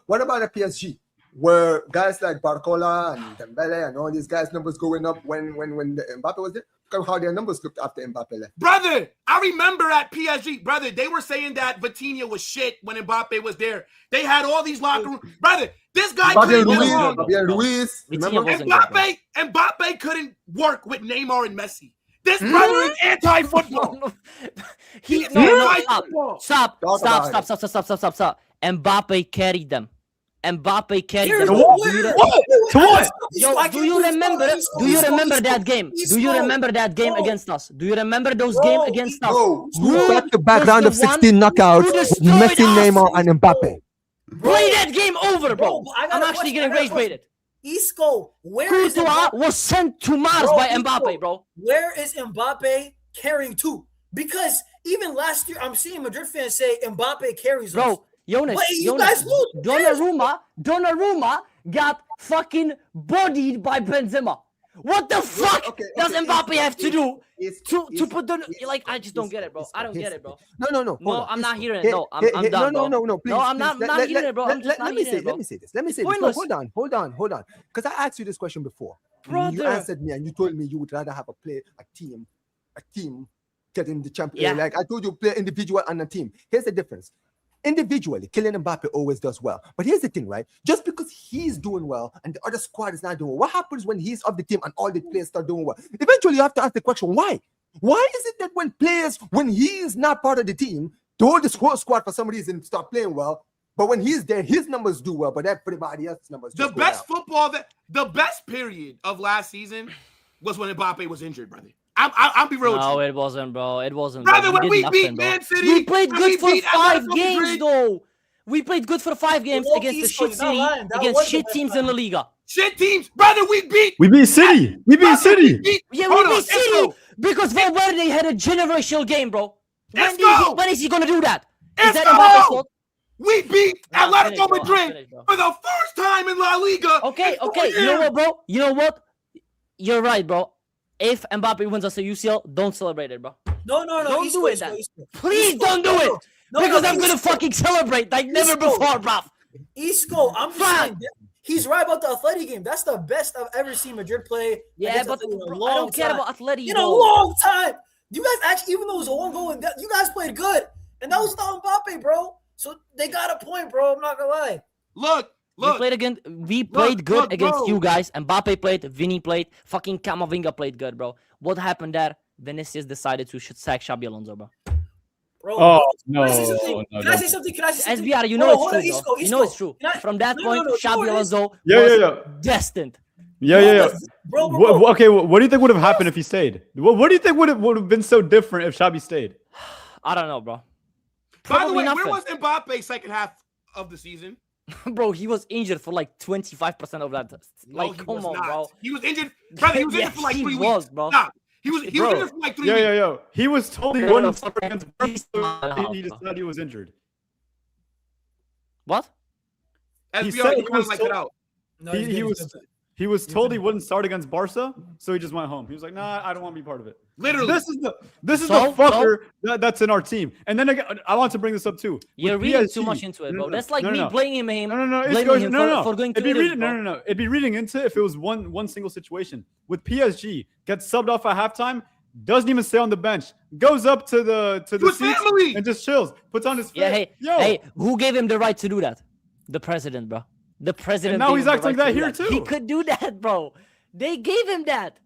what about the PSG, where guys like Barcola and Dembele and all these guys' numbers going up when the Mbappe was there. Look at how their numbers looked after Mbappe left. Brother, I remember at PSG, brother, they were saying that Vitinha was shit when Mbappe was there. They had all these locker rooms. Brother, this guy couldn't get along. Ruiz, Vitinha remember? wasn't good, bro. Mbappe couldn't work with Neymar and Messi. This brother is anti-football. No. He's No, anti-football. stop. Talk about Stop. Mbappe carried them. Mbappe carried Carried them. what? Do you What? Yo, do you remember? Do you remember that game? Do you remember that game against us? Do you remember those games against us? Bro, Who Back-to-back was round the of 16 one knockouts who with destroyed Messi, us? Neymar, and Mbappe. Play that game over, bro. Bro, I got I'm a actually question, getting I got a rage question. baited. Isco, where is Courtois Mbappe? was sent to Mars Bro, by Isco, Mbappe, bro. Where is Mbappe carrying to? Because even last year, I'm seeing Madrid fans say Mbappe carries us. Bro, Jonas, But you guys lose. Who cares? Donnarumma got fucking bodied by Benzema. What the fuck does Mbappe have to do to put the like? I just don't get it, bro. I don't get it, bro. No. No, hold on. I'm not Isco. hearing it. No, I'm done, bro. No, please. No, I'm please. not hearing it, bro. I'm just not hearing it, bro. Let me say this. No, Pointless. hold on. Because I asked you this question before. And you Brother. answered me and you told me you would rather have a team getting the champion. Yeah. Like I told you, play individual and a team. Here's the difference. Individually, Kylian Mbappe always does well. But here's the thing, right? Just because he's doing well and the other squad is not doing well, what happens when he's off the team and all the players start doing well? Eventually, you have to ask the question, why? Why is it that when he's not part of the team, the whole squad for some reason start playing well, but when he's there, his numbers do well, but everybody else's numbers The just go best down. football the best period of last season was when Mbappe was injured, brother. I'll be real with No, you. it wasn't, bro. It wasn't. Brother, bro. when We we did beat nothing, bro. Man City, We played when we good for beat 5 Atletico games, Madrid. though. We played good for 5 games Low against the Isco, shit you're not city, lying. That against was the shit best teams time. in La Liga. Shit teams, brother, we beat. We beat City. We beat Brother, City. Yeah, Hold we on, beat City Isco. because Valverde had a generational game, bro. Isco. When is he gonna do that? Is that Isco. Mbappe's fault? We beat Nah, I'm Atletico finished, bro. I'm Madrid finished, bro. for the first time in La Liga. Okay. in 4 You know years. what, bro? You know what? You're right, bro. If Mbappe wins us a UCL, don't celebrate it, bro. No. Don't Isco, do it Isco, then. Isco. Please Isco, don't do no, it. no, Because no, I'm gonna Isco. fucking celebrate like never Isco. before, bro. Isco, I'm just Fuck. saying, he's right about the Atleti game. That's the best I've ever seen Madrid play. Yeah, against but Atleti in a bro, I long don't care time. about Atleti, In a bro. long time. You guys actually, even though it was a one goal, you guys played good. And that was not Mbappe, bro. So they got a point, bro. I'm not gonna lie. Look. We played good look, against bro. you guys. Mbappe played, Vini played, fucking Camavinga played good, bro. What happened there? Vinicius decided to sack Xabi Alonso, bro. Bro, Oh, can I say no, something? no, Can I no. say something? Can I say something? SBR, you know Hold on, it's true, bro. You know it's true. Can I- From that No, point, no, you know Xabi what it is? Alonso Yeah, was yeah. destined. Yeah. Bro. Okay, what do you think would have happened if he stayed? What do you think would have been so different if Xabi stayed? I don't know, bro. By the Probably way, nothing. where was Mbappe second half of the season? Bro, he was injured for like 25% of that. No, Like, he come was on, not. bro. He was injured, brother. He was Yeah, injured for like he 3 was, weeks. bro. Nah, he was Bro. injured for like 3 Yeah, weeks. yeah. He was told he Yeah, wouldn't no, start against please Barca. don't. He decided he was injured. What? SBR, said you he kind was of like told- it out. No, He, he's he good, was he's good. he was told he wouldn't start against Barca, so he just went home. He was like, "Nah, I don't want to be part of it." Literally. This is So- the fucker that's in our team. And then again, I want to bring this up too. With You're reading too PSG much into it, No, bro. no, That's like no, me no. blaming him. No. It's Blaming going, him no. for going to It'd be Italy, reading, bro. no. It'd be reading into if it was one single situation. With PSG, gets subbed off at halftime, doesn't even stay on the bench, goes up to the With seats family. and just chills, puts on his Yeah, face. hey, who gave him the right to do that? The president, bro. The president. And now gave he's him the acting right to that do here He too. could do that, bro. They gave him that.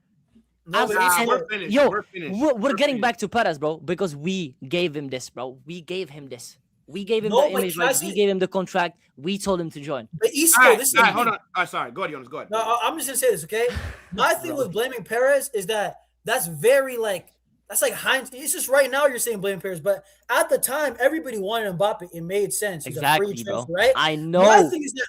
No, but As- Isco- and- we're finished. Yo, We're finished. we're We're getting finished. back to Perez, bro, because we gave him this, bro. We gave him this. We gave him No, the but image can I rights. say- We gave him the contract. We told him to join. But Isco, All right, this is all right, hold on. All right, sorry. Go ahead, Jonas. Go ahead. No, I'm just gonna say this, okay? My thing with blaming Perez is that's very that's like hindsight. It's just right now you're saying blame Perez, but at the time everybody wanted Mbappe. It made sense. He's a free Exactly, bro. transfer, right? I My know. thing is that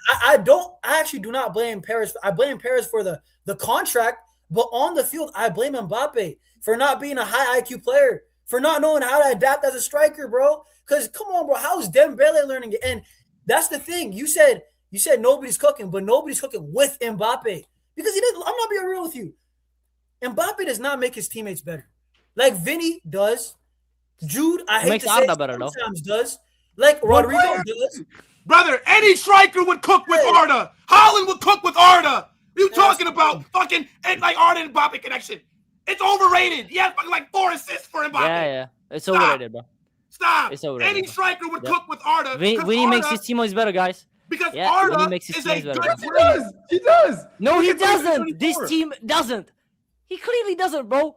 I actually do not blame Perez. I blame Perez for the contract, but on the field, I blame Mbappe for not being a high IQ player, for not knowing how to adapt as a striker, bro. Because come on, bro, how's Dembele learning it? And that's the thing. You said nobody's cooking, but nobody's cooking with Mbappe because he doesn't. I'm not being real with you. Mbappe does not make his teammates better, like Vinny does. Jude, I hate makes to say, Arda better, though. sometimes does. Like Rodrigo does. Brother, any striker would cook with Arda. Haaland would cook with Arda. You talking about fucking like Arda and Mbappe connection? It's overrated. He has fucking like 4 assists for Mbappe. Yeah. It's overrated, bro. Stop. It's overrated. Any striker would cook with Arda. Vinny makes his teammates better, guys. Because Yeah, Arda Vinny makes his is a teammates good better. player. He does. No, he Look at doesn't. This 2024. team doesn't. He clearly doesn't, bro.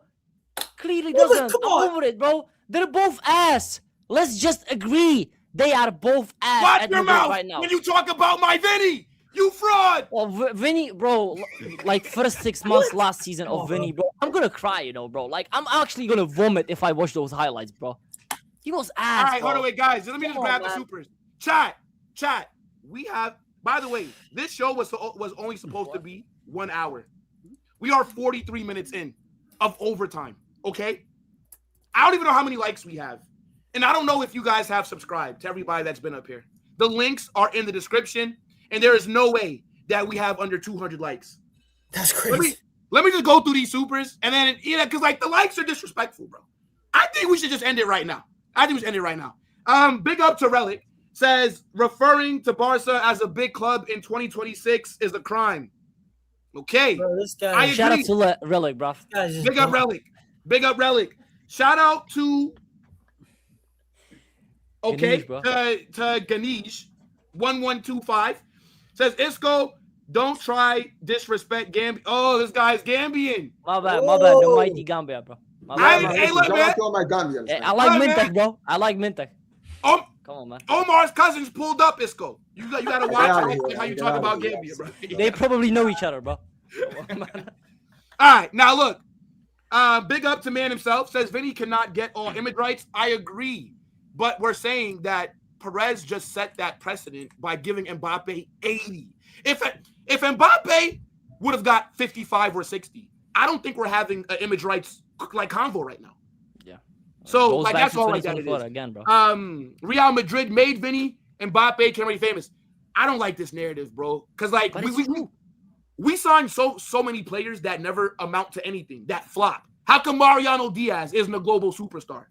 Clearly Yeah, but doesn't. come I'm on. over it, bro. They're both ass. Let's just agree. They are both ass Watch at your Madrid mouth right now. when you talk about my Vinny. You fraud. Well, Vinny, bro, like first 6 months last season of Vinny, bro. I'm gonna cry, bro. Like, I'm actually gonna vomit if I watch those highlights, bro. He was ass. All right, bro. hold on, wait, guys. Let me just Come grab on, the man. supers. Chat. We have. By the way, this show was only supposed to be 1 hour. We are 43 minutes in of overtime. Okay. I don't even know how many likes we have, and I don't know if you guys have subscribed to everybody that's been up here. The links are in the description, and there is no way that we have under 200 likes. That's crazy. Let me just go through these supers, and then because like the likes are disrespectful, bro. I think we should just end it right now. Big up to Relic. Says referring to Barca as a big club in 2026 is a crime. Okay. Bro, this guy. I Shout out agree. to Relic, bro. this guy's just Big up dumb. Relic. Shout out to Ganesh, bro. to Ganesh 1125. Says Isco, don't try disrespect Gambian. Oh, this guy's Gambian. My bad. The Whoa. mighty Gambia, bro. My I- bad, hey, man. look, Shout man. out to all my Gambians. Hey, man. I like Look, man. Mintek, bro. I like Mintek. Come on, man. Omar's cousins pulled up Isco. You got to watch outta how here, you get talk outta about here. Gambia, bro. They probably know each other, bro. Come on, man. All right, now look. Big up to man himself. Says Vinny cannot get all image rights. I agree, but we're saying that Perez just set that precedent by giving Mbappe 80. If Mbappe would have got 55 or 60, I don't think we're having an image rights like convo right now. Yeah. So Goes like back that's to all right that it 2024 is. again, bro. Real Madrid made Vinny, Mbappe can be famous. I don't like this narrative, bro, because like But it's true. we signed so many players that never amount to anything, that flop. How come Mariano Diaz isn't a global superstar?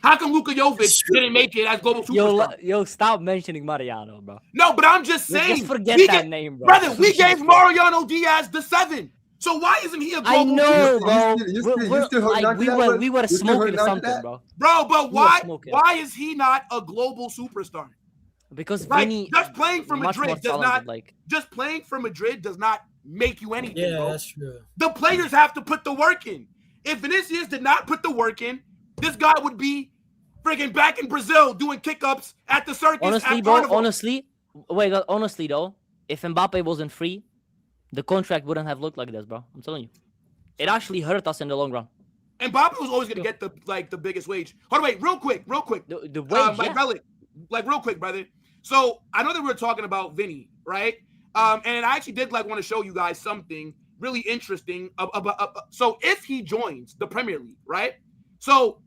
How come Luka Jovic didn't make it as global superstar? Yo, stop mentioning Mariano, bro. No, but I'm just saying. Just forget we that ga- name, bro. Brother, we gave Mariano Diaz the 7. So why isn't he a global I know, superstar? bro. You still holding on to We that were one? we were You still smoking holding on to something, that? bro. Bro, but We were smoking. why is he not a global superstar? Because Like, Vinny just playing for much more Madrid does talented, not like just playing for Madrid does not make you anything, Yeah, bro. that's true. The players have to put the work in. If Vinícius did not put the work in, this guy would be freaking back in Brazil doing kick-ups at the circus. honestly, at bro. Carnival. Honestly though, if Mbappe wasn't free, the contract wouldn't have looked like this, bro. I'm telling you, it actually hurt us in the long run. Mbappe was always gonna get the biggest wage. Hold on, wait, real quick. The wage, Like yeah. Relic, like real quick, brother. So I know that we were talking about Vinny, right? And I actually did want to show you guys something really interesting about. So if he joins the Premier League, right? So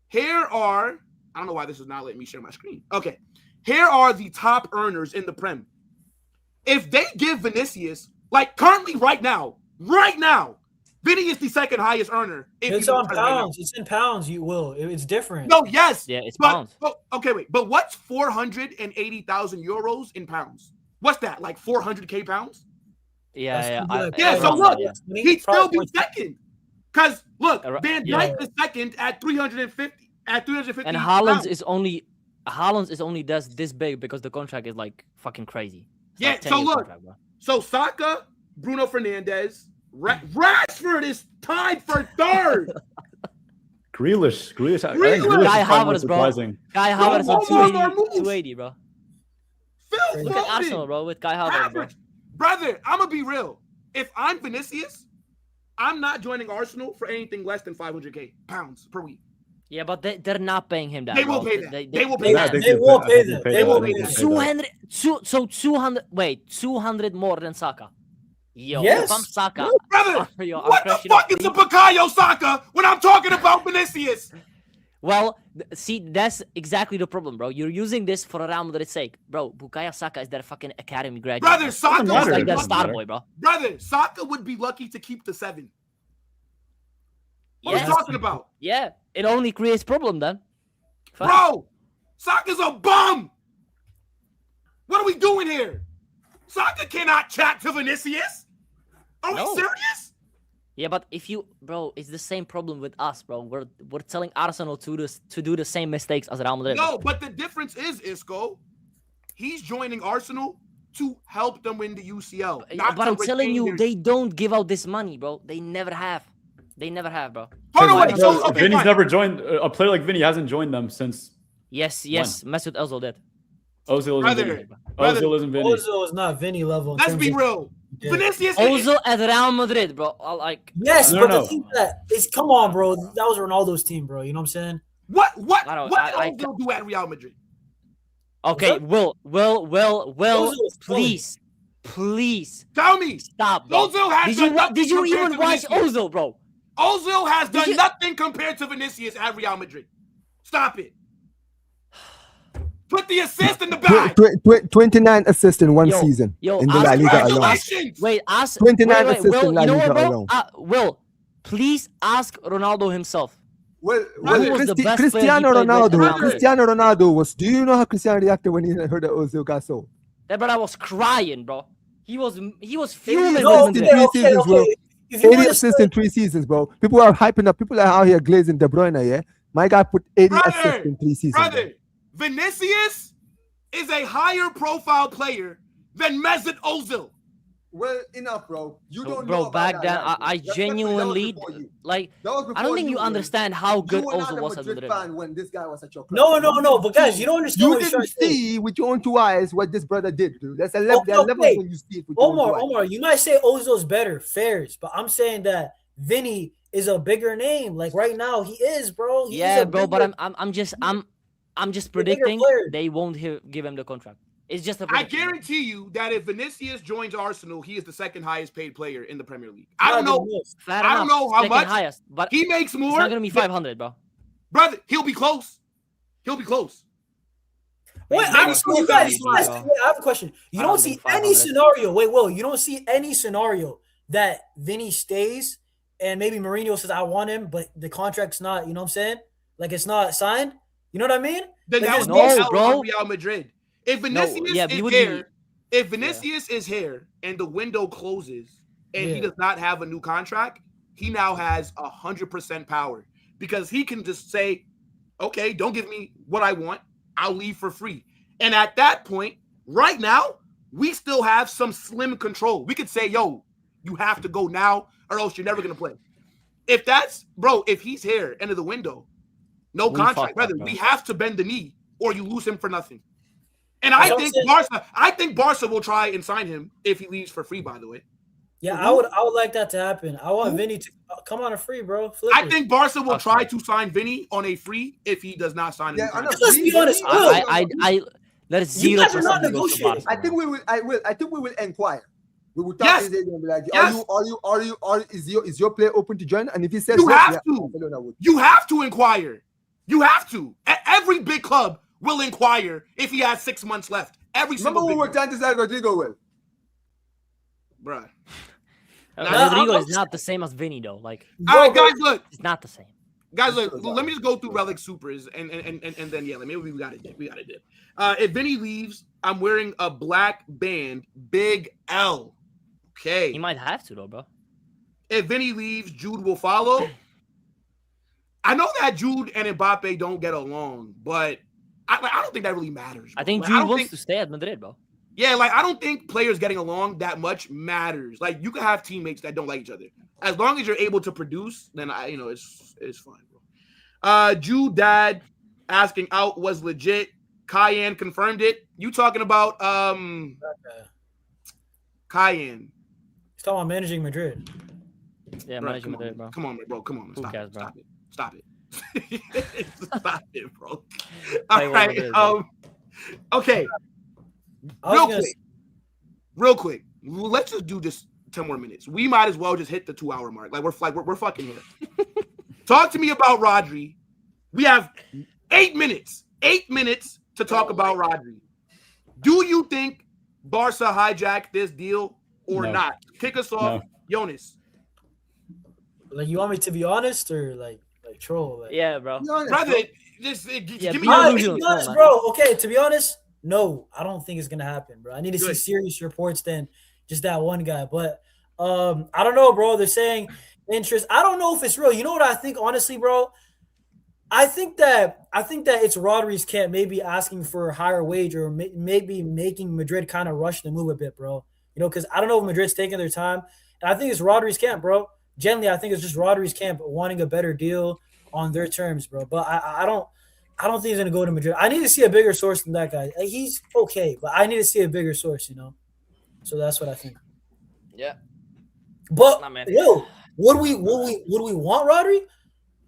here are, I don't know why this is not letting me share my screen. Okay, here are the top earners in the Prem. If they give Vinícius, like currently right now, Vinny is the second highest earner. If It's he on joins right now. pounds. It's in pounds. You will. It's different. No, yes. Yeah, it's but, pounds. Okay, wait. But what's 480,000 euros in pounds? What's that? Like 400k pounds? Yeah. Yeah, so around look, that, yeah. he'd still be second. Because look, Ar- Van yeah. Dijk is second at 350. At 350. And pounds. Haaland's is only this big because the contract is like fucking crazy. It's Yeah, like 10 so year look. contract, bro. So Saka, Bruno Fernandes, Rashford is tied for third. Grealish. I think Grealish. Grealish Kai is far more Havertz, bro. surprising. Kai Havertz on one more 280, move. 280, bro. Phil Look at Foden. Arsenal, bro, with Kai Havertz, bro. Havertz. Brother, I'm gonna be real. If I'm Vinicius, I'm not joining Arsenal for anything less than 500k pounds per week. Yeah, but they're not paying him that. They will bro. pay that. They will Yeah, pay I that. think They will pay I think them. they They will I think pay they them. that. 200. Wait, 200 more than Saka. Yo, Yes. if I'm Saka, Brother, yo, I'm what the crashing out fuck is three- a Bukayo Saka when I'm talking about Vinicius? Well, see, that's exactly the problem, bro. You're using this for Real Madrid's sake, bro. Bukayo Saka is their fucking academy graduate. Brother, bro. Saka matter. He's would like be their Doesn't star matter. boy, bro. Brother, Saka would be lucky to keep the 7. What are Yes. you talking about? Yeah, it only creates problem then. Fine. Bro, Saka's a bum. What are we doing here? Saka cannot chat to Vinicius. Are No. we serious? Yeah, but if you, bro, it's the same problem with us, bro. We're telling Arsenal to do the same mistakes as Real Madrid. No, but the difference is, Isco, he's joining Arsenal to help them win the UCL. not But to I'm telling retain you, their- they don't give out this money, bro. They never have. They never have, bro. Hold on, wait. Bro, So, okay, Vinny's fine. never joined. A player like Vinny hasn't joined them since Yes, Mesut Ozil did. Ozil isn't Brother, Vinny. brother, Ozil isn't Vinny. Ozil is not Vinny level. in Let's terms be of- real. Yeah. Vinicius. Ozil at Real Madrid, bro. Like, Yes, No, but no. the thing that is, come on, bro. That was Ronaldo's team, bro. You know what I'm saying? What I don't- did I- Ozil do at Real Madrid? okay, Will, Ozil is please Tell me. stop, bro. Ozil has done nothing Did you compared even to watch Vinicius. Ozil, bro? Ozil has done you- nothing compared to Vinicius at Real Madrid. Stop it. Put the assist in the bag. 29 assists in one Yo, season yo, in the La ask- Liga alone. Congratulations. Wait, ask 29 wait, assists Will, in La you know what, Liga bro? alone. Will, please ask Ronaldo himself. Well, Who was the best player he Cristiano played with at Real Ronaldo. Madrid? Cristiano Ronaldo was. Do you know how Cristiano reacted when he heard that Ozil got sold? That brother was crying, bro. He was It fuming. is No, in with three Madrid. seasons, bro. If you 80 wanna assists say- in 3 seasons, bro. People are hyping up. People are out here glazing De Bruyne, yeah? My guy put 80 assists in 3 seasons. bro. Brother, Vinicius is a higher profile player than Mesut Ozil. Well, enough, bro. You don't know Bro, about back that then, life, bro. I That was genuinely before you. like. That was I don't before think you bro. understand how good You were not Ozil a was at Madrid Madrid. fan when this guy was at your club. No, but guys, you don't understand You what he's trying didn't to say. see with your own 2 eyes what this brother did, dude. That's a level, Okay, that level okay. when you see it with your own 2 eyes. Omar, you might say Ozil's better, fairs, but I'm saying that Vinny is a bigger name. Like right now, he is, bro. He's Yeah, a bro, but bigger- I'm just bigger predicting player. they won't give him the contract. It's just a I prediction. guarantee you that if Vinicius joins Arsenal, he is the second highest paid player in the Premier League. Not I don't know. the most. Fair I don't enough, know how second much. highest, but He makes it's more. not gonna be 500, bro. Brother, he'll be close. He'll be close. Wait, Maybe I'm close you to guys, 85, wait, I have a question. You I don't don't see think any 500. scenario. Wait, Will, you don't see any scenario that Vinny stays and maybe Mourinho says, I want him, but the contract's not, you know what I'm saying? Like it's not signed. You know what I mean? Then Like, that was there's no, no- bro. on Real Madrid. If Vinicius yeah, is you would here, be- if Vinicius is here and the window closes and he Yeah. does not have a new contract, he now has 100% power because he can just say, okay, don't give me what I want. I'll leave for free. And at that point, right now, we still have some slim control. We could say, yo, you have to go now or else you're never going to play. If that's, bro, if he's here, end of the window, no We contract, fucked up, brother. bro. We have to bend the knee or you lose him for nothing. And I That's think what I'm Barca will try and sign him if he leaves for free, by the way. Yeah, I would like that to happen. I want Vinny to come on a free, bro. Flip I it. think Barca will Okay. try to sign Vinny on a free if he does not sign a Yeah, new I know. contract. Let's be honest, I there's You 0% guys are not he goes to negotiating. Barca, I bro. think we will inquire. We will talk Yes. to his agent and be like, Yes. is your player open to join? And if he says You yes, have yeah, to. Barcelona would. You have to inquire. You have to. Every big club will inquire if he has 6 months left. Every Remember single when we big were trying to sign Rodrigo well? bruh. Rodrigo I'm- is not the same as Vinny though. Like All right, Bro, guys, look. it's not the same. Guys, look, let me just go through Relic Supers and then yeah, maybe we got it. We got it. If Vinny leaves, I'm wearing a black band, big L. Okay. He might have to though, bro. If Vinny leaves, Jude will follow. I know that Jude and Mbappe don't get along, but I don't think that really matters. I bro. think Like, Jude don't wants think- to stay at Madrid, bro. Yeah, like I don't think players getting along that much matters. Like you can have teammates that don't like each other. As long as you're able to produce, then it's fine, Jew Dad asking out was legit. Cayenne confirmed it. You talking about Cayenne? He's talking about managing Madrid. Yeah, Bro, managing Madrid, bro. Come on, bro. Come on. Who cares, bro? Stop it. Stop it, bro. Play All well right. Madrid, bro. Okay. I was gonna Real quick. Let's just do this 10 more minutes. We might as well just hit the 2-hour mark. Like we're fucking here. Talk to me about Rodri. We have 8 minutes. 8 minutes to talk about Rodri. Do you think Barca hijacked this deal or No. not? Kick us off, Jonas. Like, you want me to be honest or like troll? Like, Yeah, bro. Be honest, Brother, bro. just Yeah, give be me All right, honest. to be honest, bro. Okay, to be honest, no, I don't think it's gonna happen, bro. I need to see Good. serious reports than just that one guy. But I don't know, bro. They're saying interest. I don't know if it's real. You know what I think, honestly, bro? I think that it's Rodri's camp maybe asking for a higher wage or maybe making Madrid kind of rush the move a bit, bro. You know, because I don't know if Madrid's taking their time. And I think it's Rodri's camp, bro. Generally, I think it's just Rodri's camp wanting a better deal on their terms, bro. But I don't think he's gonna go to Madrid. I need to see a bigger source than that guy. Like, he's okay, but I need to see a bigger source, you know. So that's what I think. Yeah. But Nah, man. yo, would we want Rodri?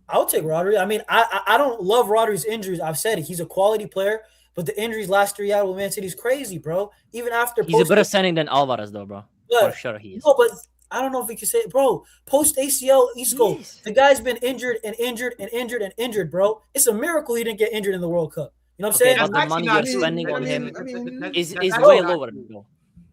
I'll take Rodri. I mean, I don't love Rodri's injuries. I've said it. He's a quality player, but the injuries last 3 years with Man City is crazy, bro. Even after He's a better signing than Alvarez, though, bro. Yeah. For sure, he is. No, but I don't know if we can say it, bro. Post ACL Isco, Yes. the guy's been injured and injured and injured and injured, bro. It's a miracle he didn't get injured in the World Cup. You know what I'm Okay, saying? but the money not you're true. spending on I him mean, is that's way not lower, true. bro.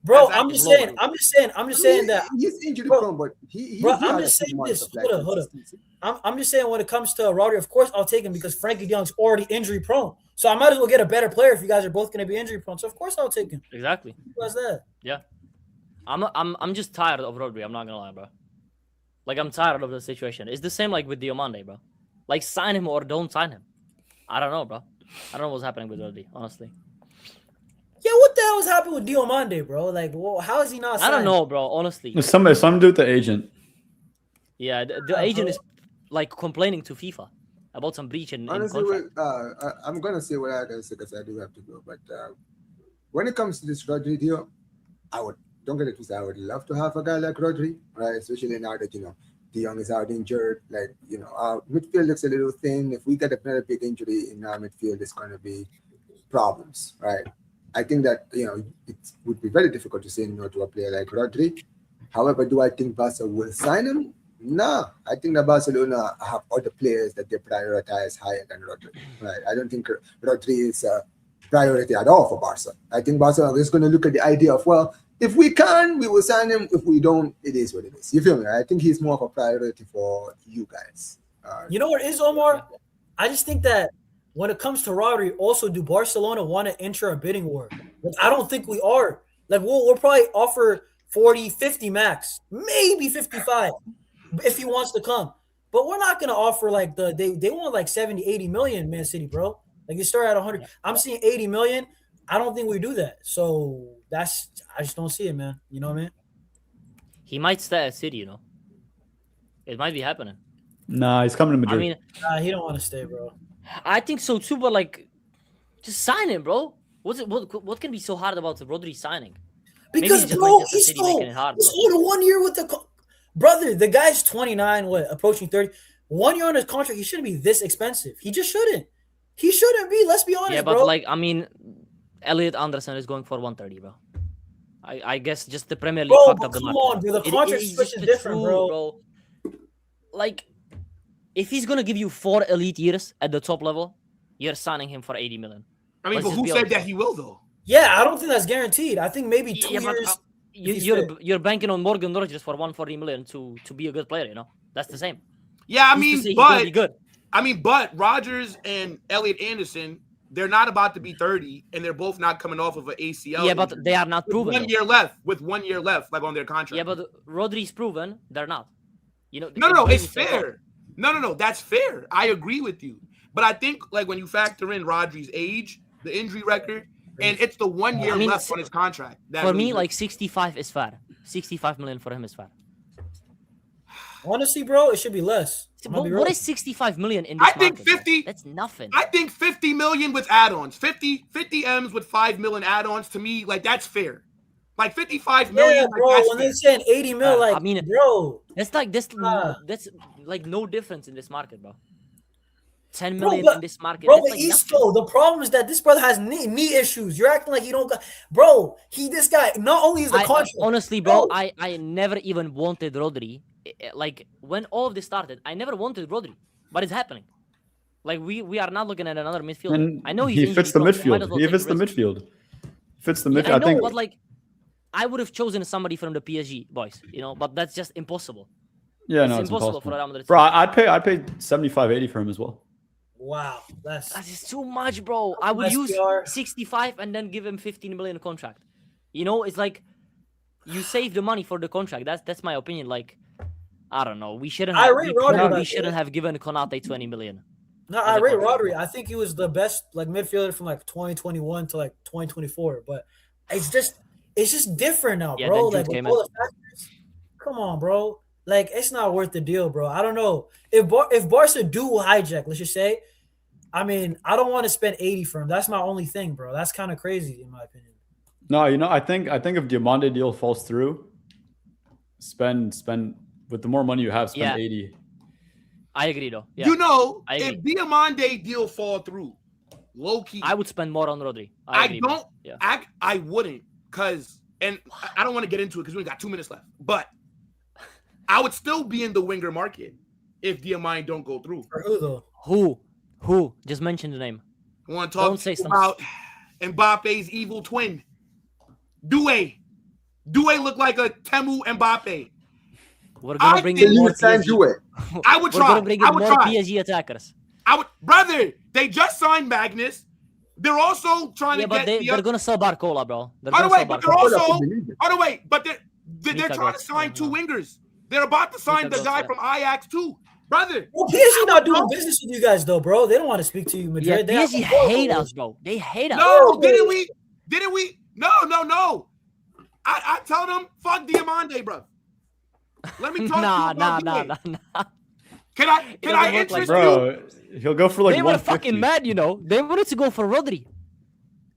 Bro, That's I'm just actually saying. lower. I'm just saying that. He's injury Bro, prone, but he bro, he I'm had just a few saying months this. of, like, Hold up. consistency. I'm just saying when it comes to Rodri, of course I'll take him because Frankie de Jong's already injury prone. So I might as well get a better player if you guys are both going to be injury prone. So of course I'll take him. Exactly. Who has that? Yeah. I'm just tired of Rodri. I'm not gonna lie, bro. Like, I'm tired of the situation. It's the same like with Diomande, bro. Like, sign him or don't sign him. I don't know, bro. I don't know what's happening with Rodri, honestly. Yeah, what the hell is happening with Diomande, bro? Like, well, how is he not? I don't signed? know, bro. Honestly. Something to do with the agent. Yeah, the agent is like complaining to FIFA about some breach in Honestly, contract. I'm gonna say what I gotta say because I do have to go. But when it comes to this Rodri deal, don't get it twisted. I would love to have a guy like Rodri, right? Especially now that De Jong is out injured. Like, our midfield looks a little thin. If we get another big injury in our midfield, it's gonna be problems, right? I think that it would be very difficult to say no to a player like Rodri. However, do I think Barca will sign him? No, I think that Barcelona have other players that they prioritize higher than Rodri. Right? I don't think Rodri is a priority at all for Barca. I think Barcelona is going to look at the idea of, well, if we can, we will sign him. If we don't, it is what it is. You feel me? I think he's more of a priority for you guys. You know what it is, Omar? I just think that when it comes to Rodri, also, do Barcelona want to enter a bidding war? Like, I don't think we are. Like, we'll probably offer 40, 50 max, maybe 55 if he wants to come. But we're not going to offer like they want like 70, 80 million, Man City, bro. Like, they start at 100. I'm seeing 80 million. I don't think we do that. So I just don't see it, man. You know what I mean? He might stay at City, It might be happening. Nah, he's coming to Madrid. I mean, He don't want to stay, bro. I think so too, but like, just sign him, bro. What can be so hard about the Rodri signing? Maybe Because, it's just bro, Manchester City making it hard, he's bro. on 1 year with the brother. The guy's 29, approaching 30. 1 year on his contract. He shouldn't be this expensive. He just shouldn't. He shouldn't be. Let's be honest, Yeah, but bro. like, I mean, Elliot Anderson is going for 130, bro. I guess just the Premier League Bro, fucked but up the come market. on, dude. The It contract is switch just is the different, truth, bro. Like, if he's gonna give you 4 elite years at the top level, you're signing him for 80 million. I mean, Let's but just who be said honest. that he will though? Yeah, I don't think that's guaranteed. I think maybe 2 Yeah, but, years. he's you're banking on Morgan Rogers for 140 million to be a good player. That's the same. Yeah, Who's to say he's gonna be good. but Rodgers and Elliot Anderson, they're not about to be 30, and they're both not coming off of an ACL. Yeah, but injury. they are not With proven. 1 year left. With 1 year left, like on their contract. Yeah, but Rodri's proven. They're not. No, it's fair. No, that's fair. I agree with you. But I think like when you factor in Rodri's age, the injury record, and it's the 1 year left on his contract. That For really me, hurts. like 65 is fair. 65 million for him is fair. Honestly, bro, it should be less. gonna be What real. is 65 million in this I think market, bro? 50 That's nothing. I think 50 million with add-ons. 50 M's with 5 million add-ons, to me, like, that's fair. Like 55 million, Yeah, like, bro. that's When fair. they're saying 80 mil, like, I mean, bro, That's like this. Ah. That's like no difference in this market, bro. 10 Bro, million but- in this market. bro. That's But like nothing. Isco, the problem is that this brother has knee issues. You're acting like you don't got, bro. This guy not only is the contract. Honestly, bro, I never even wanted Rodri. Like when all of this started, I never wanted Rodri, but it's happening. Like we are not looking at another midfielder. And I know he he's fits the injury prone, so might as midfield. well He take fits the the risk. midfield. Fits the Yeah, midfield. I I know, think. but like I would have chosen somebody from the PSG boys, but that's just impossible. Yeah, It's no, it's impossible impossible. for Real Madrid. Bro, I'd pay 75, 80 for him as well. Wow, That is too much, bro. I would use SPR. 65 and then give him 15 million contract. It's like you save the money for the contract. That's my opinion. Like, I don't know. We shouldn't I have. rate We Rodri probably like shouldn't that. have given Konate 20 million. No, as I a rate contract. Rodri. I think he was the best like midfielder from like 2021 to like 2024. But it's just different now, Yeah, bro. then Like Jude came with all the factors, come on, bro. Like it's not worth the deal, bro. I don't know if Barca do hijack. Let's just say, I mean, I don't want to spend 80 for him. That's my only thing, bro. That's kind of crazy in my opinion. No, I think if Diomande deal falls through, spend with the more money you have, spend Yeah. 80. I agree, though. Yeah, I If agree. Diomande deal fall through, low key, I would spend more on Rodri. I agree, bro. don't. Yeah. I wouldn't, because, and I don't want to get into it because we got 2 minutes left. But I would still be in the winger market if Diomande don't go through. For who though? Who? Just mention the name. I want to Don't talk say to you some- about Mbappe's evil twin, Doué. Doué looked like a Temu Mbappe. We're gonna I bring think in You more would sign PSG. Juve. I would We're try. gonna bring I in would more try. PSG attackers. Brother, they just signed Magnus. They're also trying Yeah, to but get they're gonna sell Barcola, bro. They're Oh, gonna no, sell wait, but they're Barcola. also. believe it. Oh, no, wait, but they're Mika trying to goes. sign 2 wingers. They're about to sign Mika the goes, guy yeah. from Ajax too, brother. Well, PSG not doing business with you guys though, bro. They don't want to speak to you, Yeah, Madrid. They have PSG a horrible hate us, bro. They hate us. No, didn't we? No. I tell them fuck Diomande, bro. Let me talk to Nah, you about nah. Doué. Can I doesn't work like interest you? Bro, he'll go for like They were 150. fucking mad, They wanted to go for Rodri.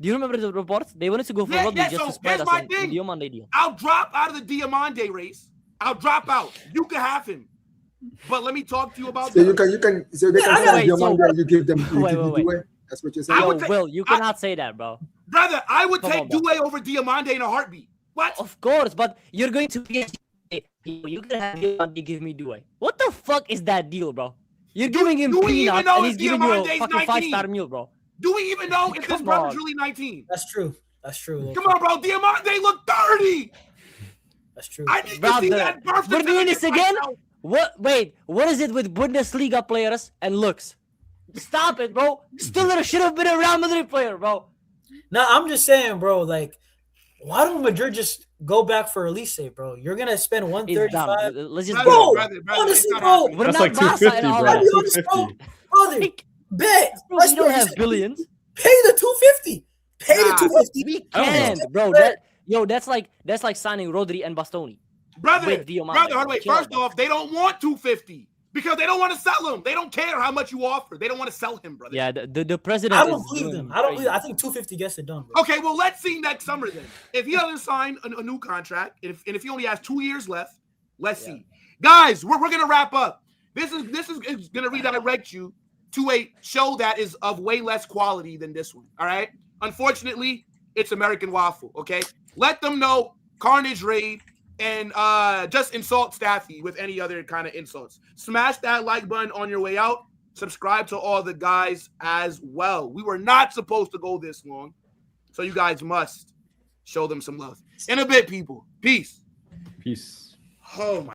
Do you remember the reports? They wanted to go for Yeah, Rodri yeah, just so to spread here's us my on the thing. Diomande deal. I'll drop out of the Diomande race. I'll drop out. You can have him. But let me talk to you about So that. you can so they Yeah, can I sign know. Diomande and you give them Wait. Doué. That's what you're I saying. would Yo, take- Will, you cannot say that, bro. Brother, I would Come take on, bro. Doué over Diomande in a heartbeat. What? Of course, but you're going to PSG. You can have Diomande give me Doué. What the fuck is that deal, bro? You're giving him do we even peanuts know and if he's giving you a Diamande's fucking 19? 5-star meal, bro. Do we even know if this Come brother's on. really 19? That's true. That's true. Come on, bro. Diamande look 30. That's true. I need to see Brother, that birth we're doing this certificate again? right now. What? Wait, what is it with Bundesliga players and looks? Stop it, bro. Stiller should have been a Real Madrid player, bro. No, I'm just saying, bro. Like, why don't Madrid just go back for Elise, bro? You're gonna spend It's 135. done. Let's just Brother, go. brother, it's honestly, not bro, happening. We're That's not like Barca 250, and all bro. that. I'll be honest, bro. 250. Brother, Like, bet. bro, Let's we don't be- have billions. Pay the 250. Pay the Nah. 250. We I don't know. can't, bro. That's like signing Rodri and Bastoni. Brother, with Diomande, brother, bro. hold on, wait. Chill, First bro. off, they don't want 250 because they don't want to sell him. They don't care how much you offer. They don't want to sell him, brother. Yeah, the president. I don't is believe doing them. I don't crazy. believe. I think 250 gets it done, bro. Okay, well, let's see next summer then. If he doesn't sign a new contract, and if he only has 2 years left, let's see. Guys, we're gonna wrap up. This is gonna redirect you to a show that is of way less quality than this one. All right. Unfortunately, it's American Waffle. Okay. Let them know Carnage Raid and just insult Staffy with any other kind of insults. Smash that like button on your way out. Subscribe to all the guys as well. We were not supposed to go this long, so you guys must show them some love. In a bit, people. Peace. Peace. Oh my.